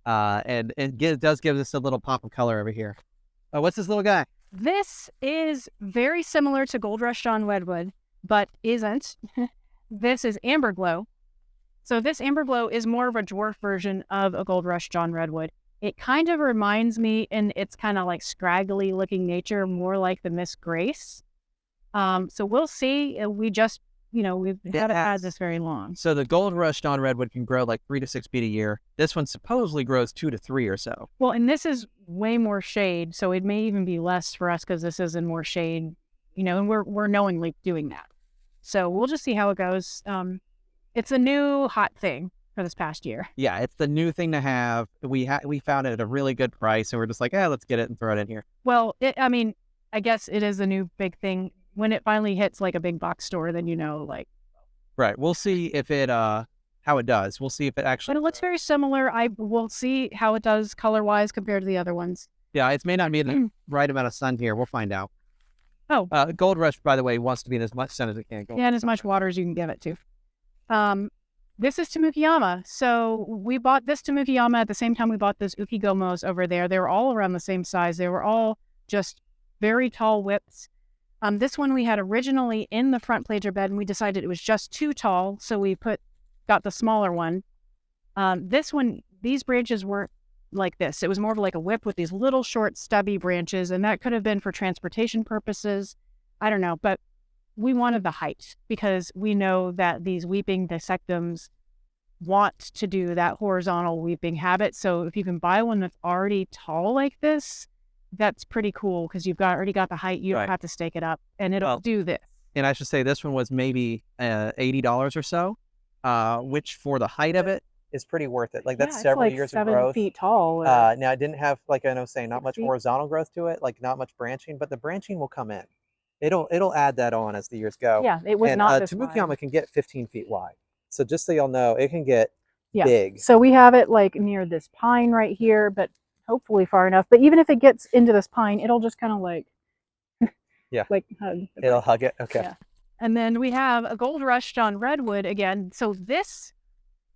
And it does give us a little pop of color over here. What's this little guy? This is very similar to Gold Rush John Redwood, but isn't. This is Amber Glow. So this Amber Glow is more of a dwarf version of a Gold Rush John Redwood. It kind of reminds me, in its kind of like scraggly looking nature, more like the Miss Grace. So we'll see. We've had this very long. So the Gold Rush John Redwood can grow like 3 to 6 feet a year. This one supposedly grows 2 to 3 or so. Well, and this is way more shade, so it may even be less for us because this is in more shade, and we're knowingly doing that. So we'll just see how it goes. It's a new hot thing for this past year. Yeah, it's the new thing to have. We found it at a really good price, and we're just like, let's get it and throw it in here. Well, I guess it is a new big thing. When it finally hits like a big box store, then Right. We'll see if it how it does. We'll see if it actually. But it looks very similar. We'll see how it does color wise compared to the other ones. Yeah, it may not be the right amount of sun here. We'll find out. Oh. Gold Rush, by the way, wants to be in as much sun as it can. And as much water as you can give it to. This is Tamukiyama. So we bought this Tamukiyama at the same time we bought those Ukigomos over there. They were all around the same size. They were all just very tall whips. This one we had originally in the front plager bed, and we decided it was just too tall, so we got the smaller one. This one, these branches weren't like this. It was more of like a whip with these little short stubby branches, and that could have been for transportation purposes. I don't know, but we wanted the height because we know that these weeping dissectums want to do that horizontal weeping habit. So if you can buy one that's already tall like this, that's pretty cool because you've already got the height. You don't have to stake it up, and it'll do this. And I should say this one was maybe $80 or so, which for the height of it is pretty worth it. Like that's several years of growth. 7 feet tall. Now it didn't have, like I was saying, not much horizontal growth to it, like not much branching, but the branching will come in. It'll add that on as the years go. Yeah, it was not this Tamukiyama wide. can get 15 feet wide. So just so y'all know, it can get big. So we have it like near this pine right here, but hopefully far enough. But even if it gets into this pine, it'll just kind of like, like hug. It'll hug it. Okay. Yeah. And then we have a gold rush on redwood again. So this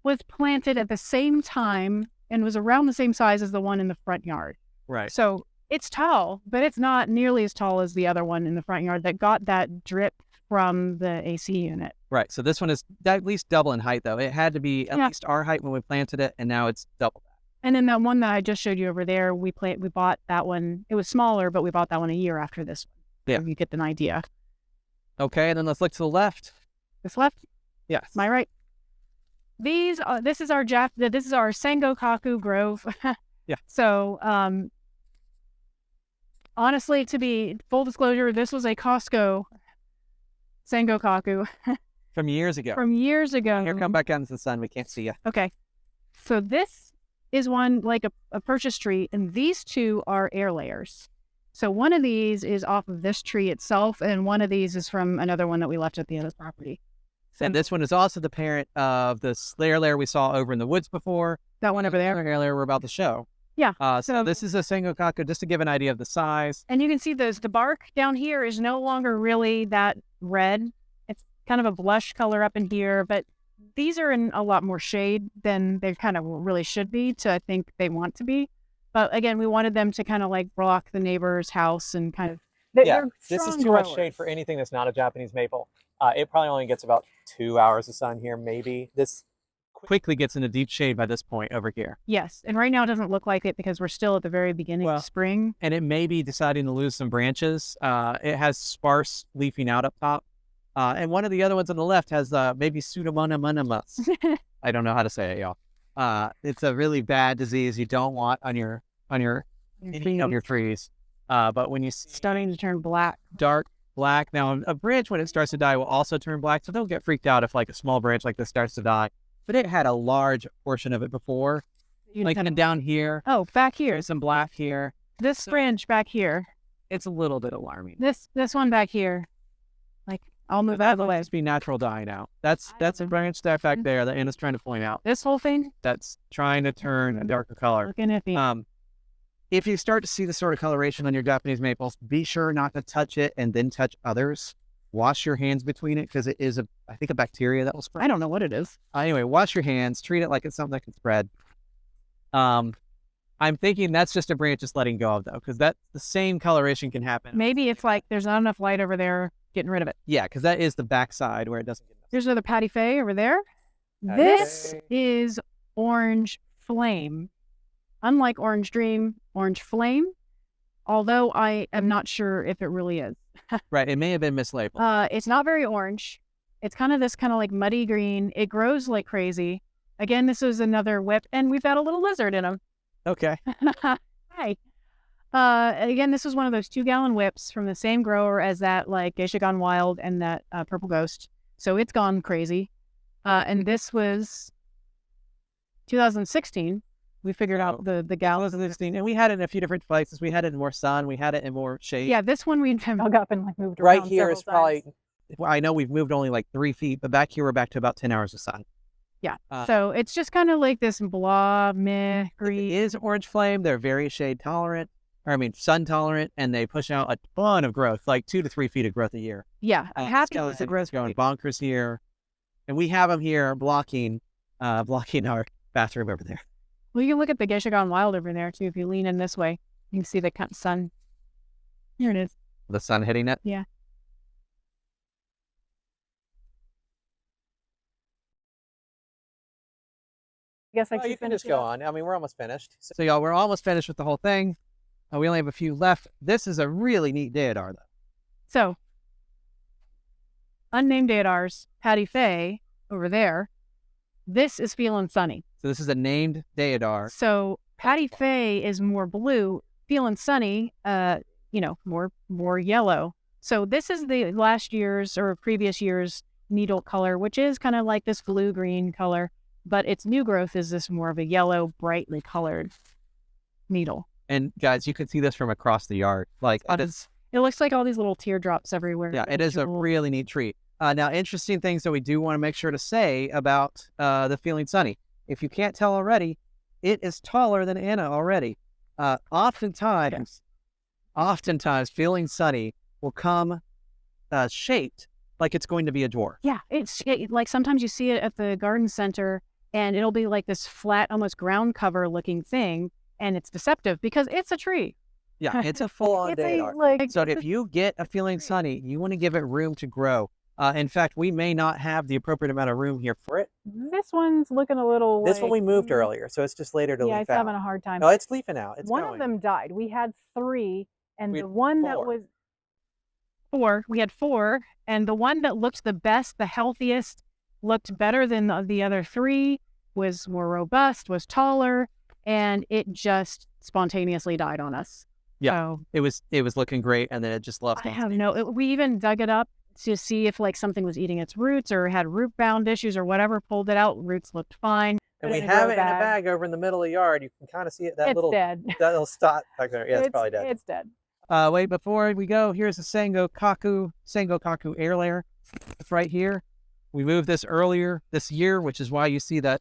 was planted at the same time and was around the same size as the one in the front yard. Right. So it's tall, but it's not nearly as tall as the other one in the front yard that got that drip from the AC unit. Right. So this one is at least double in height, though. It had to be at least our height when we planted it, and now it's double that. And then that one that I just showed you over there, we bought that one. It was smaller, but we bought that one a year after this one. Yeah. So you get an idea. Okay, and then let's look to the left. This left? Yes. My right. This is our Sengokaku Grove. Yeah. So, honestly, to be full disclosure, this was a Costco Sengokaku. From years ago. From years ago. Here, come back out into the sun. We can't see you. Okay. So this is one like a purchase tree, and these two are air layers. So one of these is off of this tree itself, and one of these is from another one that we left at the other property. And this one is also the parent of the air layer we saw over in the woods before. That one over there? The air layer we're about to show. Yeah. So this is a Sengokaku, just to give an idea of the size. And you can see the bark down here is no longer really that red. It's kind of a blush color up in here, but these are in a lot more shade than they kind of really should be to, I think, they want to be. But again, we wanted them to kind of like block the neighbor's house and kind of... This is too much shade for anything that's not a Japanese maple. It probably only gets about 2 hours of sun here, maybe. This quickly gets into deep shade by this point over here. Yes, and right now it doesn't look like it because we're still at the very beginning of spring. And it may be deciding to lose some branches. It has sparse leafing out up top. And one of the other ones on the left has maybe Pseudomonas. I don't know how to say it, y'all. It's a really bad disease you don't want on your trees. But when you see starting to turn black, dark black. Now a branch, when it starts to die, will also turn black. So don't get freaked out if like a small branch like this starts to die. But it had a large portion of it before. Like kind of down here. Oh, back here. There's some black here. This branch back here. It's a little bit alarming. This one back here. Like, I'll move out of the way. It's be natural dying out. That's a branch that back there that Anna's trying to point out. This whole thing? That's trying to turn a darker color. Looking at me. If you start to see the sort of coloration on your Japanese maples, be sure not to touch it and then touch others. Wash your hands between it because it is, I think, a bacteria that will spread. I don't know what it is. Anyway, wash your hands. Treat it like it's something that can spread. I'm thinking that's just a branch just letting go of, though, because the same coloration can happen. Maybe if like there's not enough light over there, getting rid of it. Yeah, because that is the backside where it doesn't get enough. Here's another Patty Fay over there. This is Orange Flame. Unlike Orange Dream, Orange Flame, although I am not sure if it really is. Right, it may have been mislabeled. It's not very orange. It's kind of this kind of like muddy green. It grows like crazy. Again, this is another whip, and we've got a little lizard in them. Okay. Hi. Again, this was one of those 2-gallon whips from the same grower as that like Geisha Gone Wild and that Purple Ghost. So it's gone crazy. And this was 2016. We figured out the gallons of this thing, and we had it in a few different places. We had it in more sun. We had it in more shade. Yeah, this one we dug up and like moved around. Right here is probably. Well, I know we've moved only like 3 feet, but back here we're back to about 10 hours of sun. Yeah. So it's just kind of like this blah meh green. It is Orange Flame. They're very shade tolerant. Sun tolerant, and they push out a ton of growth, like 2 to 3 feet of growth a year. Yeah, happy with the growth going bonkers here, and we have them here blocking our bathroom over there. Well, you can look at the Geisha Gone Wild over there, too. If you lean in this way, you can see the sun. Here it is. The sun hitting it? Yeah. guess you can just go on. I mean, we're almost finished. So y'all, we're almost finished with the whole thing. We only have a few left. This is a really neat deodar, though. So, unnamed deodars, Patty Faye over there. This is Feelin' Sunny. So this is a named deodar. So Patty Faye is more blue. Feelin' Sunny, more yellow. So this is the last year's or previous year's needle color, which is kind of like this blue-green color, but its new growth is this more of a yellow, brightly colored needle. And guys, you can see this from across the yard. Like it looks like all these little teardrops everywhere. Yeah, it is a really neat tree. Now, interesting things that we do want to make sure to say about the Feeling Sunny. If you can't tell already, it is taller than Anna already. Oftentimes, Feeling Sunny will come shaped like it's going to be a dwarf. Yeah, it's like sometimes you see it at the garden center and it'll be like this flat, almost ground cover looking thing, and it's deceptive because it's a tree. Yeah, it's a full-on deodar. So if you get a Feeling Sunny, you want to give it room to grow. In fact, we may not have the appropriate amount of room here for it. This one's looking a little This one we moved earlier, so it's just later to leaf out. Yeah, it's having a hard time. No, it's leafing out. It's one of them died. We had 3, and the one that was 4. We had 4, and the one that looked the best, the healthiest, looked better than the other 3, was more robust, was taller, and it just spontaneously died on us. Yeah, so, it was looking great, and then it just left. We even dug it up to see if like something was eating its roots or had root bound issues or whatever, pulled it out, roots looked fine. And we have it in a bag over in the middle of the yard. You can kind of see it, that dead. That little spot back there. Yeah, it's probably dead. It's dead. Wait, before we go, here's a Sango Kaku air layer. It's right here. We moved this earlier this year, which is why you see that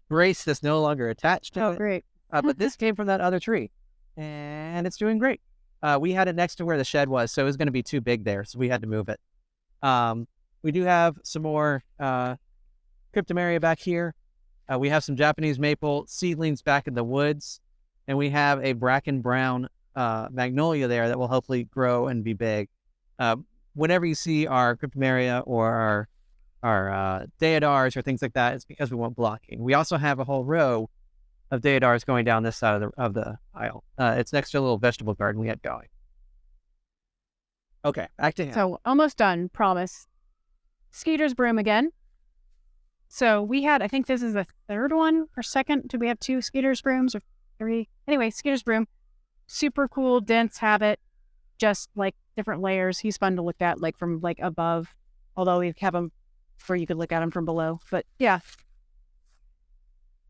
brace that's no longer attached to it. Oh, great. But this came from that other tree, and it's doing great. We had it next to where the shed was, so it was going to be too big there, so we had to move it. We do have some more cryptomeria back here. We have some Japanese maple seedlings back in the woods, and we have a bracken brown magnolia there that will hopefully grow and be big. Whenever you see our cryptomeria or our deodars or things like that, it's because we want blocking. We also have a whole row of deodars going down this side of the aisle. It's next to a little vegetable garden we had going. Okay, back to him. So almost done, promise. Skeeter's broom again. So we had, I think this is the 3rd one or 2nd. Do we have 2 Skeeter's brooms or 3? Anyway, Skeeter's broom. Super cool, dense habit. Just like different layers. He's fun to look at, like from like above. Although we have him where you could look at him from below. But yeah.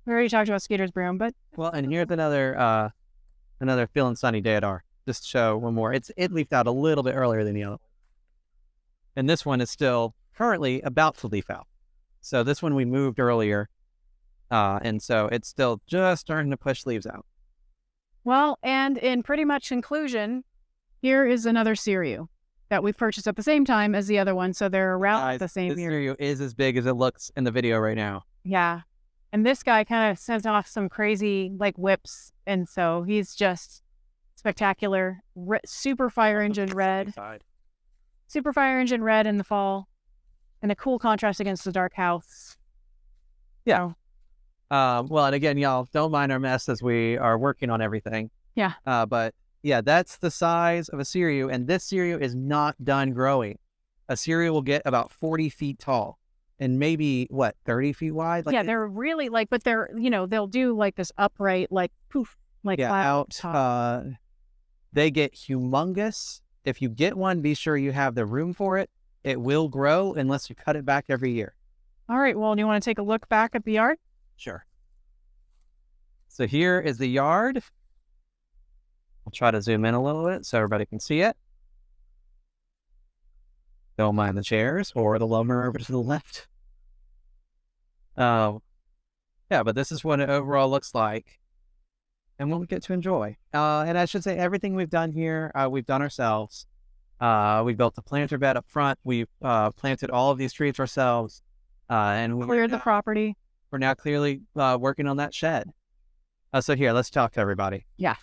We already talked about Skeeter's broom, but. Well, and here's another Feeling Sunny deodar. Just to show one more. It leafed out a little bit earlier than the other one. And this one is still currently about to leaf out. So this one we moved earlier. And so it's still just starting to push leaves out. Well, and in pretty much conclusion, here is another cereal that we purchased at the same time as the other one. So they're around the same year. This cereal is as big as it looks in the video right now. Yeah. And this guy kind of sends off some crazy like whips. And so he's just spectacular. Super fire engine red. Super fire engine red in the fall. And a cool contrast against the dark house. Yeah. Well, and again, y'all, don't mind our mess as we are working on everything. Yeah. But yeah, that's the size of a cereal. And this cereal is not done growing. A cereal will get about 40 feet tall and maybe, 30 feet wide? Like they're really like, but they're, they'll do like this upright, like poof, like out. They get humongous. If you get one, be sure you have the room for it. It will grow unless you cut it back every year. All right. Well, do you want to take a look back at the yard? Sure. So here is the yard. I'll try to zoom in a little bit so everybody can see it. Don't mind the chairs or the lumber over to the left. Yeah, but this is what it overall looks like and what we get to enjoy. And I should say everything we've done here, we've done ourselves. We built a planter bed up front. We've planted all of these trees ourselves. And we cleared the property. We're now clearly working on that shed. So here, let's talk to everybody. Yeah.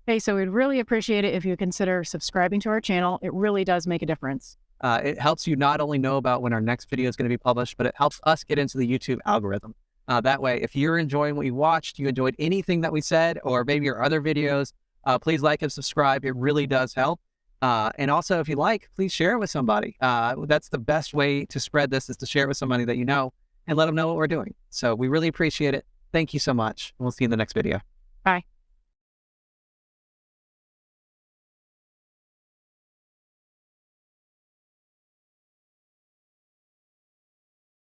Okay, so we'd really appreciate it if you consider subscribing to our channel. It really does make a difference. It helps you not only know about when our next video is going to be published, but it helps us get into the YouTube algorithm. That way, if you're enjoying what you watched, you enjoyed anything that we said, or maybe your other videos, please like and subscribe. It really does help. And also, if you like, please share it with somebody. That's the best way to spread this, is to share it with somebody that you know and let them know what we're doing. So we really appreciate it. Thank you so much. We'll see you in the next video. Bye.